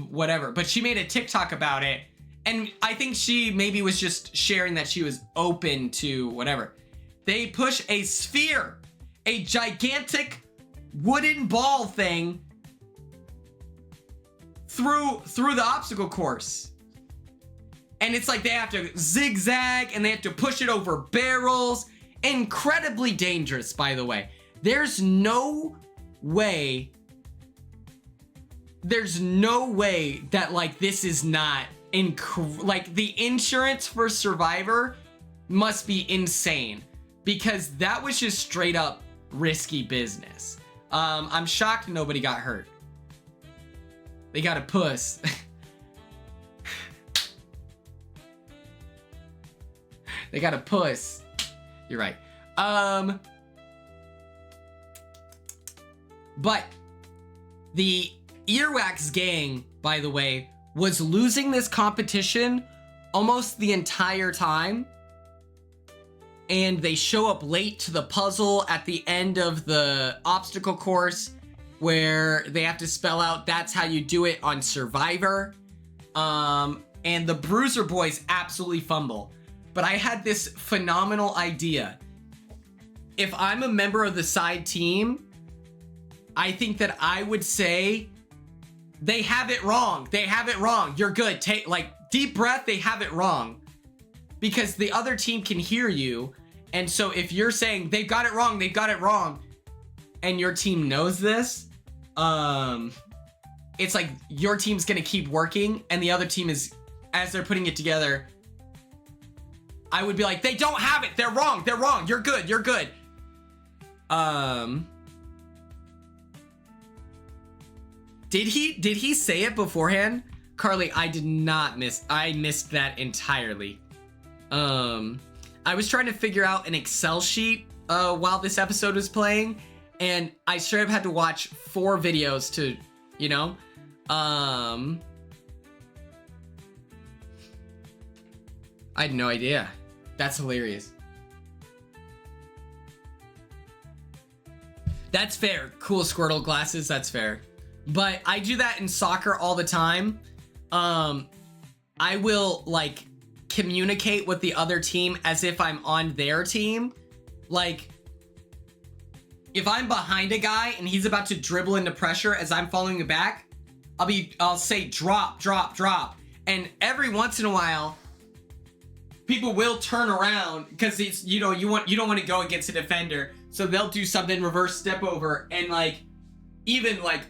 whatever. But she made a TikTok about it. And I think she maybe was just sharing that she was open to whatever. They push a sphere, a gigantic wooden ball thing through the obstacle course. And it's like they have to zigzag and they have to push it over barrels. Incredibly dangerous, by the way. There's no way that like this is not like the insurance for Survivor must be insane because that was just straight up risky business. I'm shocked nobody got hurt. They got a puss. They got a puss. You're right. But the Earwax gang, by the way, was losing this competition almost the entire time. And they show up late to the puzzle at the end of the obstacle course where they have to spell out that's how you do it on Survivor. And the Bruiser Boys absolutely fumble. But I had this phenomenal idea. If I'm a member of the side team, I think that I would say, they have it wrong. They have it wrong. You're good. Take like deep breath. They have it wrong because the other team can hear you. And so if you're saying they've got it wrong, and your team knows this, it's like your team's going to keep working and the other team is, as they're putting it together, I would be like, they don't have it. They're wrong. They're wrong. You're good. You're good. Did he say it beforehand? Carly, I did not I missed that entirely. I was trying to figure out an Excel sheet while this episode was playing, and I straight up had to watch 4 videos to, you know, I had no idea. That's hilarious. That's fair. Cool Squirtle glasses, that's fair. But I do that in soccer all the time. I will like communicate with the other team as if I'm on their team. Like if I'm behind a guy and he's about to dribble into pressure as I'm following him back, I'll say drop, drop, drop. And every once in a while, people will turn around because it's, you know, you don't want to go against a defender. So they'll do something, reverse step over, and like even like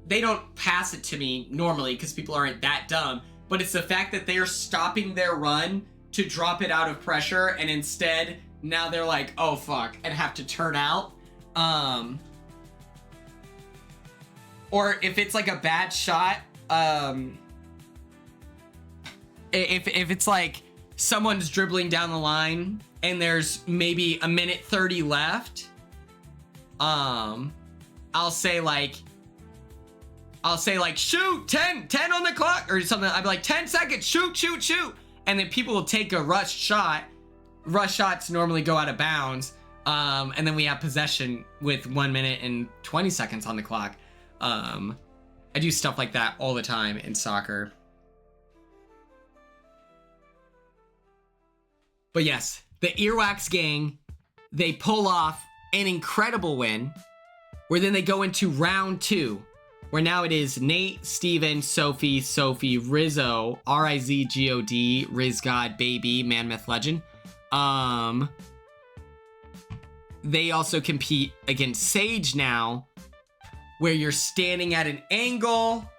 they don't pass it to me normally because people aren't that dumb, but it's the fact that they're stopping their run to drop it out of pressure, and instead now they're like, oh fuck, and have to turn out. Or if it's like a bad shot, if it's like someone's dribbling down the line and there's maybe a minute 30 left, I'll say like shoot, 10 on the clock or something. I'd be like 10 seconds, shoot. And then people will take a rush shot. Rush shots normally go out of bounds. And then we have possession with 1 minute and 20 seconds on the clock. I do stuff like that all the time in soccer. But yes, the Earwax gang, they pull off an incredible win where then they go into round 2, where now it is Nate, Steven, Sophie, Rizzo, R-I-Z-G-O-D, Riz God, Baby, Man, Myth, Legend. They also compete against Sage now, where you're standing at an angle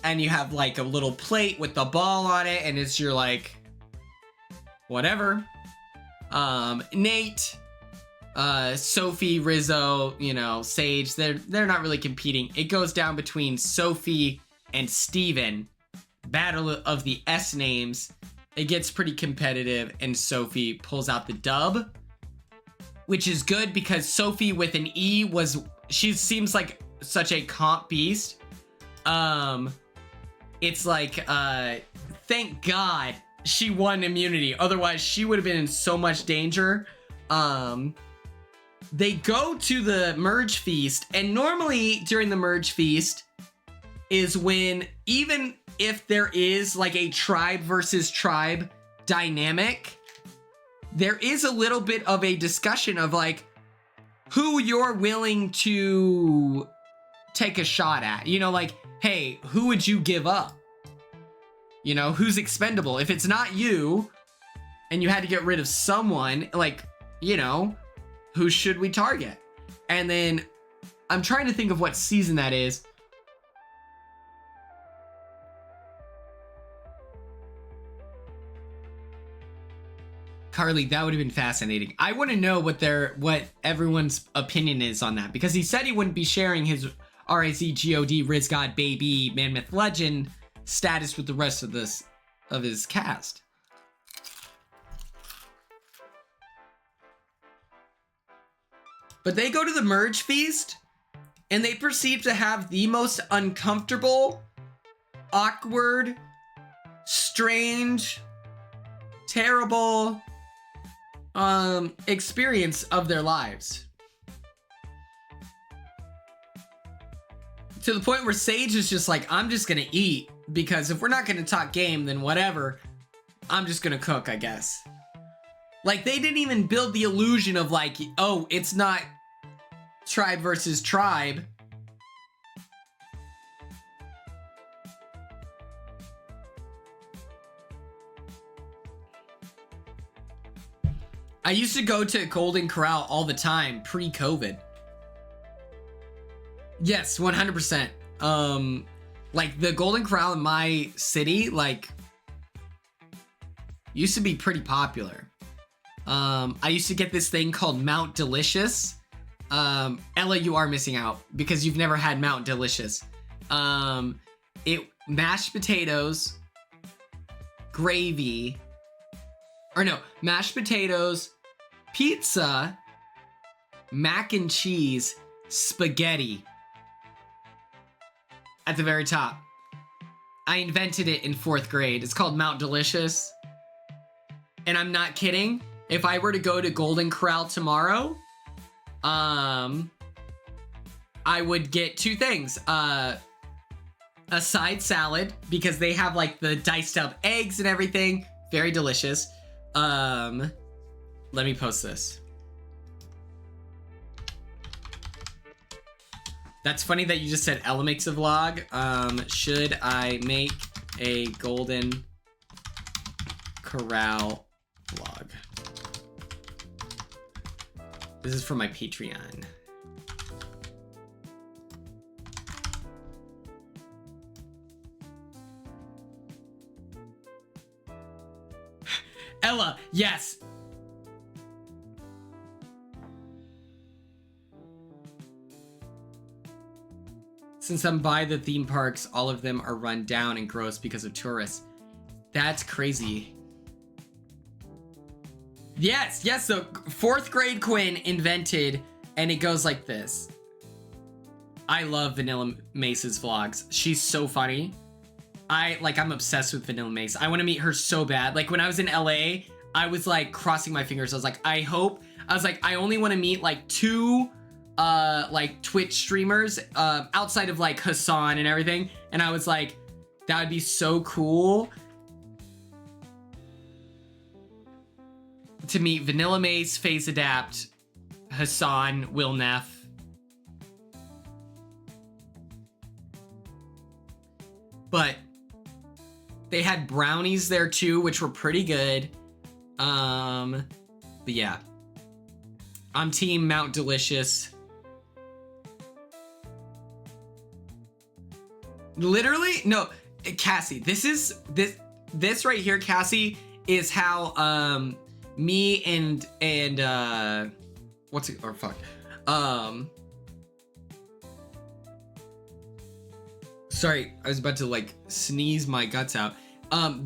and you have like a little plate with the ball on it, and it's your like whatever. Nate, Sophie, Rizzo, you know, Sage, they're not really competing. It goes down between Sophie and Steven. Battle of the S names. It gets pretty competitive, and Sophie pulls out the dub, which is good because Sophie with an E she seems like such a comp beast. It's like, thank God she won immunity. Otherwise, she would have been in so much danger. They go to the merge feast, and normally during the merge feast is when, even if there is like a tribe versus tribe dynamic, there is a little bit of a discussion of like who you're willing to take a shot at. You know, like, hey, who would you give up? You know, who's expendable? If it's not you and you had to get rid of someone, like, you know, who should we target? And then I'm trying to think of what season that is. Carly, that would have been fascinating. I want to know what everyone's opinion is on that, because he said he wouldn't be sharing his R-I-Z-G-O-D, Riz God, Baby, Man, Myth, Legend status with the rest of his cast. But they go to the merge feast, and they proceed to have the most uncomfortable, awkward, strange, terrible experience of their lives. To the point where Sage is just like, I'm just gonna eat, because if we're not gonna talk game, then whatever. I'm just gonna cook, I guess. Like, they didn't even build the illusion of like, oh, it's not tribe versus tribe. I used to go to Golden Corral all the time pre-COVID. Yes, 100%. Like the Golden Corral in my city, like, used to be pretty popular. I used to get this thing called Mount Delicious. Ella, you are missing out because you've never had Mount Delicious. Mashed potatoes, gravy, mashed potatoes, pizza, mac and cheese, spaghetti. At the very top. I invented it in 4th grade. It's called Mount Delicious. And I'm not kidding. If I were to go to Golden Corral tomorrow, I would get 2 things. A side salad, because they have like the diced up eggs and everything. Very delicious. Let me post this. That's funny that you just said Ella makes a vlog. Should I make a Golden Corral vlog? This is for my Patreon. Ella, yes. Since I'm by the theme parks, all of them are run down and gross because of tourists. That's crazy. Yes, so 4th grade Quinn invented, and it goes like this. I love Vanilla Mace's vlogs. She's so funny. I'm obsessed with Vanilla Mace. I want to meet her so bad. Like when I was in LA, I was like crossing my fingers. I was like, I only want to meet like 2 like Twitch streamers outside of like Hassan and everything, and I was like, that would be so cool to meet Vanilla Mace, Phase Adapt, Hassan, Will Neff, but they had brownies there too, which were pretty good. But yeah, I'm team Mount Delicious. Literally, no, Cassie, this right here, Cassie, is how me and what's it, or fuck, sorry, I was about to like sneeze my guts out.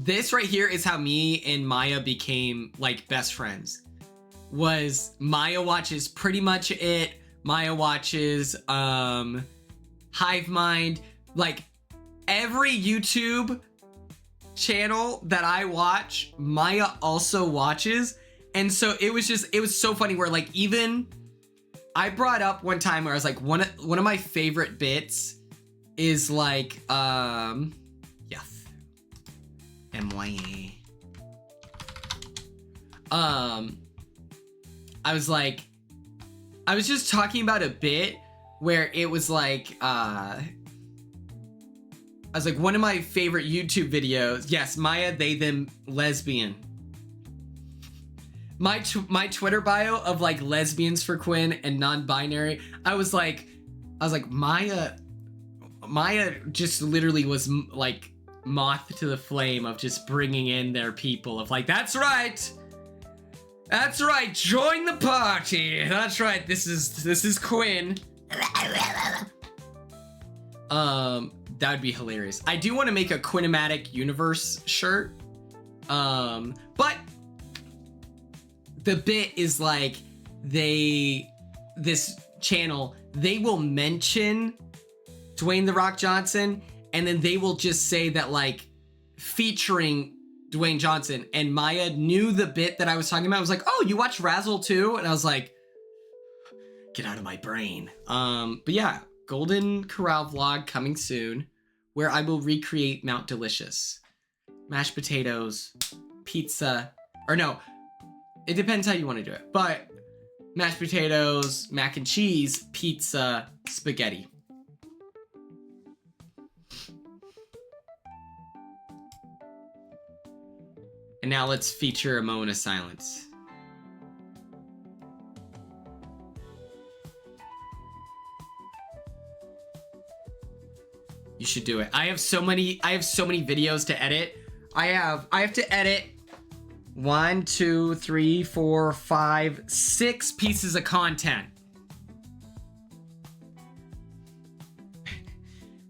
This right here is how me and Maya became like best friends. Was Maya watches Pretty Much It, Maya watches Hive Mind, like every YouTube channel that I watch, Maya also watches. And so it was so funny where like even I brought up one time where I was like, one of my favorite bits is like yes, MYA. I was just talking about a bit where it was like I was like, one of my favorite YouTube videos, yes, Maya, they, them, lesbian. My Twitter bio of like lesbians for Quinn and non-binary, I was like Maya just literally was like moth to the flame of just bringing in their people of like, that's right, join the party, that's right, this is Quinn. That would be hilarious. I do want to make a Quinematic Universe shirt. But the bit is like this channel, they will mention Dwayne The Rock Johnson, and then they will just say that like featuring Dwayne Johnson, and Maya knew the bit that I was talking about. I was like, oh, you watch Razzle too? And I was like, get out of my brain. But yeah, Golden Corral vlog coming soon, where I will recreate Mount Delicious. Mashed potatoes, pizza, or no, it depends how you want to do it, but mashed potatoes, mac and cheese, pizza, spaghetti. And now let's feature a moment of silence. You should do it. I have so many videos to edit. I have to edit 1, 2, 3, 4, 5, 6 pieces of content.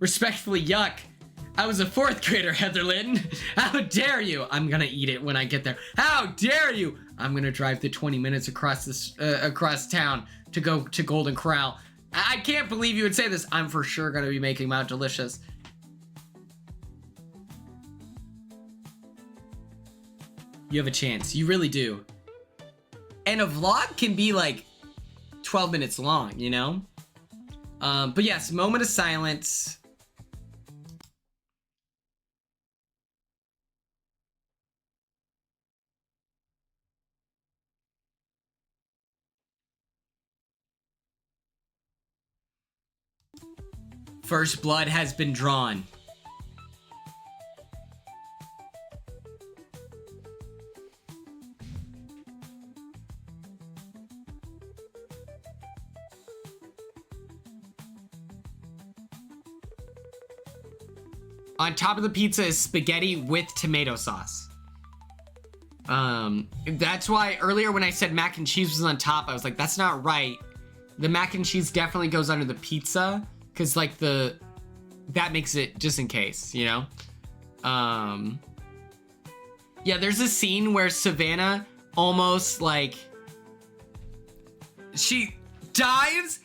Respectfully, yuck. I was a 4th grader, Heather Linton. How dare you? I'm gonna eat it when I get there. How dare you? I'm gonna drive the 20 minutes across town to go to Golden Corral. I can't believe you would say this. I'm for sure gonna be making Mount Delicious. You have a chance. You really do. And a vlog can be like 12 minutes long, you know? But yes, moment of silence. First blood has been drawn. On top of the pizza is spaghetti with tomato sauce. That's why earlier when I said mac and cheese was on top, I was like, that's not right. The mac and cheese definitely goes under the pizza, because like that makes it just in case, you know? Yeah, there's a scene where Savannah almost like, she dives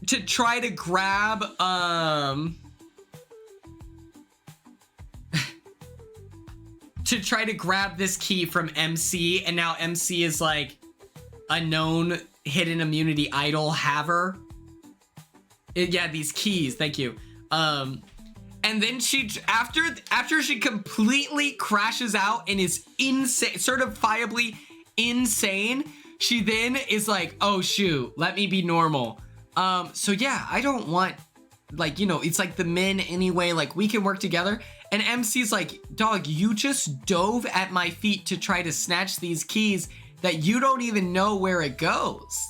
to try to grab, to try to grab this key from MC, and now MC is like a known hidden immunity idol haver. Yeah, these keys, thank you. And then she, after she completely crashes out and is insane, certifiably insane, she then is like, oh shoot, let me be normal. So yeah, I don't want like, you know, it's like the men anyway, like we can work together. And MC's like, dog, you just dove at my feet to try to snatch these keys that you don't even know where it goes.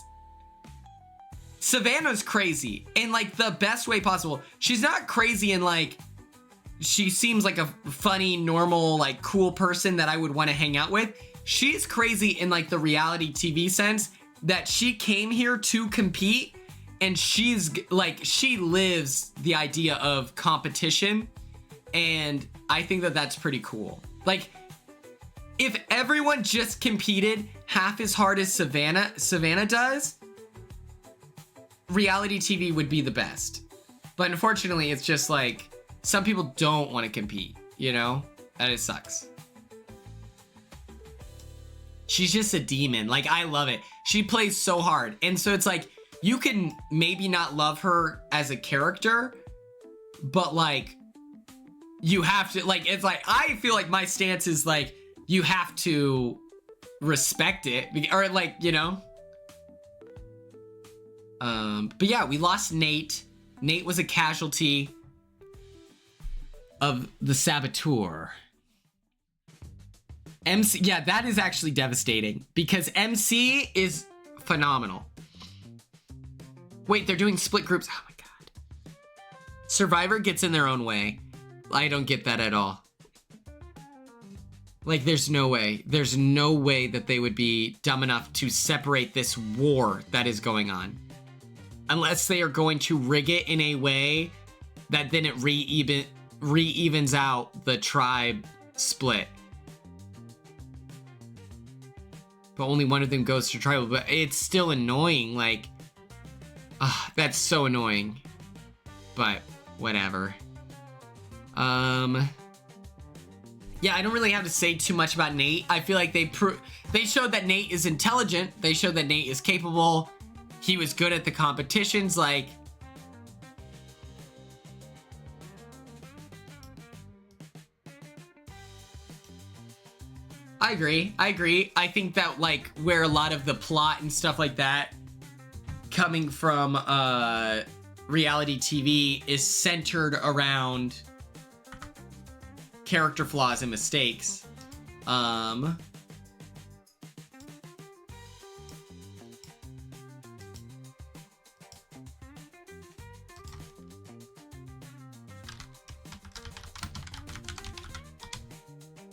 Savannah's crazy in like the best way possible. She's not crazy in like, she seems like a funny, normal, like cool person that I would want to hang out with. She's crazy in like the reality TV sense that she came here to compete, and she's like, she lives the idea of competition. And I think that that's pretty cool. Like, if everyone just competed half as hard as Savannah does, reality TV would be the best. But unfortunately, it's just like, some people don't want to compete, you know? And it sucks. She's just a demon. Like, I love it. She plays so hard. And so it's like, you can maybe not love her as a character, but like, you have to, like, it's like, I feel like my stance is like, you have to respect it, or like, you know? But yeah, we lost Nate. Nate was a casualty of the saboteur. MC, yeah, that is actually devastating because MC is phenomenal. Wait, they're doing split groups. Oh my God. Survivor gets in their own way. I don't get that at all. Like, there's no way. There's no way that they would be dumb enough to separate this war that is going on. Unless they are going to rig it in a way that then it re-evens out the tribe split. But only one of them goes to tribal, but it's still annoying, like, that's so annoying. But whatever. Yeah, I don't really have to say too much about Nate. I feel like they showed that Nate is intelligent. They showed that Nate is capable. He was good at the competitions, like, I agree. I think that, like, where a lot of the plot and stuff like that coming from reality TV is centered around character flaws and mistakes.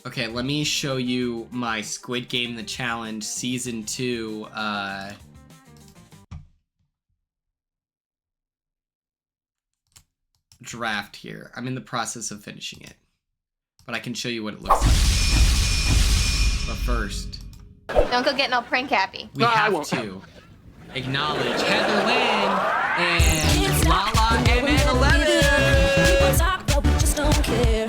Okay, let me show you my Squid Game The Challenge Season 2 draft here. I'm in the process of finishing it, but I can show you what it looks like. But first, don't go getting all prank happy. We have to acknowledge Heather Lynn and Lala MN11. People talk, but we just don't care.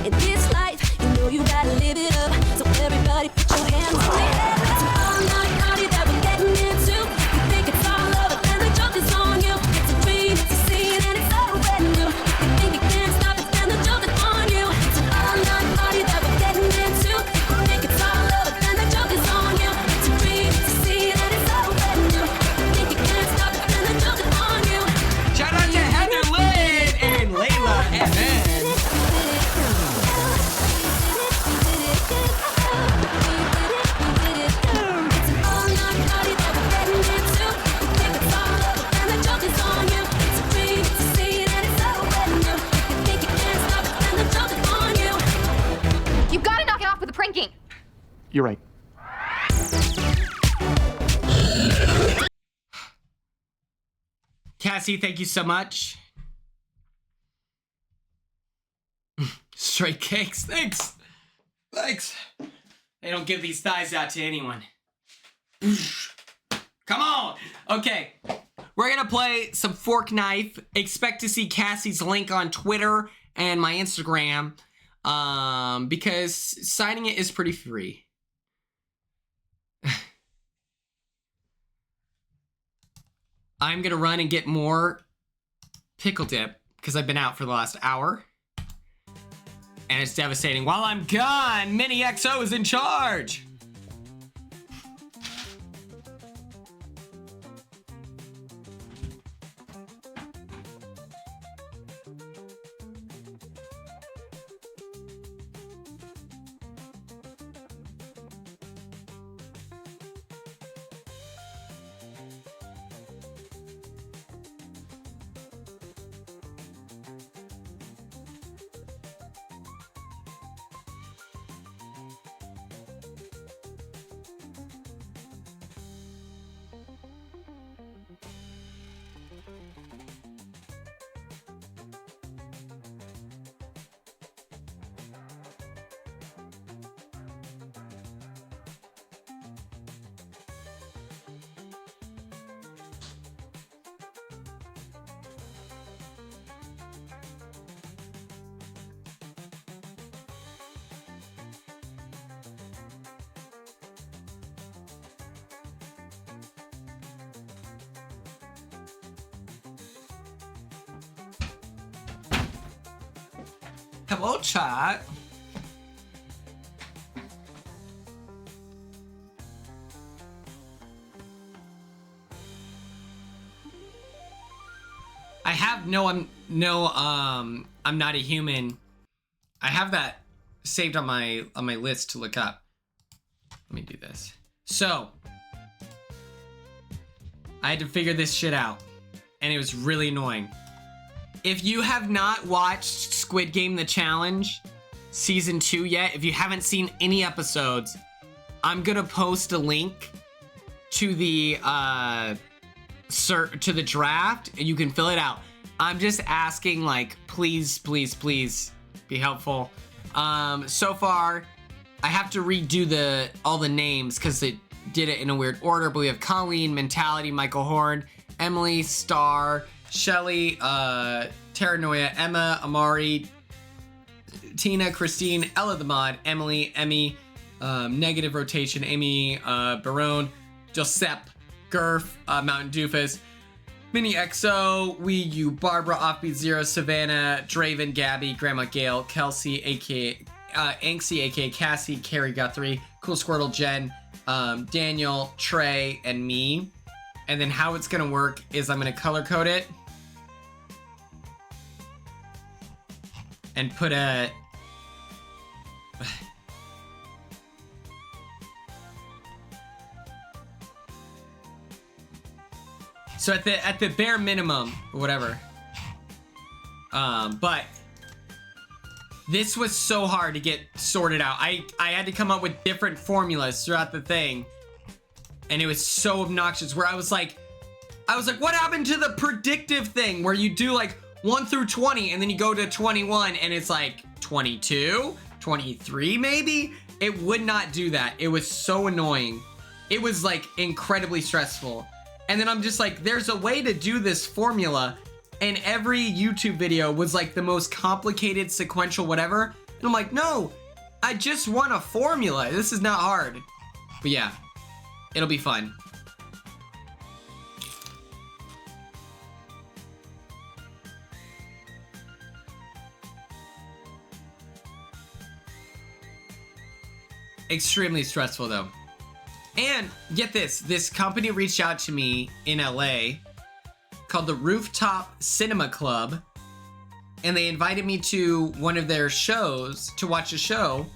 In this life, you know you gotta live it up. So everybody put your hands in the air. It's an all-night party that we're getting into. You think it's all over, and the joke is on you. It's a dream, it's a scene, and it's all brand new. You think you can't stop it, and the joke is on you. It's an all-night party that we're getting into. You think it's all over, and the joke is on you. It's a dream, it's a scene, and it's all brand new. You think you can't stop it, and the joke is on you. Shout out to Heather Lynn and Layla MN. You've got to knock it off with the pranking. You're right. Cassie, thank you so much. Straight cakes, thanks. Thanks. They don't give these thighs out to anyone. Come on. Okay, we're gonna play some Fork Knife. Expect to see Cassie's link on Twitter and my Instagram, because signing it is pretty free. I'm gonna run and get more pickle dip because I've been out for the last hour. And it's devastating. While I'm gone, Mini XO is in charge. Hello, chat. I have I'm not a human. I have that saved on my list to look up. Let me do this. So I had to figure this shit out, and it was really annoying. If you have not watched Squid Game The Challenge Season 2 yet, if you haven't seen any episodes, I'm gonna post a link to the draft, and you can fill it out. I'm just asking, like, please, please, please be helpful. So far, I have to redo all the names because it did it in a weird order, but we have Colleen, Mentality, Michael Horn, Emily, Star, Shelly, Terranoia, Emma, Amari, Tina, Christine, Ella the Mod, Emily, Emmy, Negative Rotation, Amy, Barone, Josep, Gurf, Mountain Doofus, Mini XO, Wii U, Barbara, Offbeat Zero, Savannah, Draven, Gabby, Grandma Gail, Kelsey, aka Anxie, aka Cassie, Carrie Guthrie, Cool Squirtle, Jen, Daniel, Trey, and me. And then how it's gonna work is I'm gonna color code it and put a so at the bare minimum or whatever. But this was so hard to get sorted out. I had to come up with different formulas throughout the thing, and it was so obnoxious where I was like, what happened to the predictive thing where you do like 1 through 20 and then you go to 21 and it's like 22, 23 maybe? It would not do that. It was so annoying. It was like incredibly stressful. And then I'm just like, there's a way to do this formula, and every YouTube video was like the most complicated sequential whatever. And I'm like, no, I just want a formula. This is not hard. But yeah, it'll be fun. Extremely stressful though. And get this company reached out to me in LA called the Rooftop Cinema Club, and they invited me to one of their shows to watch a show.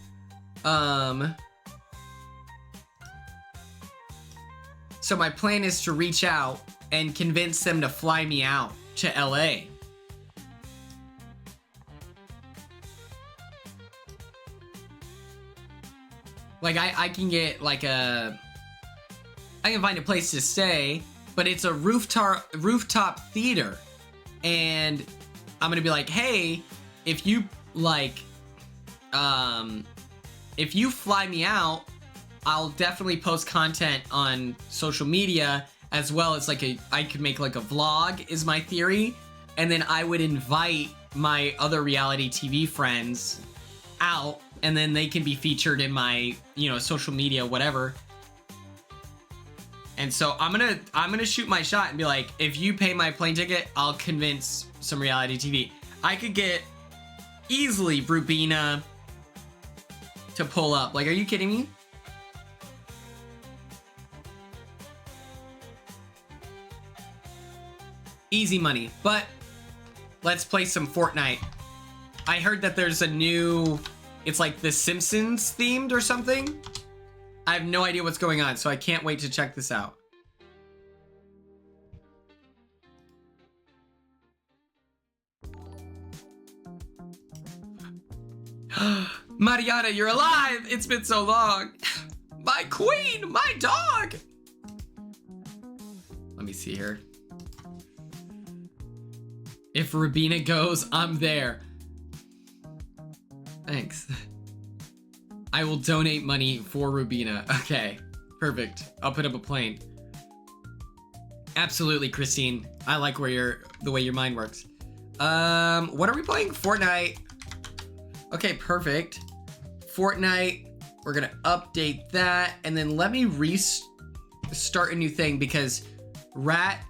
So my plan is to reach out and convince them to fly me out to LA. Like I can get like I can find a place to stay, but it's a rooftop theater, and I'm gonna be like, hey, if you like, if you fly me out, I'll definitely post content on social media, as well as like I could make like a vlog is my theory, and then I would invite my other reality TV friends out, and then they can be featured in my, you know, social media, whatever. And so I'm gonna shoot my shot and be like, if you pay my plane ticket, I'll convince some reality TV. I could get easily Rubina to pull up. Like, are you kidding me? Easy money. But let's play some Fortnite. I heard that there's a new, it's like The Simpsons themed or something. I have no idea what's going on, so I can't wait to check this out. Mariana, you're alive! It's been so long. My queen, my dog! Let me see here. If Rubina goes, I'm there. Thanks. I will donate money for Rubina. Okay, perfect. I'll put up a plane. Absolutely, Christine. I like the way your mind works. What are we playing? Fortnite. Okay, perfect. Fortnite. We're gonna update that, and then let me start a new thing because rat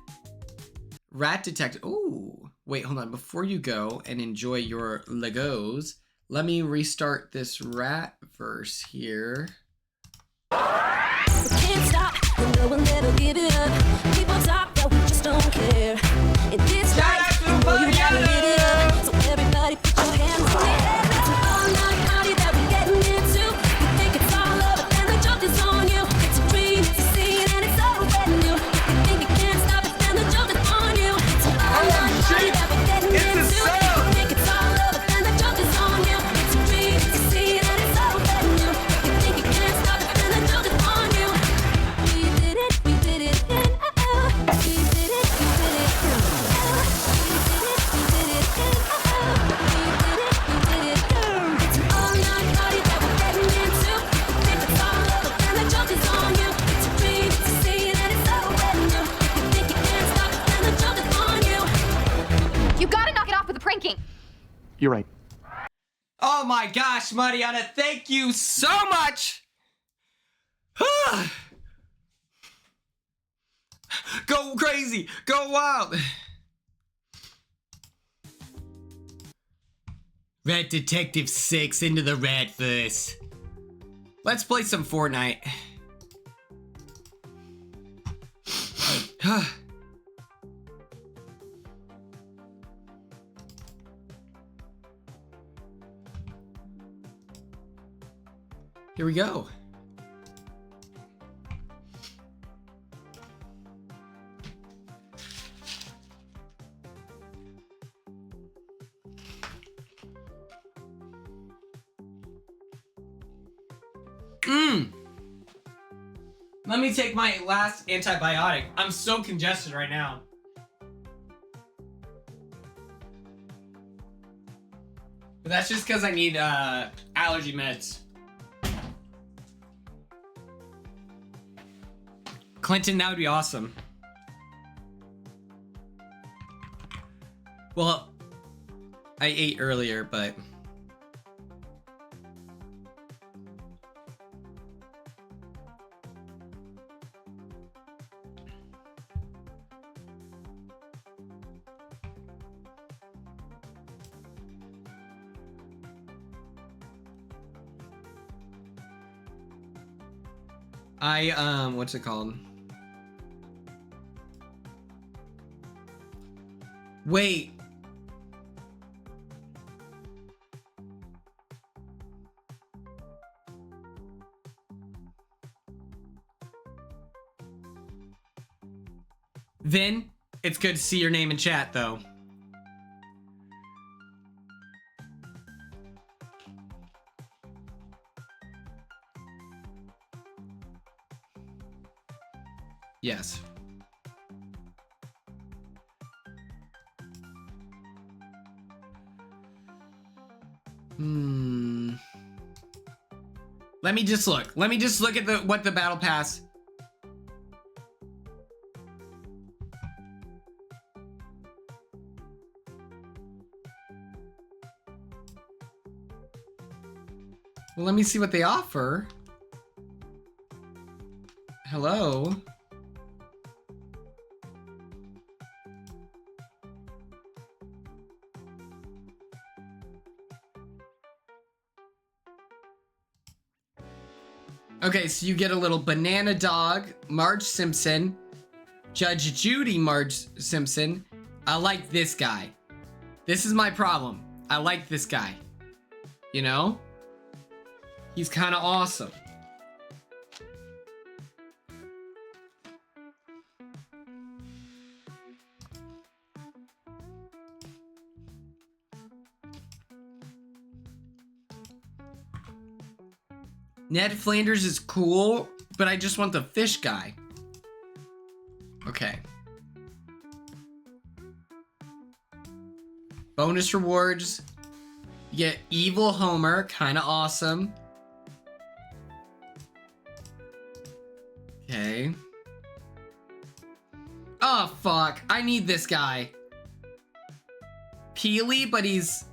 detective. Ooh, wait, hold on. Before you go and enjoy your Legos, Let me restart this rat verse here. Can't stop, no we'll never give it up. People talk, but we just don't care. In this life, you know you gotta live it up. So everybody put your hands in the air. It's an all-night party that we're getting into. You think it's all over, and the joke is on you. It's a dream, it's a scene, and it's all brand new. If you think you can't stop it, then the joke is on you. It's an all-night party that we're getting into. You think it's all over, then the joke is on you. It's a dream, it's a scene, and it's all brand new. If you think you can't stop it, then the joke is on you. We did it, and we did it, we did it, we did it, It's an all-night party that we're getting into. Think it's all over, and the joke is on you. It's a dream, it's a scene, and it's all brand new. If you think you can't stop it, then the joke is on you. You gotta knock it off with the pranking. You're right. Oh my gosh, Mariana, thank you so much! Go crazy! Go wild! Rat Detective 6 into the rat verse. Let's play some Fortnite. Here we go. Let me take my last antibiotic. I'm so congested right now. But that's just because I need allergy meds. Clinton, that would be awesome. Well, I ate earlier, but... what's it called? Wait. Vin, it's good to see your name in chat, though. Yes. Let me just look. Let me just look at what the battle pass. Well, let me see what they offer. Hello. Okay, so you get a little Banana Dog, Marge Simpson, Judge Judy Marge Simpson. I like this guy. This is my problem. I like this guy. You know? He's kind of awesome. Ned Flanders is cool, but I just want the fish guy. Okay. Bonus rewards. You get Evil Homer, kind of awesome. Okay. Oh, fuck. I need this guy. Peely, but he's...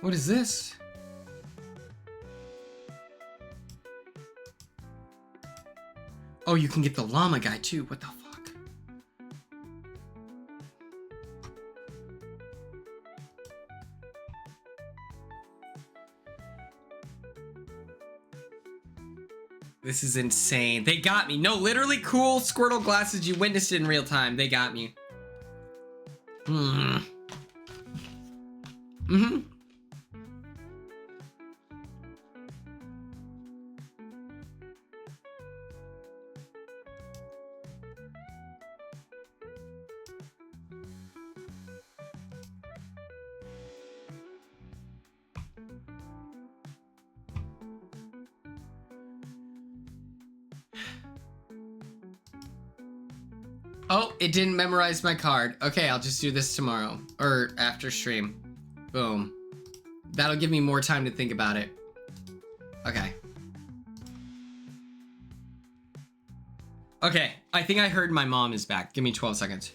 What is this? Oh, you can get the llama guy too. What the fuck? This is insane. They got me. No, literally cool Squirtle glasses. You witnessed it in real time. They got me. Oh, it didn't memorize my card. Okay, I'll just do this tomorrow. Or after stream. Boom. That'll give me more time to think about it. Okay. Okay, I think I heard my mom is back. Give me 12 seconds.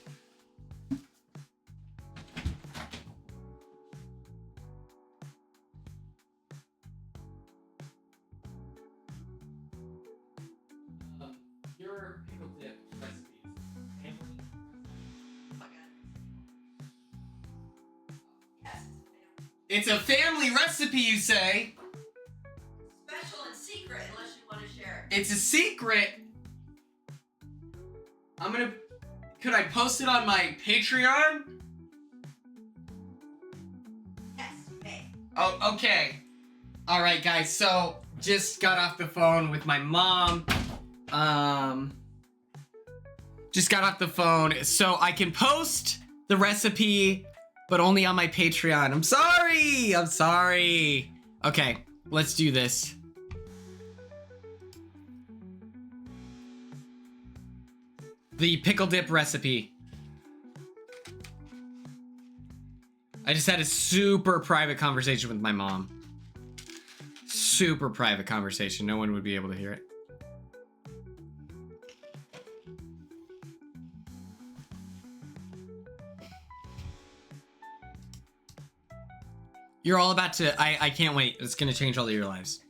Your pickle dip recipes. It's a family recipe, you say? Special and secret, unless you want to share. It's a secret. Could I post it on my Patreon? Yes, okay. Oh, okay. All right, guys. So just got off the phone with my mom. Just got off the phone, so I can post the recipe, but only on my Patreon. I'm sorry. I'm sorry. Okay, let's do this. The pickle dip recipe. I just had a super private conversation with my mom. Super private conversation. No one would be able to hear it. You're all about to... I can't wait. It's going to change all of your lives.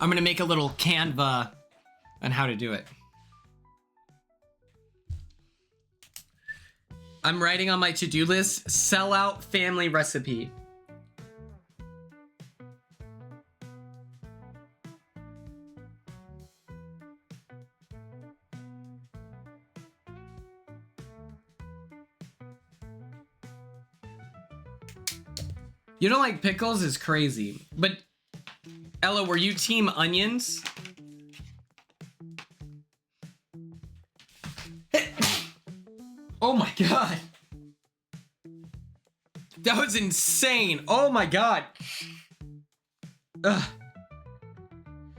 I'm going to make a little Canva on how to do it. I'm writing on my to-do list, sellout family recipe. You don't like pickles is crazy. But Ella, were you team onions? Oh my god. That was insane. Oh my god. Ugh.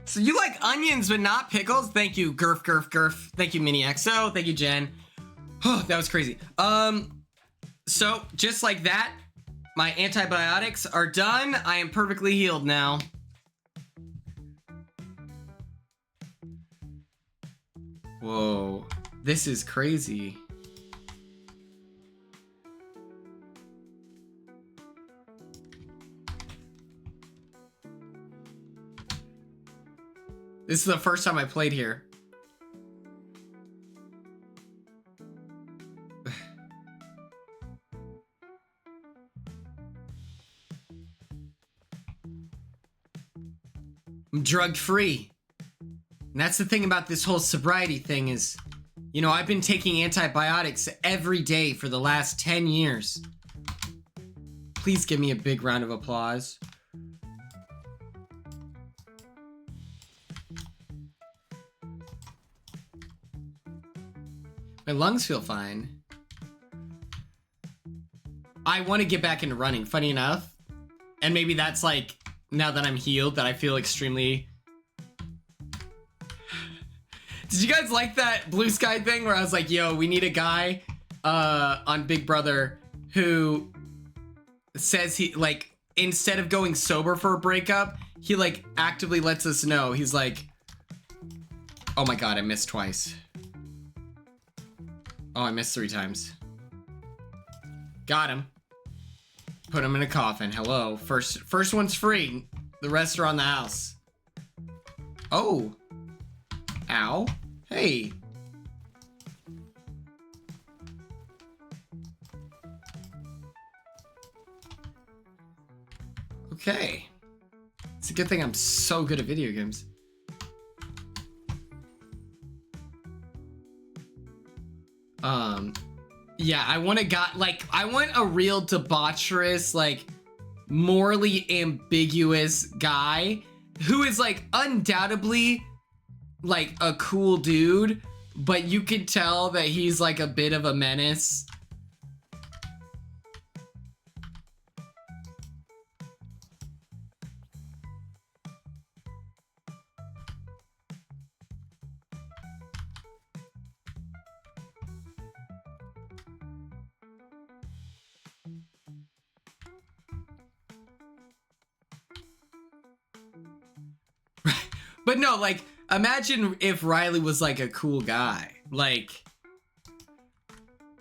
So you like onions but not pickles? Thank you, Gurf Gurf Gurf. Thank you, Mini XO. Thank you, Jen. Oh, that was crazy. So just like that, my antibiotics are done. I am perfectly healed now. Whoa, this is crazy. This is the first time I played here. I'm drug free. And that's the thing about this whole sobriety thing is, you know, I've been taking antibiotics every day for the last 10 years. Please give me a big round of applause. My lungs feel fine. I want to get back into running, funny enough. And maybe that's like, now that I'm healed, that I feel extremely... Did you guys like that Blue Sky thing where I was like, yo, we need a guy on Big Brother who says he, like, instead of going sober for a breakup, he, like, actively lets us know. He's like, oh my god, I missed twice. Oh, I missed 3 times. Got him. Put him in a coffin. Hello. First one's free. The rest are on the house. Oh. Ow. Hey. Okay. It's a good thing I'm so good at video games. Yeah, I want I want a real debaucherous, like, morally ambiguous guy who is, like, undoubtedly, like, a cool dude, but you could tell that he's, like, a bit of a menace. But no, like, imagine if Riley was, like, a cool guy. Like,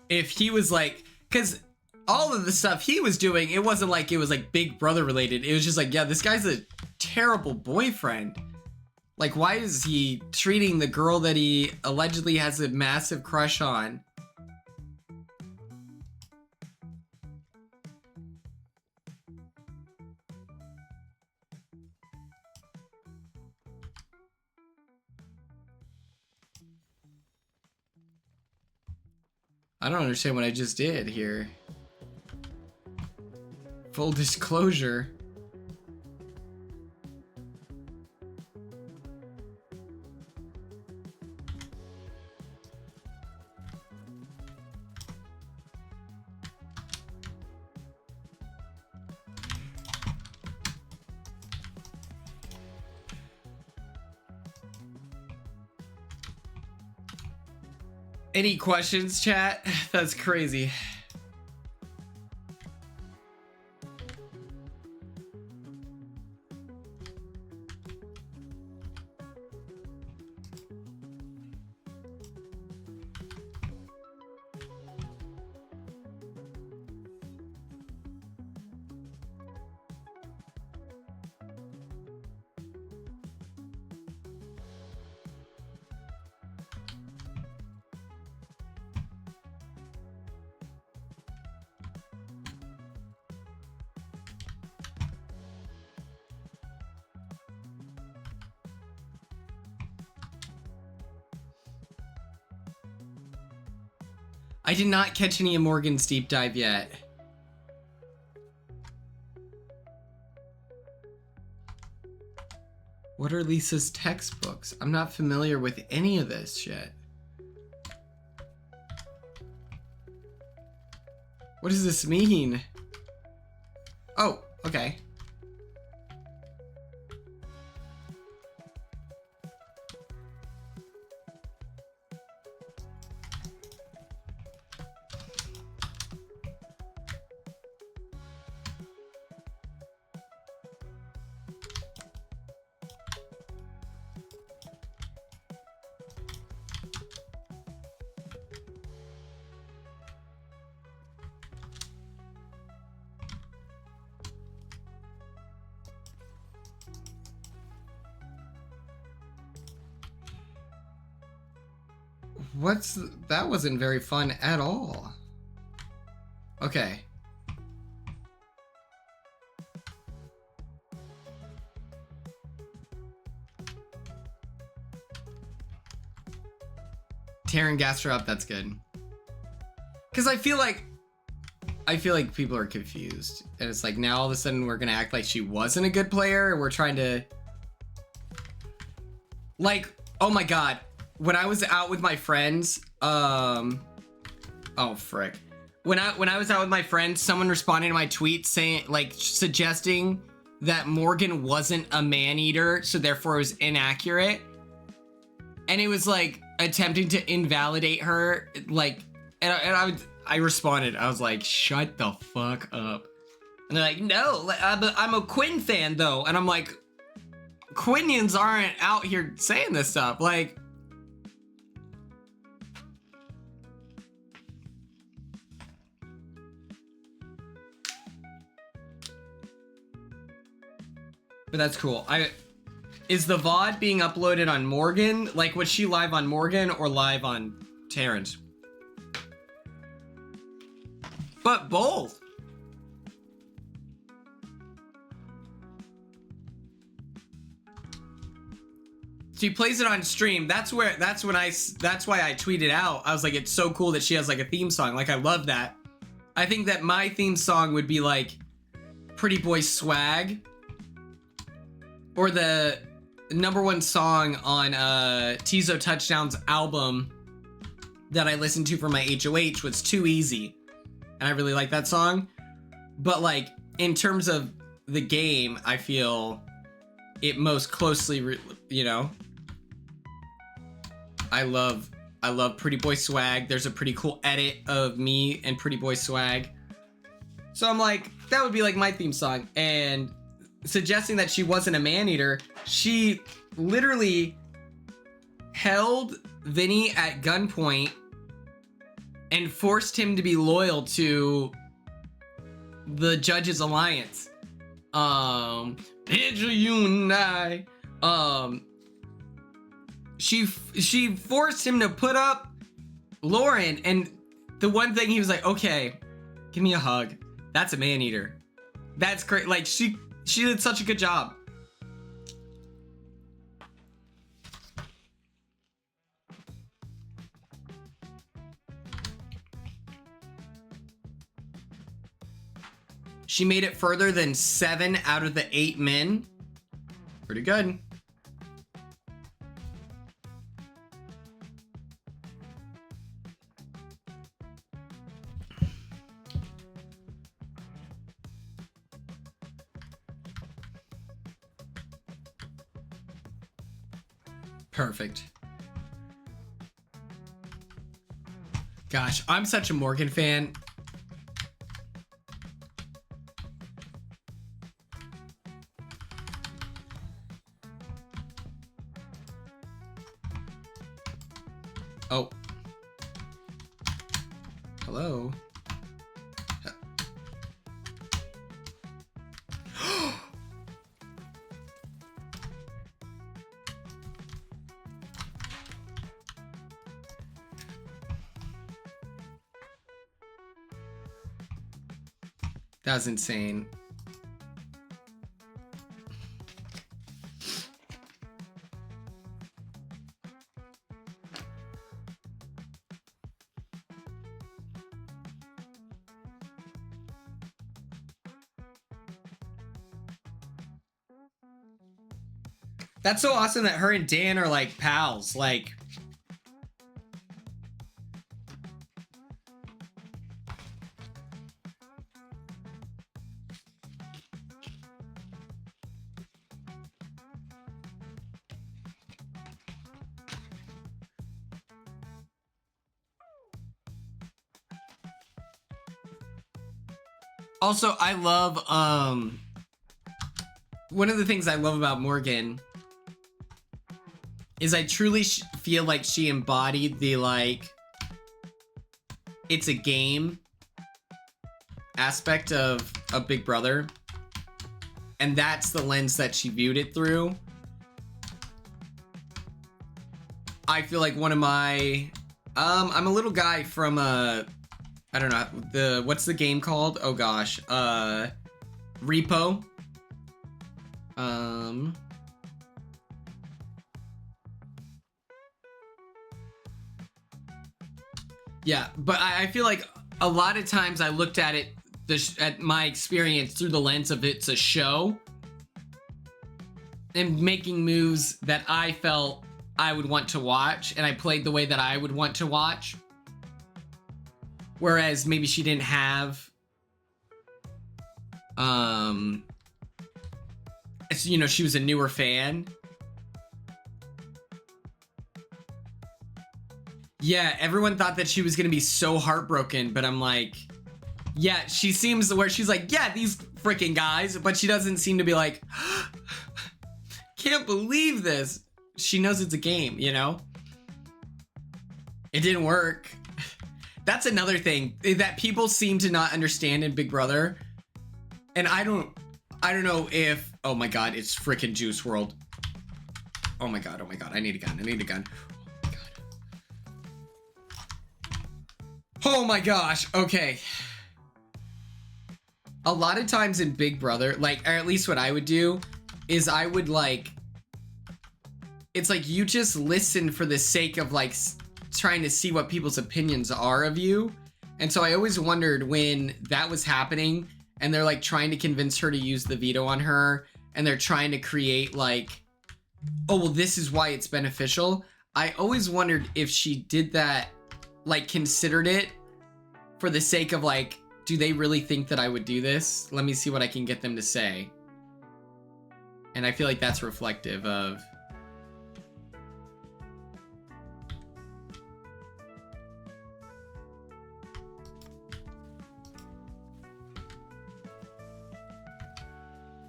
if he was, like, because all of the stuff he was doing, it wasn't like it was, like, Big Brother related. It was just like, yeah, this guy's a terrible boyfriend. Like, why is he treating the girl that he allegedly has a massive crush on? I don't understand what I just did here. Full disclosure. Any questions, chat? That's crazy. I did not catch any of Morgan's deep dive yet. What are Lisa's textbooks? I'm not familiar with any of this shit. What does this mean? Oh, okay. That wasn't very fun at all. Okay. Tearing Gaster up, that's good. Because I feel like people are confused. And it's like now all of a sudden we're gonna act like she wasn't a good player and we're trying to, like, oh my god. When I was out with my friends, oh frick. When I was out with my friends, someone responded to my tweet saying, like, suggesting that Morgan wasn't a man-eater, so therefore it was inaccurate. And it was like attempting to invalidate her, like, and I responded. I was like, shut the fuck up. And they're like, no, I'm a Quinn fan though. And I'm like, Quinians aren't out here saying this stuff. Like, But that's cool. Is the VOD being uploaded on Morgan? Like, was she live on Morgan or live on Terrence? But both. She plays it on stream. That's why I tweeted out. I was like, it's so cool that she has like a theme song. Like, I love that. I think that my theme song would be like Pretty Boy Swag, or the #1 song on Tizo Touchdown's album that I listened to for my HOH was Too Easy. And I really like that song. But like, in terms of the game, I feel it most closely, you know, I love Pretty Boy Swag. There's a pretty cool edit of me and Pretty Boy Swag. So I'm like, that would be like my theme song. And suggesting that she wasn't a man-eater, she literally held Vinny at gunpoint and forced him to be loyal to the Judges Alliance. Pedro, you and I. She forced him to put up Lauren, and the one thing he was like, okay, give me a hug. That's a man-eater. That's great. Like, she did such a good job. She made it further than 7 out of the 8 men. Pretty good. Perfect. Gosh, I'm such a Morgan fan. Oh. Hello. That was insane. That's so awesome that her and Dan are like pals. Like, also, I love, one of the things I love about Morgan is I truly feel like she embodied the, like, it's a game aspect of Big Brother. And that's the lens that she viewed it through. I feel like one of my, I'm a little guy from, I don't know, what's the game called? Oh gosh, Repo. Yeah, but I feel like a lot of times I looked at it, at my experience through the lens of it's a show and making moves that I felt I would want to watch, and I played the way that I would want to watch. Whereas maybe she didn't have, you know, she was a newer fan. Yeah, everyone thought that she was gonna be so heartbroken, but I'm like, yeah, she seems where she's like, yeah, these freaking guys, but she doesn't seem to be like, can't believe this. She knows it's a game, you know? It didn't work. That's another thing that people seem to not understand in Big Brother. And I don't know if Oh my god, it's freaking Juice World. Oh my god, I need a gun, I need a gun. Oh my gosh, okay. A lot of times in Big Brother, like, or at least what I would do, is I would like, it's like you just listen for the sake of like trying to see what people's opinions are of you. And so I always wondered when that was happening and they're like trying to convince her to use the veto on her and they're trying to create like, oh, well, this is why it's beneficial. I always wondered if she did that, like considered it for the sake of like, do they really think that I would do this? Let me see what I can get them to say. And I feel like that's reflective of...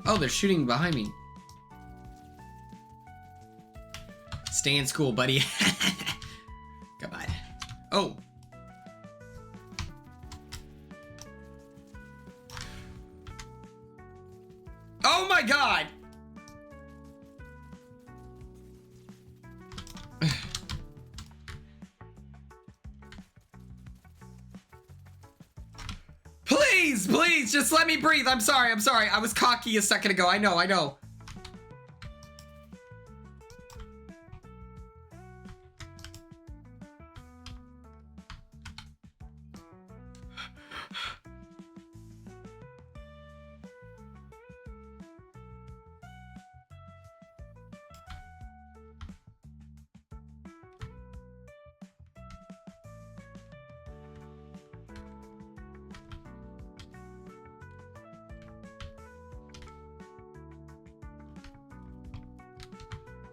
Oh, they're shooting behind me. Stay in school, buddy. Goodbye. Oh. Oh my god! Please, please, just let me breathe. I'm sorry, I'm sorry. I was cocky a second ago. I know, I know.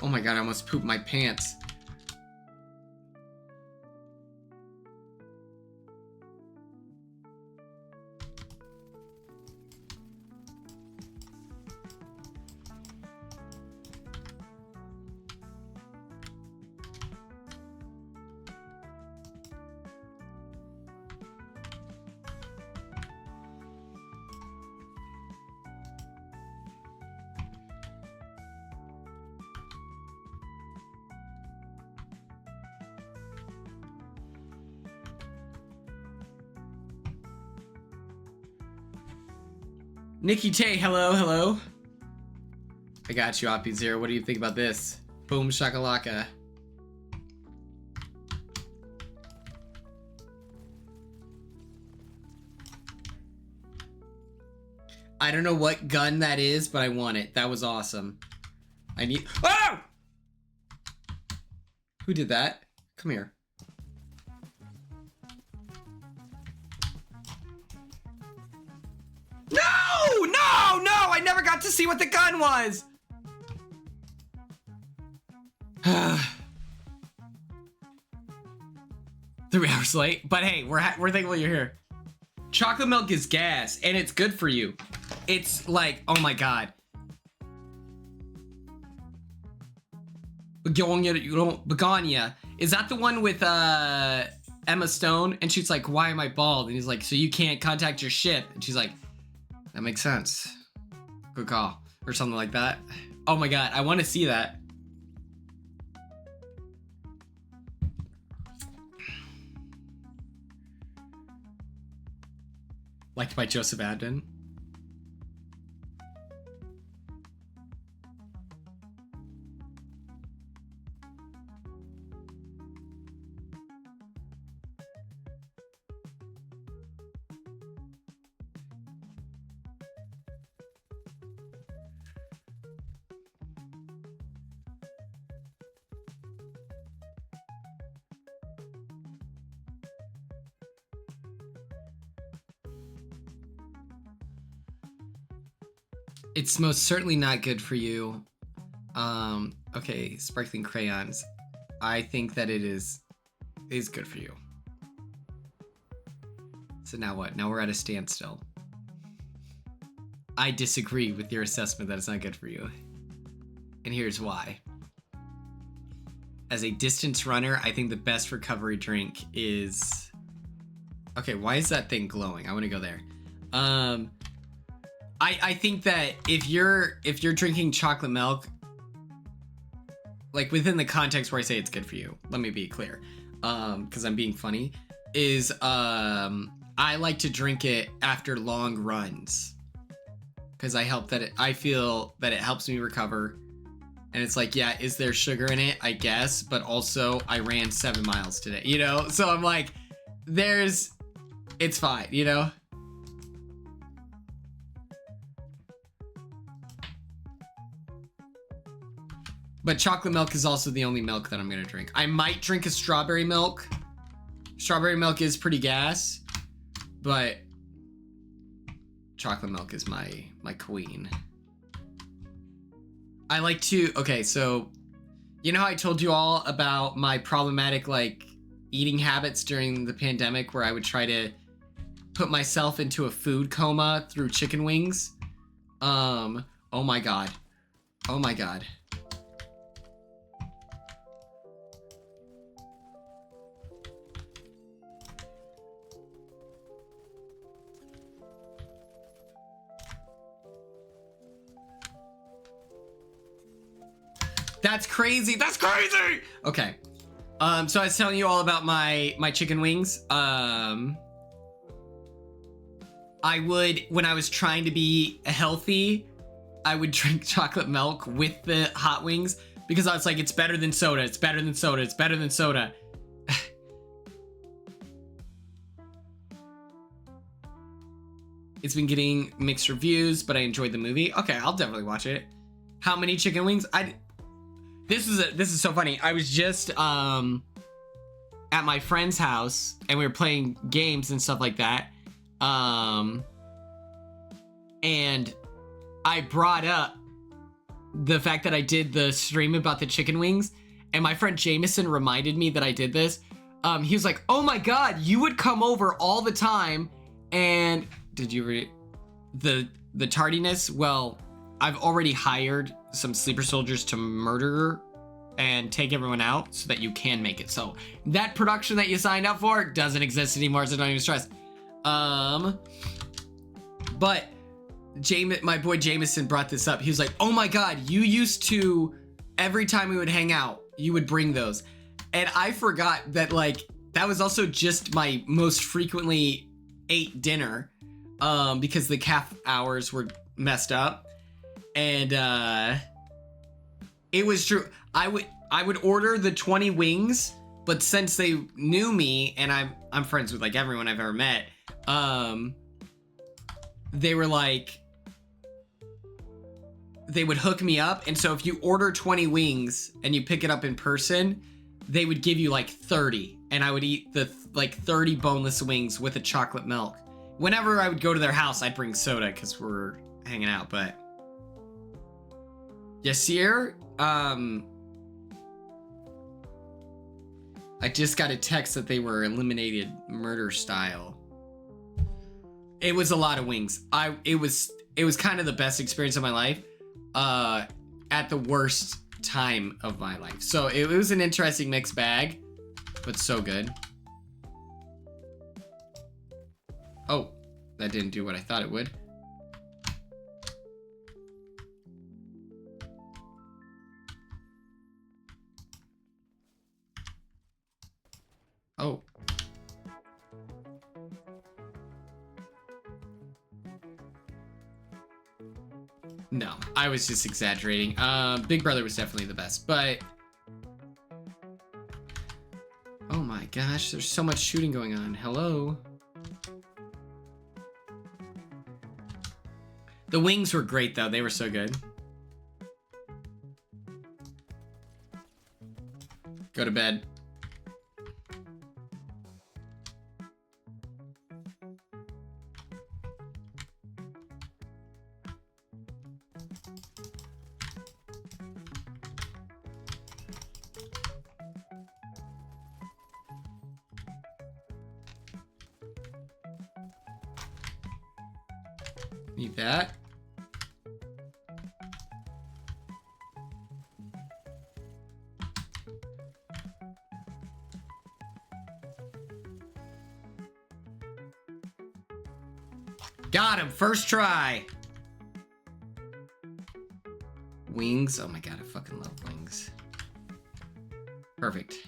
Oh my god, I almost pooped my pants. Nikki Tay, hello, hello. I got you, Oppie Zero. What do you think about this? Boom shakalaka. I don't know what gun that is, but I want it. That was awesome. I need... Oh! Who did that? Come here. No! No! No! I never got to see what the gun was! 3 hours late, but hey, we're thankful you're here. Chocolate milk is gas, and it's good for you. It's like, oh my god. Begonia. Is that the one with Emma Stone? And she's like, why am I bald? And he's like, so you can't contact your ship. And she's like, that makes sense. Good call. Or something like that. Oh my god, I want to see that. Liked by Joseph Adden. It's most certainly not good for you. Okay, sparkling crayons. I think that it is good for you. So now what? Now we're at a standstill. I disagree with your assessment that it's not good for you. And here's why. As a distance runner, I think the best recovery drink is... Okay, why is that thing glowing? I want to go there. I think that if you're drinking chocolate milk, like within the context where I say it's good for you, let me be clear, because I'm being funny, is I like to drink it after long runs, because I feel that it helps me recover, and it's like, yeah, is there sugar in it? I guess, but also I ran 7 miles today, you know, so I'm like, it's fine, you know. But chocolate milk is also the only milk that I'm gonna drink. I might drink a strawberry milk. Strawberry milk is pretty gas, but chocolate milk is my queen. I like to, okay, so you know how I told you all about my problematic like eating habits during the pandemic where I would try to put myself into a food coma through chicken wings? Oh my god. Oh my god. That's crazy. That's crazy. Okay. So I was telling you all about my chicken wings. I would, when I was trying to be healthy, I would drink chocolate milk with the hot wings because I was like, it's better than soda. It's better than soda. It's better than soda. It's been getting mixed reviews, but I enjoyed the movie. Okay, I'll definitely watch it. How many chicken wings? This is so funny. I was just at my friend's house and we were playing games and stuff like that. And I brought up the fact that I did the stream about the chicken wings, and my friend Jameson reminded me that I did this. He was like, "Oh my god, you would come over all the time." And did you read the tardiness? Well, I've already hired some sleeper soldiers to murder and take everyone out so that you can make it. So that production that you signed up for doesn't exist anymore, so don't even stress. But my boy Jameson brought this up. He was like, "Oh my god, you used to, every time we would hang out, you would bring those." And I forgot that, like, that was also just my most frequently ate dinner, because the calf hours were messed up. And it was true. I would order the 20 wings, but since they knew me and I'm friends with like everyone I've ever met, they were like, they would hook me up. And so if you order 20 wings and you pick it up in person, they would give you like 30, and I would eat the like 30 boneless wings with a chocolate milk. Whenever I would go to their house, I'd bring soda because we're hanging out. But Yasir, I just got a text that they were eliminated murder style. It was a lot of wings. It was kind of the best experience of my life, at the worst time of my life. So it was an interesting mixed bag, but so good. Oh, that didn't do what I thought it would. Oh. No, I was just exaggerating. Big Brother was definitely the best, but oh my gosh, there's so much shooting going on. Hello. The wings were great though. They were so good. Go to bed. Need that. Got him, first try. Wings. Oh my god, I fucking love wings. Perfect.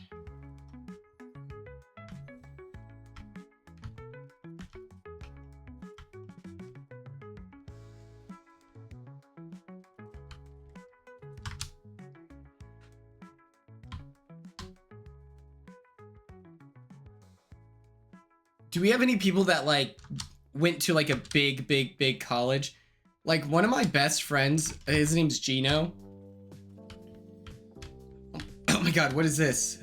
Do we have any people that like went to like a big college? Like one of my best friends, his name's Gino. Oh my god, what is this?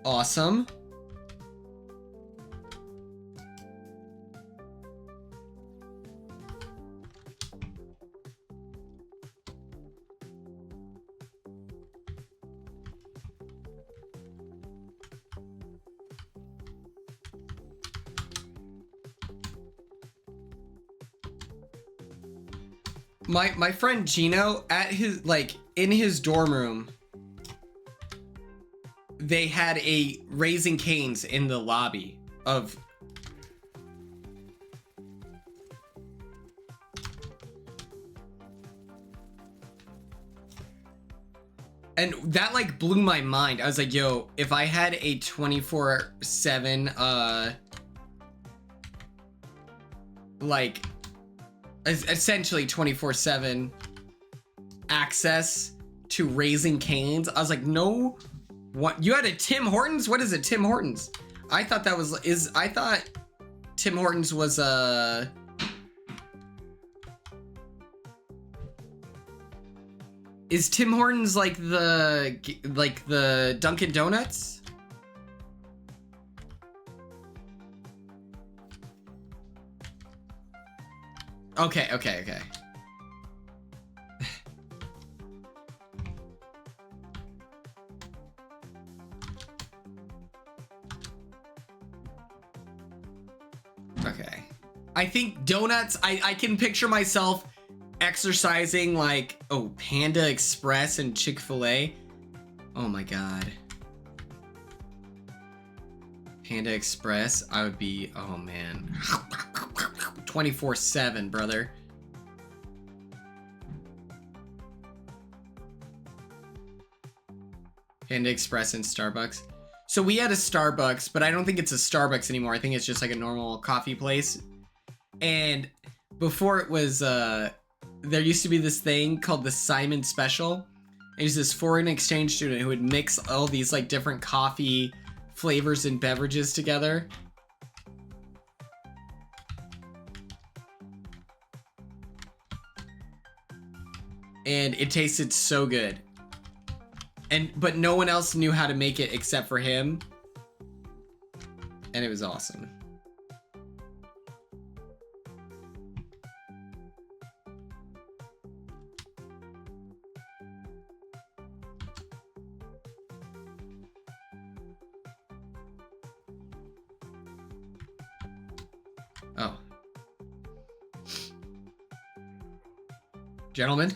Awesome. My friend Gino, at his, like, in his dorm room, they had a Raising Cane's in the lobby of... And that, like, blew my mind. I was like, yo, if I had a 24/7, like... essentially 24/7 access to Raising Cane's. I was like, no, what? You had a Tim Hortons? What is it, Tim Hortons? I thought that was, I thought Tim Hortons was, is Tim Hortons like the Dunkin' Donuts? Okay. Okay. I think donuts, I can picture myself exercising like, oh, Panda Express and Chick-fil-A. Oh my god. Panda Express, I would be, oh man. 24/7, brother. Panda Express and Starbucks. So we had a Starbucks, but I don't think it's a Starbucks anymore. I think it's just like a normal coffee place. And before it was, there used to be this thing called the Simon Special. It was this foreign exchange student who would mix all these like different coffee flavors and beverages together. And it tasted so good. But no one else knew how to make it except for him. And it was awesome. Oh. Gentlemen?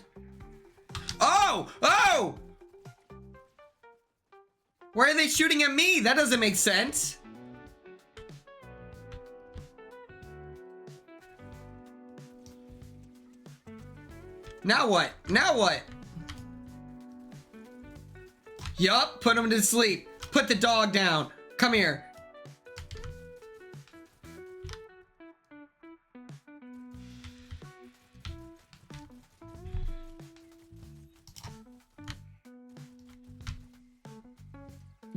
Oh! Why are they shooting at me? That doesn't make sense. Now what? Now what? Yup, put him to sleep. Put the dog down. Come here.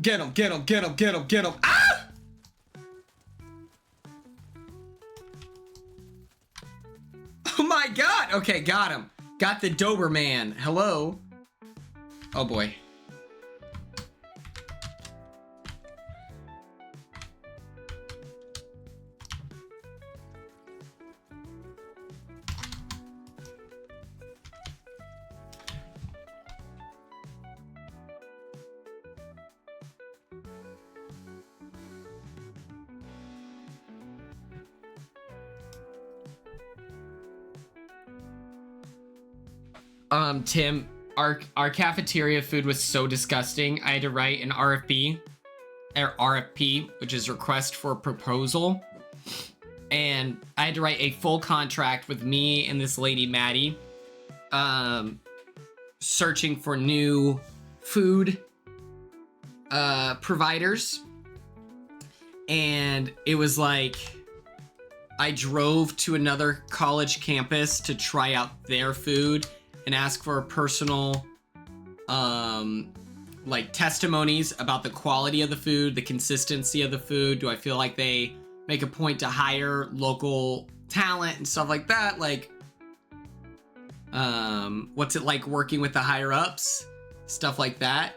Get him, get him, get him, get him, get him. Ah! Oh my god. Okay, got him. Got the Doberman. Hello. Oh boy. Tim, our cafeteria food was so disgusting. I had to write an RFP, which is request for proposal. and I had to write a full contract with me and this lady, Maddie, searching for new food providers. And it was like I drove to another college campus to try out their food and ask for personal like testimonies about the quality of the food, the consistency of the food. Do I feel like they make a point to hire local talent and stuff like that? Like, what's it like working with the higher ups? Stuff like that.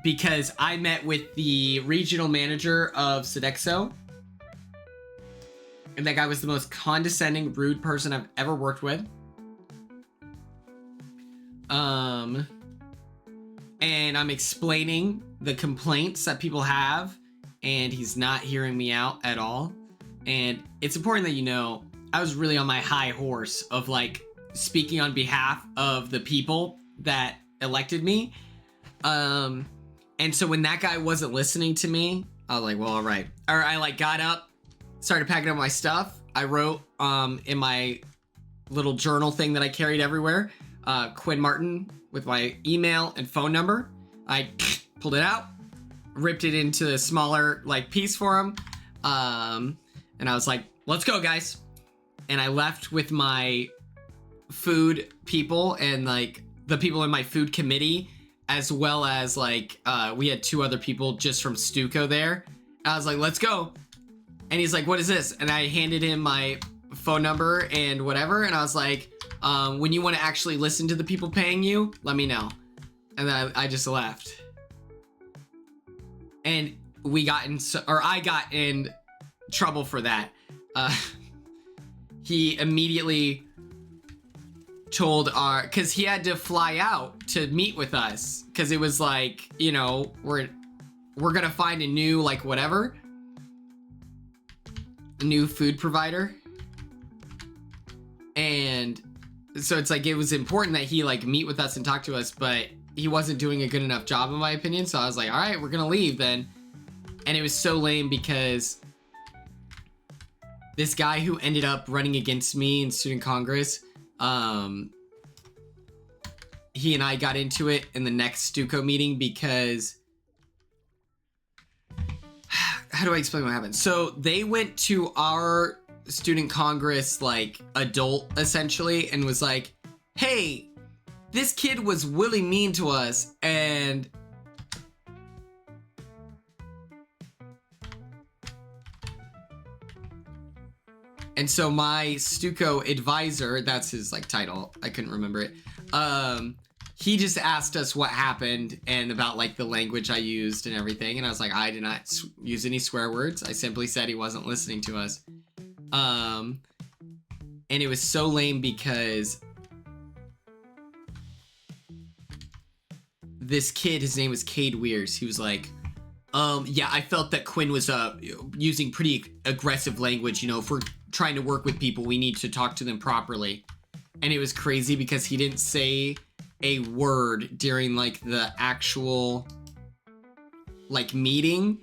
Because I met with the regional manager of Sodexo, and that guy was the most condescending, rude person I've ever worked with. And I'm explaining the complaints that people have, and he's not hearing me out at all. And it's important that you know, I was really on my high horse of like speaking on behalf of the people that elected me. And so when that guy wasn't listening to me, I was like, well, all right. Or I like got up, started packing up my stuff. I wrote in my little journal thing that I carried everywhere, Quinn Martin with my email and phone number. I pulled it out, ripped it into a smaller like piece for him. And I was like, let's go, guys. And I left with my food people and like the people in my food committee, as well as like we had 2 other people just from Stuco there. I was like, let's go. And he's like, what is this? And I handed him my phone number and whatever. And I was like, when you want to actually listen to the people paying you, let me know. And then I just left. And I got in trouble for that. He immediately told because he had to fly out to meet with us, because it was like, you know, we're gonna find a new like whatever, a new food provider. And so it's like it was important that he like meet with us and talk to us, but he wasn't doing a good enough job in my opinion. So I was like, all right, we're gonna leave then. And it was so lame because this guy who ended up running against me in student congress, he and I got into it in the next Stuco meeting because how do I explain what happened? So they went to our student congress, like adult essentially, and was like, hey, this kid was really mean to us, and so my Stuco advisor, that's his like title, I couldn't remember it, he just asked us what happened and about like the language I used and everything, and I was like, I did not use any swear words. I simply said he wasn't listening to us. And it was so lame because this kid, his name was Cade Weirs, he was like, yeah, I felt that Quinn was using pretty aggressive language. You know, if we're trying to work with people, we need to talk to them properly. And it was crazy because he didn't say a word during like the actual like meeting.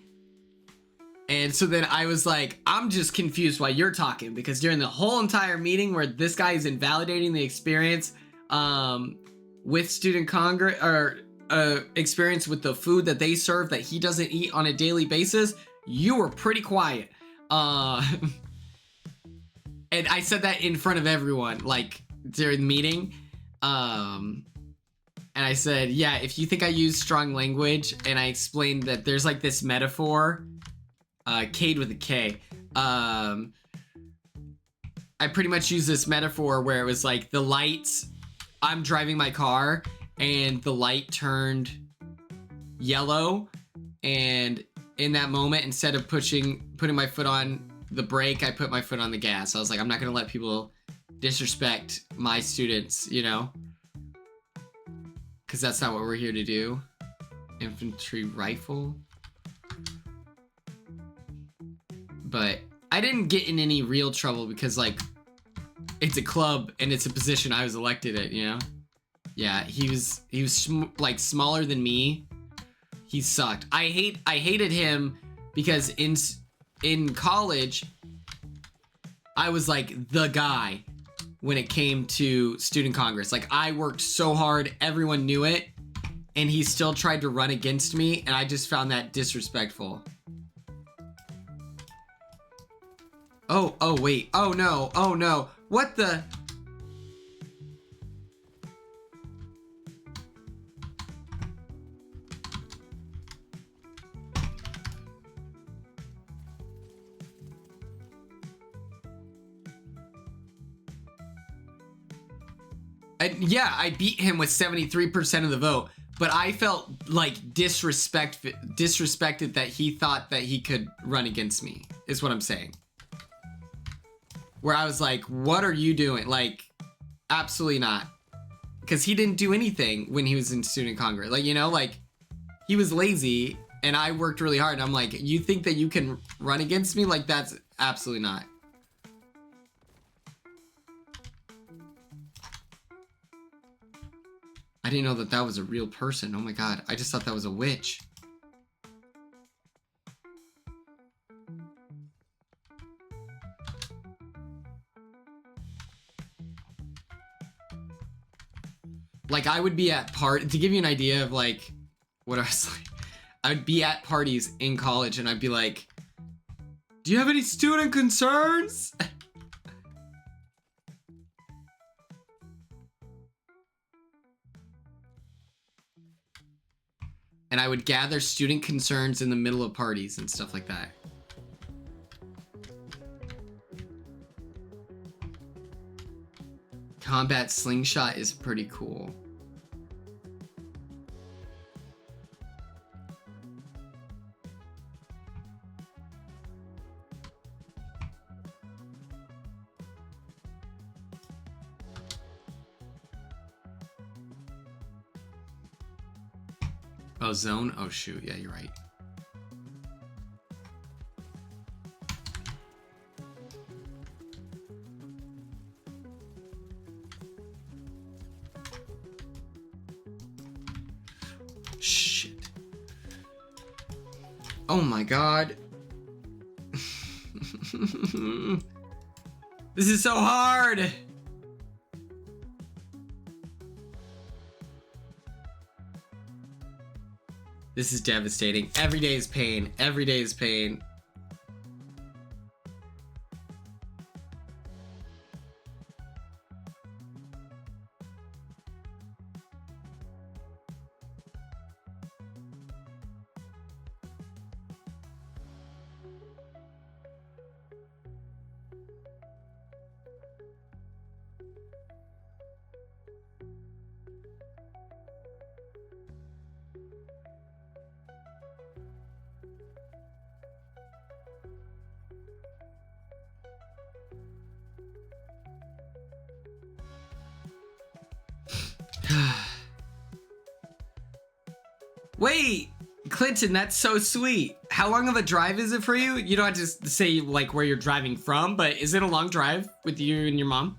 And so then I was like, I'm just confused why you're talking, because during the whole entire meeting where this guy is invalidating the experience with student congress, or experience with the food that they serve that he doesn't eat on a daily basis, you were pretty quiet. And I said that in front of everyone, like during the meeting. And I said, yeah, if you think I use strong language, and I explained that there's like this metaphor, Cade with a K. I pretty much used this metaphor where it was like the lights, I'm driving my car and the light turned yellow, and in that moment, instead of putting my foot on the brake, I put my foot on the gas. I was like, I'm not gonna let people disrespect my students, you know, because that's not what we're here to do. Infantry rifle. But I didn't get in any real trouble because like it's a club and it's a position I was elected at, you know. Yeah, he was like smaller than me. He sucked. I hated him because in college I was like the guy when it came to student congress. Like I worked so hard, everyone knew it, and he still tried to run against me, and I just found that disrespectful. Oh wait, oh no, what the? Yeah, I beat him with 73% of the vote, but I felt like disrespected that he thought that he could run against me, is what I'm saying. Where I was like, what are you doing? Like, absolutely not. Because he didn't do anything when he was in student congress. Like, you know, like, he was lazy, and I worked really hard. And I'm like, you think that you can run against me? Like, that's absolutely not. I didn't know that that was a real person. Oh my god, I just thought that was a witch. Like, I would be at to give you an idea of like what I was like, I would be at parties in college and I'd be like, do you have any student concerns? And I would gather student concerns in the middle of parties and stuff like that. Combat slingshot is pretty cool. Oh, zone? Oh, shoot. Yeah, you're right. Shit. Oh my god. This is so hard. This is devastating. Every day is pain. Every day is pain. Wait, Clinton, that's so sweet. How long of a drive is it for you? You don't have to say like where you're driving from, but is it a long drive with you and your mom?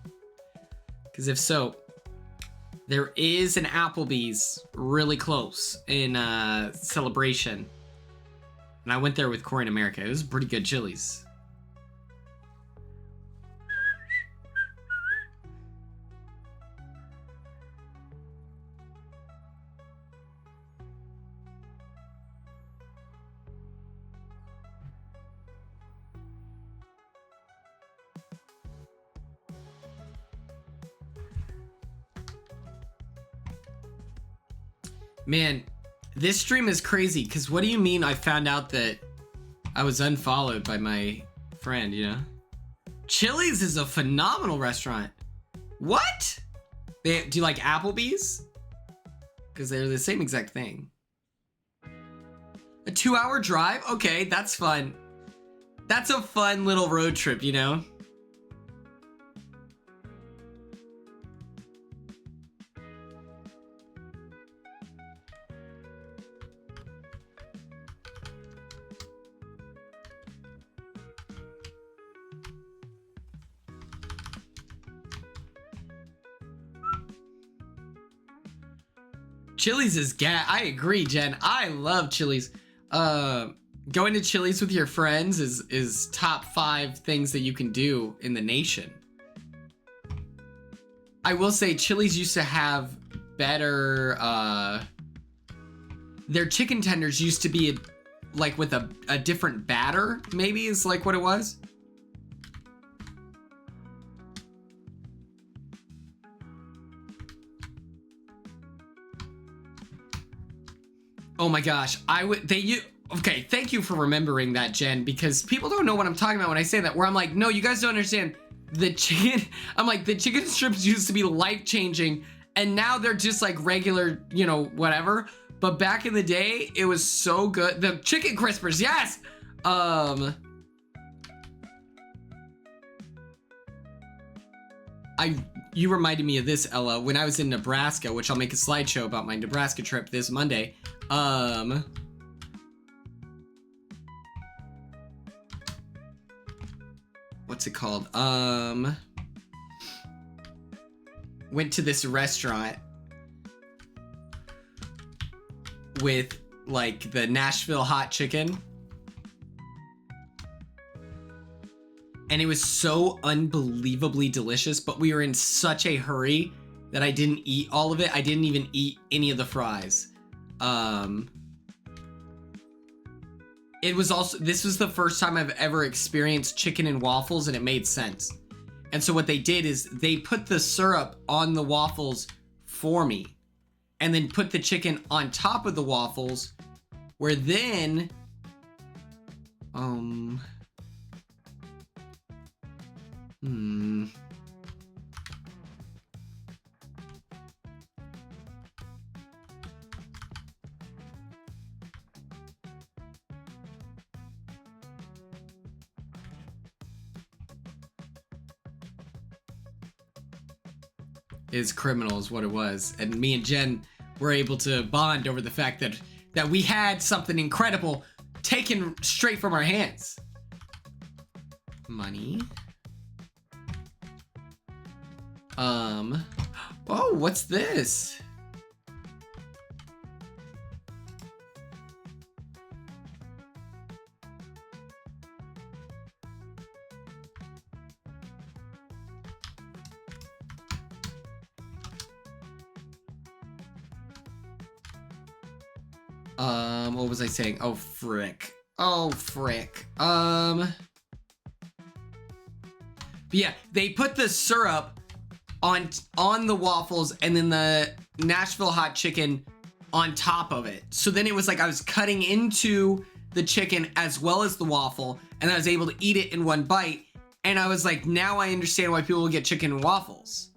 Because if so, there is an Applebee's really close in Celebration. And I went there with Corey in America. It was pretty good Chili's. Man, this stream is crazy, because what do you mean I found out that I was unfollowed by my friend, you know? Chili's is a phenomenal restaurant. What? Do you like Applebee's? Because they're the same exact thing. A 2-hour drive? Okay, that's fun. That's a fun little road trip, you know? Chili's is I agree, Jen. I love Chili's. Going to Chili's with your friends is top 5 things that you can do in the nation. I will say Chili's used to have better, their chicken tenders used to be like with a different batter, maybe is like what it was. Oh my gosh, okay, thank you for remembering that, Jen, because people don't know what I'm talking about when I say that, where I'm like, no, you guys don't understand. The chicken, I'm like, the chicken strips used to be life-changing, and now they're just like regular, you know, whatever. But back in the day, it was so good. The chicken crispers, yes! You reminded me of this, Ella, when I was in Nebraska, which I'll make a slideshow about my Nebraska trip this Monday. What's it called? Went to this restaurant with like the Nashville hot chicken. And it was so unbelievably delicious, but we were in such a hurry that I didn't eat all of it. I didn't even eat any of the fries. This was the first time I've ever experienced chicken and waffles, and it made sense. And so what they did is they put the syrup on the waffles for me, and then put the chicken on top of the waffles, where then, is criminal is what it was. And me and Jen were able to bond over the fact that we had something incredible taken straight from our hands. Money. Oh, what's this? What was I saying? Oh, frick. Oh, frick. But yeah, they put the syrup on the waffles and then the Nashville hot chicken on top of it. So then it was like I was cutting into the chicken as well as the waffle, and I was able to eat it in one bite. And I was like, now I understand why people will get chicken and waffles.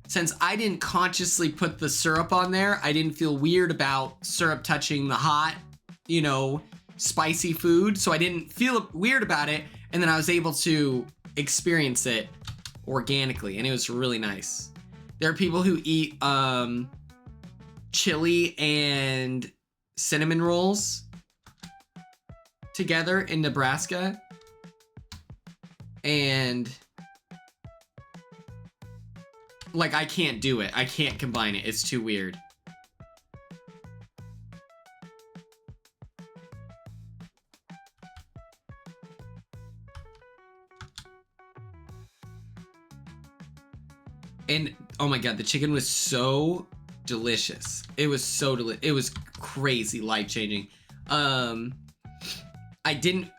Since I didn't consciously put the syrup on there, I didn't feel weird about syrup touching the hot, you know, spicy food. So I didn't feel weird about it. And then I was able to experience it organically, and it was really nice. There are people who eat chili and cinnamon rolls together in Nebraska, and like I can't do it. I can't combine it. It's too weird. And oh my god, the chicken was so delicious. It was so it was crazy, life-changing.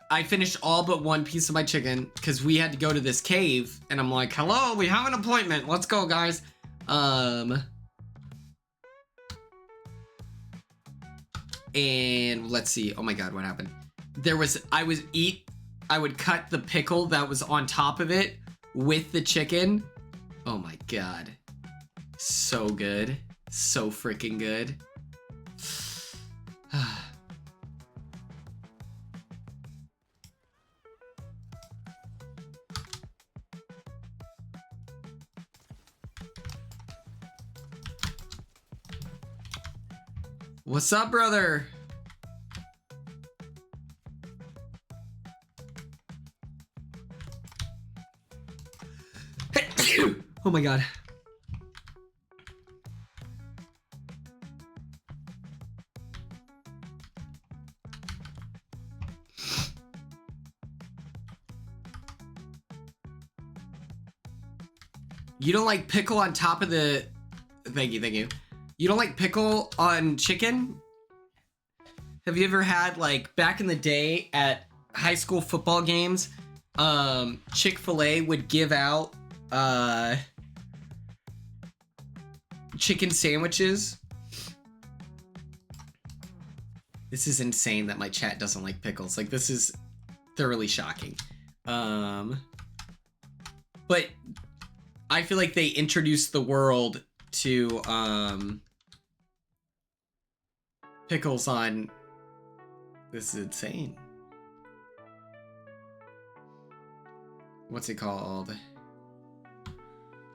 I finished all but one piece of my chicken because we had to go to this cave, and I'm like, hello, we have an appointment. Let's go, guys. And let's see. Oh my god, what happened? I would cut the pickle that was on top of it with the chicken. Oh my god. So good. So freaking good. What's up, brother? Oh my god. You don't like pickle on top of the... Thank you. You don't like pickle on chicken? Have you ever had, like, back in the day at high school football games, Chick-fil-A would give out, chicken sandwiches? This is insane that my chat doesn't like pickles. Like, this is thoroughly shocking. But I feel like they introduced the world to, pickles on... This is insane. What's it called?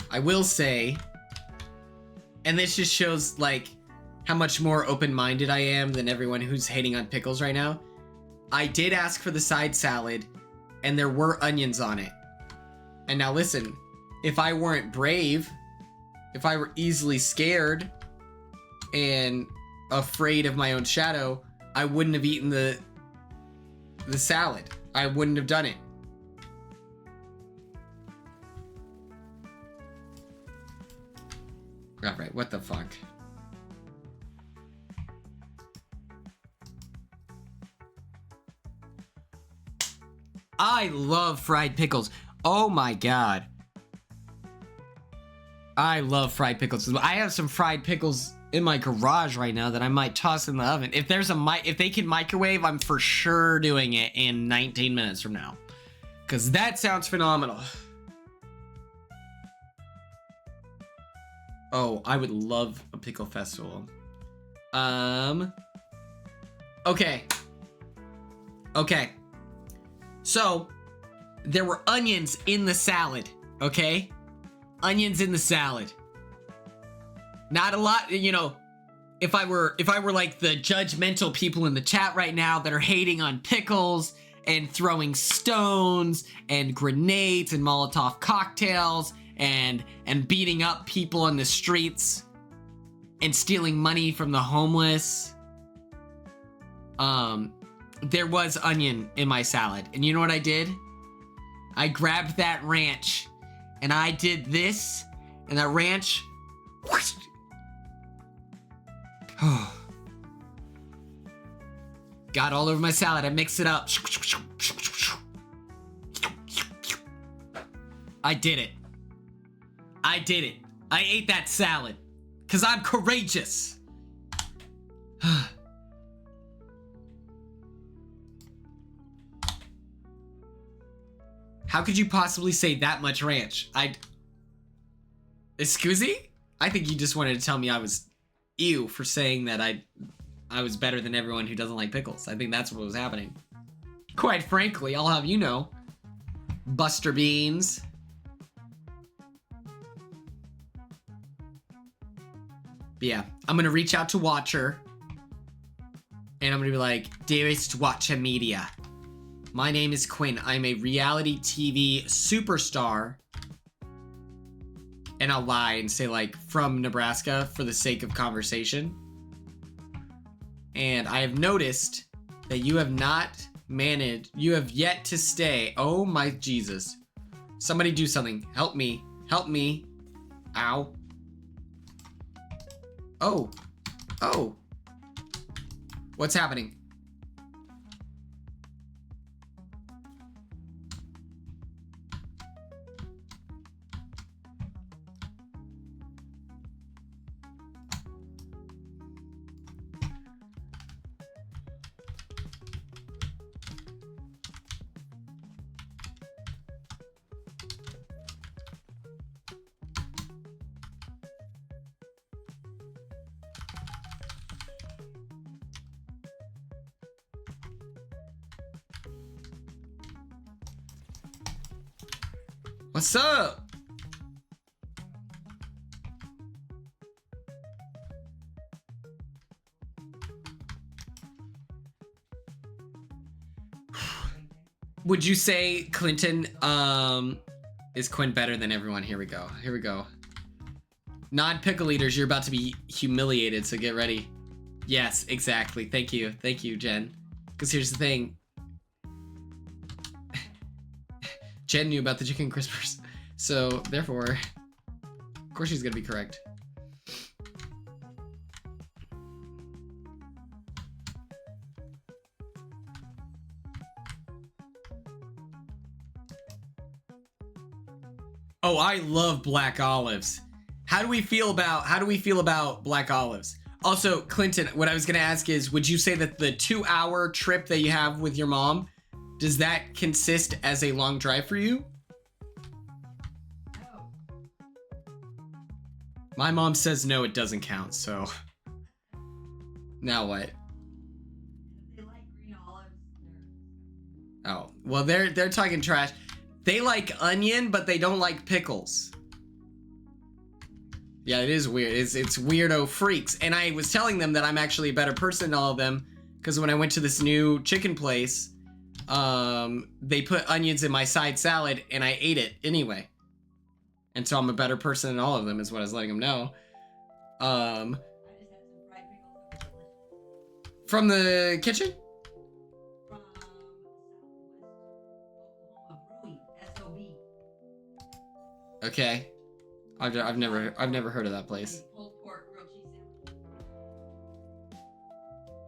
I will say, and this just shows, like, how much more open-minded I am than everyone who's hating on pickles right now. I did ask for the side salad, and there were onions on it. And now listen, if I weren't brave, if I were easily scared and afraid of my own shadow, I wouldn't have eaten the salad. I wouldn't have done it. Alright, what the fuck? I love fried pickles. Oh my god. I love fried pickles. I have some fried pickles in my garage right now that I might toss in the oven. If there's if they can microwave, I'm for sure doing it in 19 minutes from now. Cause that sounds phenomenal. Oh, I would love a pickle festival. Okay. So, there were onions in the salad, okay? Onions in the salad. Not a lot, you know, if I were like the judgmental people in the chat right now that are hating on pickles and throwing stones and grenades and Molotov cocktails and beating up people on the streets and stealing money from the homeless. There was onion in my salad. And you know what I did? I grabbed that ranch and I did this, and that ranch whoosh, got all over my salad. I mixed it up. I did it. I ate that salad. Because I'm courageous. How could you possibly say that much ranch? Excuse me? I think you just wanted to tell me I was ew for saying that I was better than everyone who doesn't like pickles. I think that's what was happening. Quite frankly, I'll have you know. Buster Beans. But yeah, I'm gonna reach out to Watcher. And I'm gonna be like, dearest Watcher Media. My name is Quinn. I'm a reality TV superstar. And I'll lie and say, like, from Nebraska for the sake of conversation. And I have noticed that you have not managed, you have yet to stay. Oh my Jesus. Somebody do something. Help me. Help me. Ow. Oh. Oh. What's happening? What's up? Would you say Clinton, is Quinn better than everyone? Here we go. Here we go. Non-pickle eaters, you're about to be humiliated, so get ready. Yes, exactly. Thank you. Thank you, Jen. Because here's the thing. Jen knew about the chicken crispers. So, therefore, Of course she's gonna be correct. Oh, I love black olives. How do we feel about black olives? Also, Clinton, what I was gonna ask is, would you say that the 2-hour trip that you have with your mom, does that consist as a long drive for you? No. My mom says no, it doesn't count, so. Now what? If they like green olives, Oh, well, they're talking trash. They like onion, but they don't like pickles. Yeah, it is weird. It's weirdo freaks. And I was telling them that I'm actually a better person than all of them, because when I went to this new chicken place, they put onions in my side salad, and I ate it anyway. And so I'm a better person than all of them, is what I was letting them know. I just had some fried pickles that were delicious. From the kitchen? From Southwest Oklahoma Brewing, SOB. Okay. I've never heard of that place. Pulled pork grilled cheese sandwich.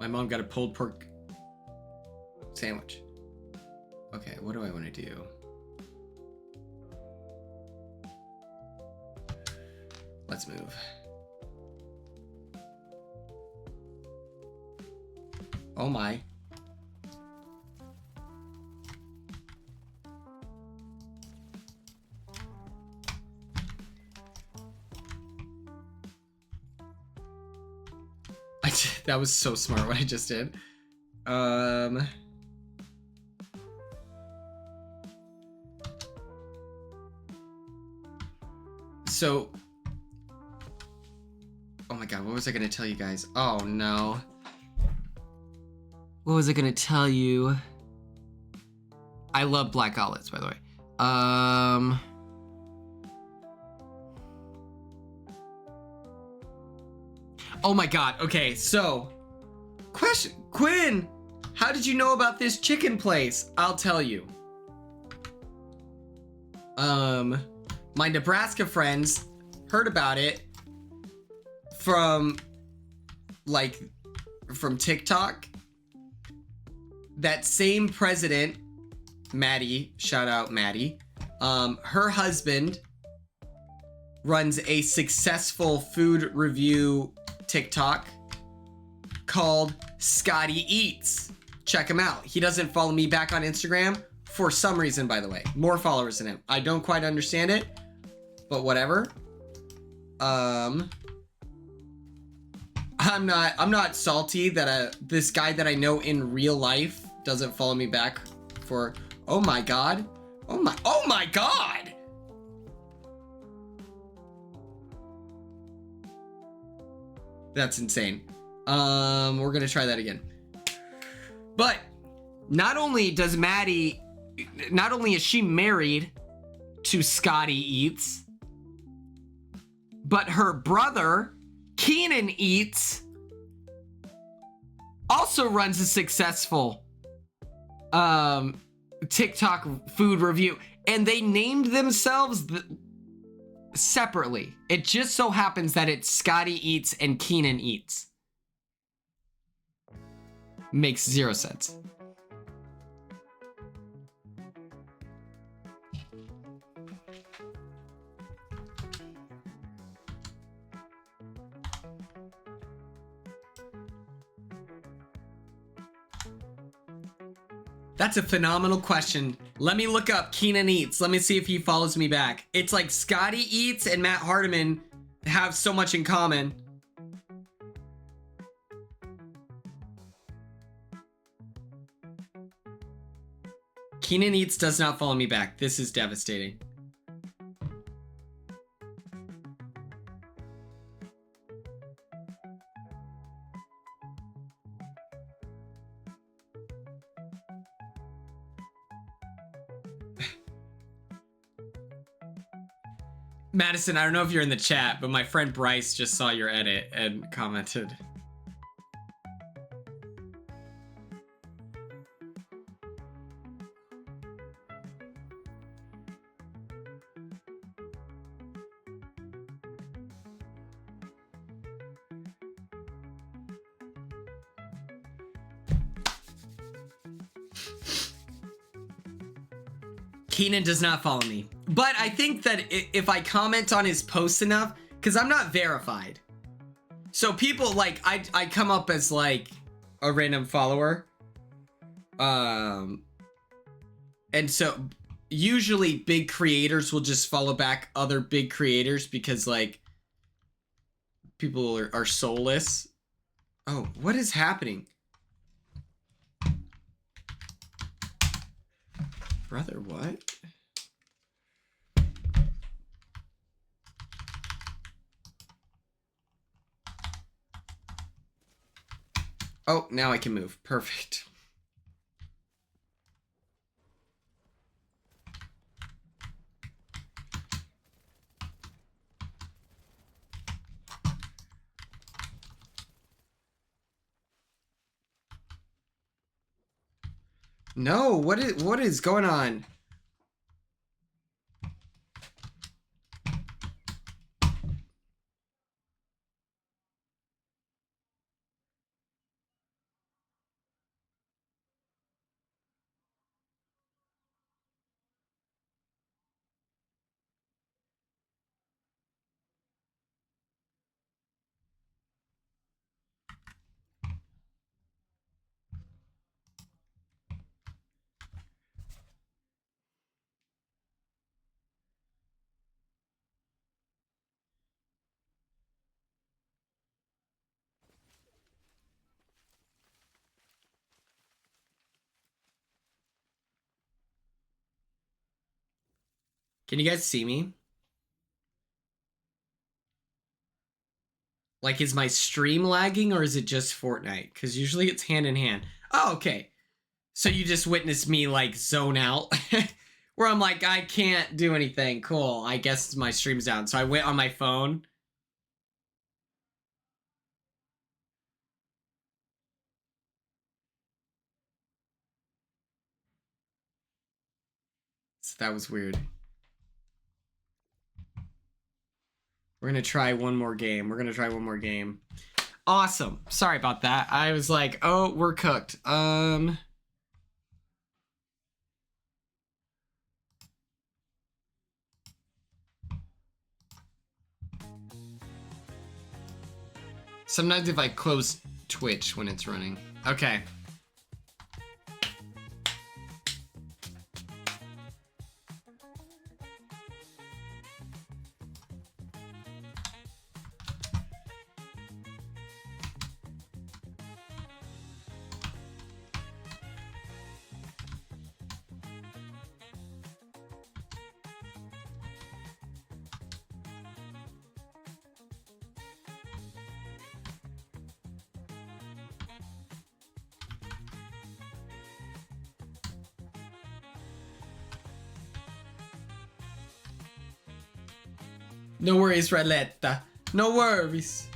My mom got a pulled pork sandwich. Okay, what do I want to do? Let's move. Oh my. That was so smart what I just did. So, oh my god, what was I gonna tell you guys? Oh no. What was I gonna tell you? I love black olives, by the way. Oh my god, okay, so, question, Quinn, how did you know about this chicken place? I'll tell you. My Nebraska friends heard about it from TikTok. That same president, Maddie, shout out Maddie, her husband runs a successful food review TikTok called Scotty Eats. Check him out. He doesn't follow me back on Instagram for some reason, by the way. More followers than him. I don't quite understand it, but whatever. I'm not salty that this guy that I know in real life doesn't follow me back for, oh my god. Oh my god! That's insane. We're gonna try that again. But not only is she married to Scotty Eats, but her brother, Keenan Eats, also runs a successful TikTok food review, and they named themselves separately. It just so happens that it's Scotty Eats and Keenan Eats. Makes zero sense. That's a phenomenal question. Let me look up Keenan Eats. Let me see if he follows me back. It's like Scotty Eats and Matt Hardiman have so much in common. Keenan Eats does not follow me back. This is devastating. Madison, I don't know if you're in the chat, but my friend Bryce just saw your edit and commented. Keenan does not follow me. But I think that if I comment on his posts enough, because I'm not verified. So people like, I come up as like a random follower. And so usually big creators will just follow back other big creators because like people are soulless. Oh, what is happening? Brother, what? Oh, now I can move. Perfect. No, what is going on? Can you guys see me? Like, is my stream lagging or is it just Fortnite? Because usually it's hand in hand. Oh, okay. So you just witnessed me, like, zone out. Where I'm like, I can't do anything. Cool. I guess my stream's down. So I went on my phone. So that was weird. We're gonna try one more game. Awesome. Sorry about that. I was like, oh, we're cooked. Sometimes if I close Twitch when it's running. Okay. No worries, Raletta. No worries.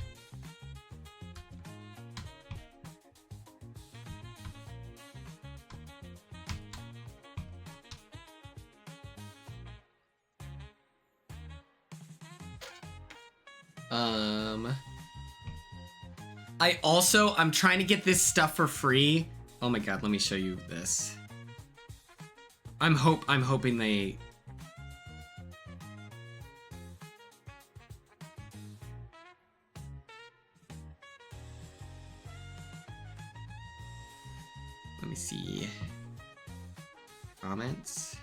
I'm trying to get this stuff for free. Oh my god, let me show you this. I'm hoping they... Let me see. Comments.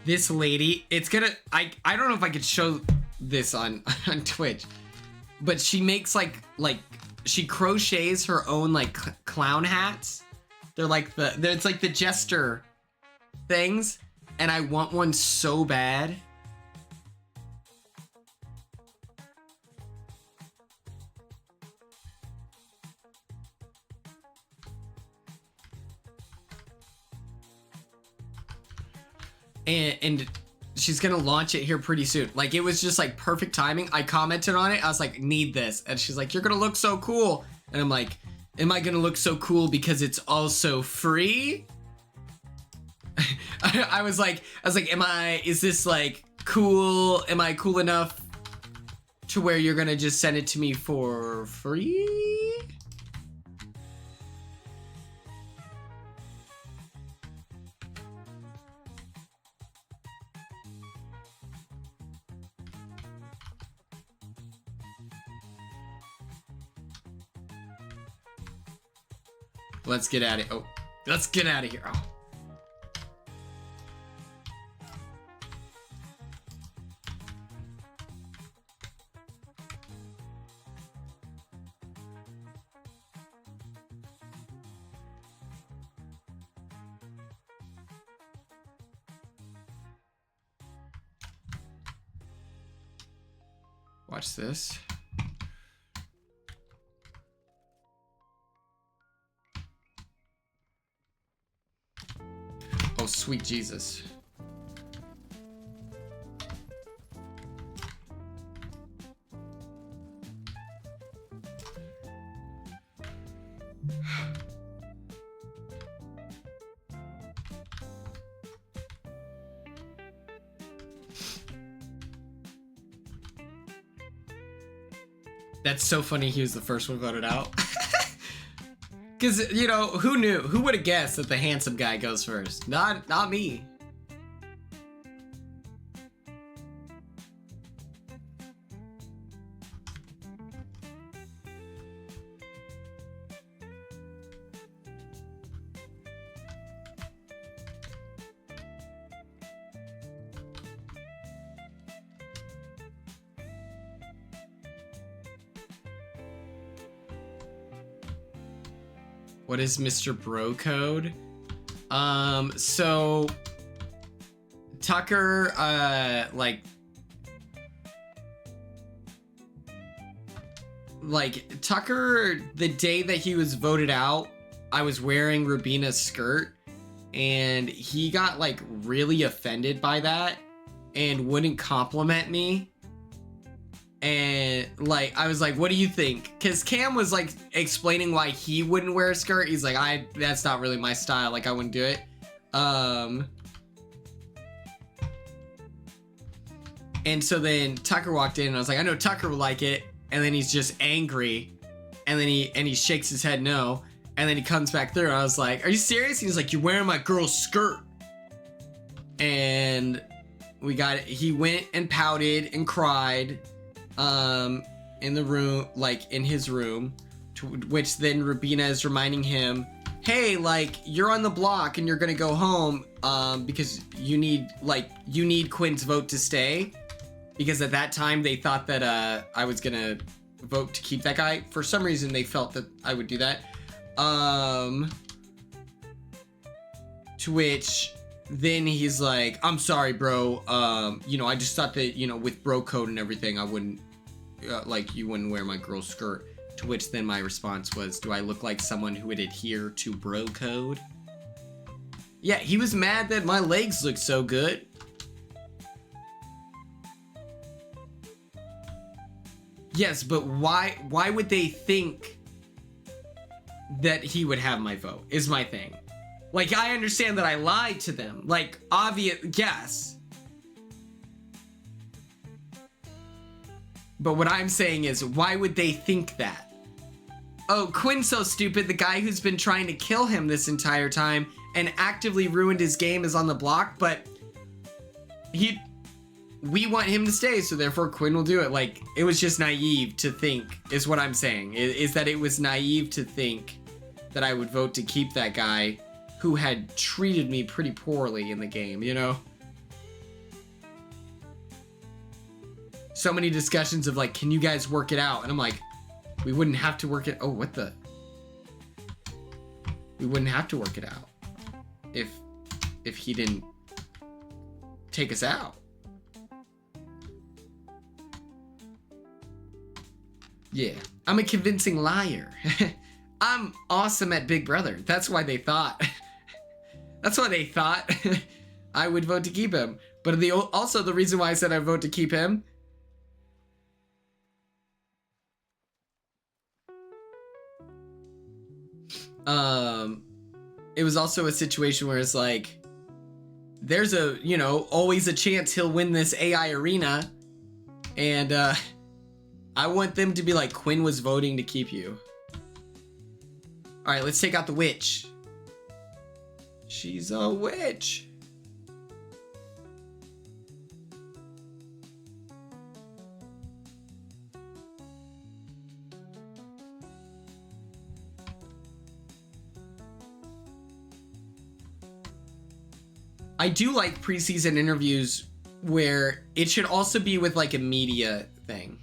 This lady, it's gonna, I don't know if I could show this on Twitch, but she makes like she crochets her own like clown hats. They're like it's like the jester things, and I want one so bad. And she's gonna launch it here pretty soon. Like, it was just like perfect timing. I commented on it. I was like, need this. And she's like, you're gonna look so cool. And I'm like, am I gonna look so cool because it's also free? I was like, is this like cool? Am I cool enough to where you're gonna just send it to me for free? Let's get out of here. Oh, let's get out of here. Oh. Watch this. Oh, sweet Jesus. That's so funny he was the first one voted out. Because, you know, who knew? Who would have guessed that the handsome guy goes first? Not me. What is Mr. Bro Code? So Tucker, Tucker, the day that he was voted out, I was wearing Rubina's skirt, and he got like really offended by that and wouldn't compliment me. And like, I was like, what do you think? Because Cam was like explaining why he wouldn't wear a skirt. He's like, that's not really my style. Like, I wouldn't do it. And so then Tucker walked in and I was like, I know Tucker will like it. And then he's just angry. And then he shakes his head no. And then he comes back through and I was like, are you serious? And he's like, you're wearing my girl's skirt. And he went and pouted and cried. In the room, like in his room, to which then Rubina is reminding him, hey, like, you're on the block and you're gonna go home, because you need Quinn's vote to stay, because at that time they thought that, I was gonna vote to keep that guy. For some reason they felt that I would do that. To which then he's like, I'm sorry, bro. You know, I just thought that, you know, with bro code and everything, I wouldn't, you wouldn't wear my girl's skirt. To which then my response was, do I look like someone who would adhere to bro code? Yeah, he was mad that my legs looked so good. Yes, but why would they think that he would have my vote, is my thing. Like, I understand that I lied to them. Like, obvious, yes. But what I'm saying is, why would they think that? Oh, Quinn's so stupid. The guy who's been trying to kill him this entire time and actively ruined his game is on the block, but we want him to stay, so therefore Quinn will do it. Like, it was just naive to think, is what I'm saying. Is that it was naive to think that I would vote to keep that guy who had treated me pretty poorly in the game, you know? So many discussions of like, can you guys work it out? And I'm like, we wouldn't have to work it. Oh, what the? We wouldn't have to work it out if he didn't take us out. Yeah, I'm a convincing liar. I'm awesome at Big Brother. That's why they thought. That's why they thought I would vote to keep him. But also the reason why I said I vote to keep him. It was also a situation where it's like, there's a, you know, always a chance he'll win this AI arena. And I want them to be like, Quinn was voting to keep you. All right, let's take out the witch. She's a witch. I do like preseason interviews where it should also be with like a media thing.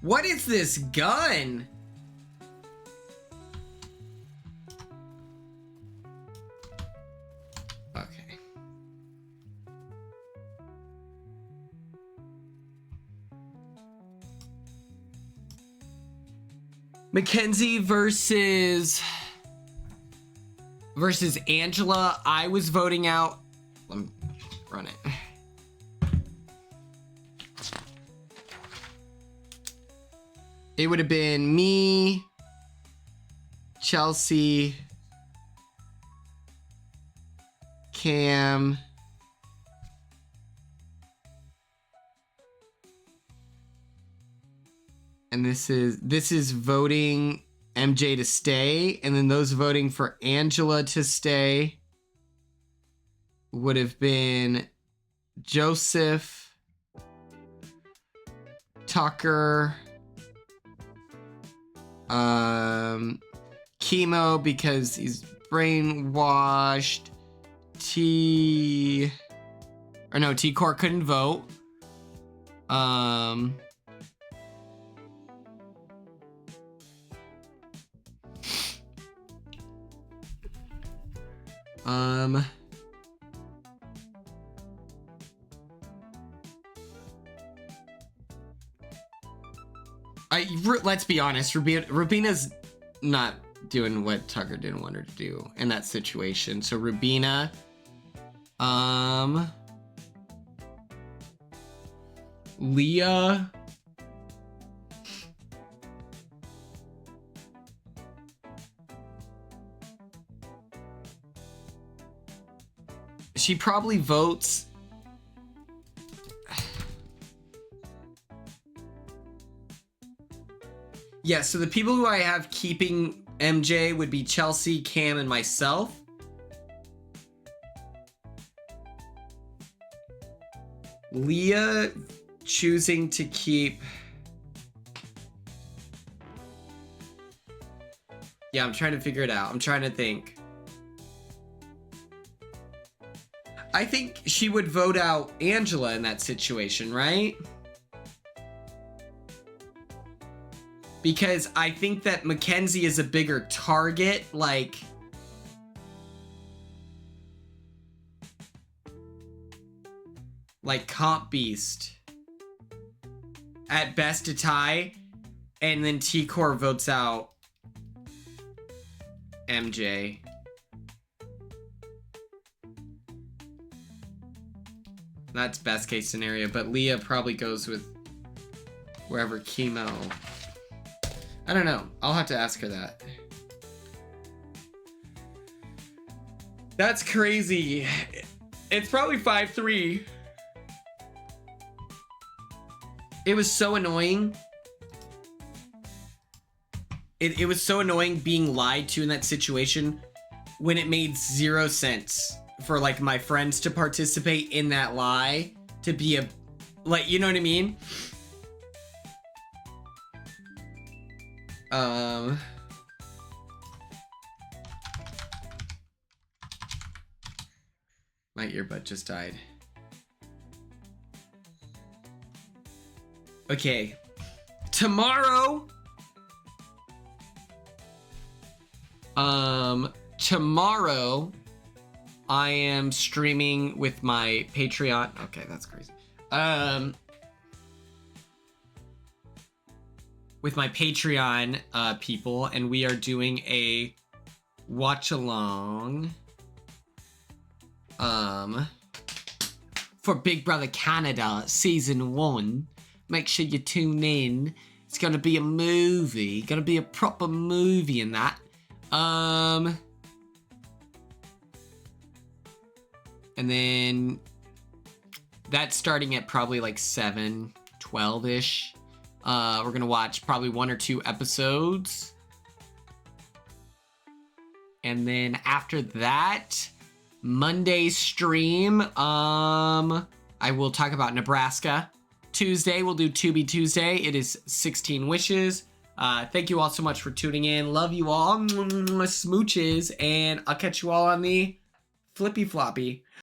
What is this gun? Okay. Mackenzie versus Angela. I was voting out. Let me run it. It would have been me, Chelsea, Cam, and this is voting MJ to stay, and then those voting for Angela to stay would have been Joseph, Tucker, Chemo because he's brainwashed, T-Core couldn't vote. Let's be honest, Rubina's not doing what Tucker didn't want her to do in that situation. So Rubina, Leah, she probably votes. Yeah, so the people who I have keeping MJ would be Chelsea, Cam, and myself. Leah choosing to keep... Yeah, I'm trying to figure it out. I'm trying to think. I think she would vote out Angela in that situation, right? Because I think that Mackenzie is a bigger target, like Comp Beast. At best a tie, and then T-Core votes out MJ. That's best case scenario, but Leah probably goes with wherever Chemo. I don't know. I'll have to ask her that. That's crazy. It's probably 5-3. It was so annoying. It was so annoying being lied to in that situation when it made 0 sense for like my friends to participate in that lie, to be a, like, you know what I mean? My earbud just died. Okay. Tomorrow. Tomorrow I am streaming with my Patreon. Okay, that's crazy. With my Patreon people, and we are doing a watch along for Big Brother Canada season 1. Make sure you tune in. It's gonna be a movie, gonna be a proper movie in that. And then that's starting at probably like 7, 12-ish. We're gonna watch probably 1 or 2 episodes. And then after that, Monday stream, I will talk about Nebraska. Tuesday, we'll do To Be Tuesday. It is 16 Wishes. Thank you all so much for tuning in. Love you all. Smooches. And I'll catch you all on the flippy floppy.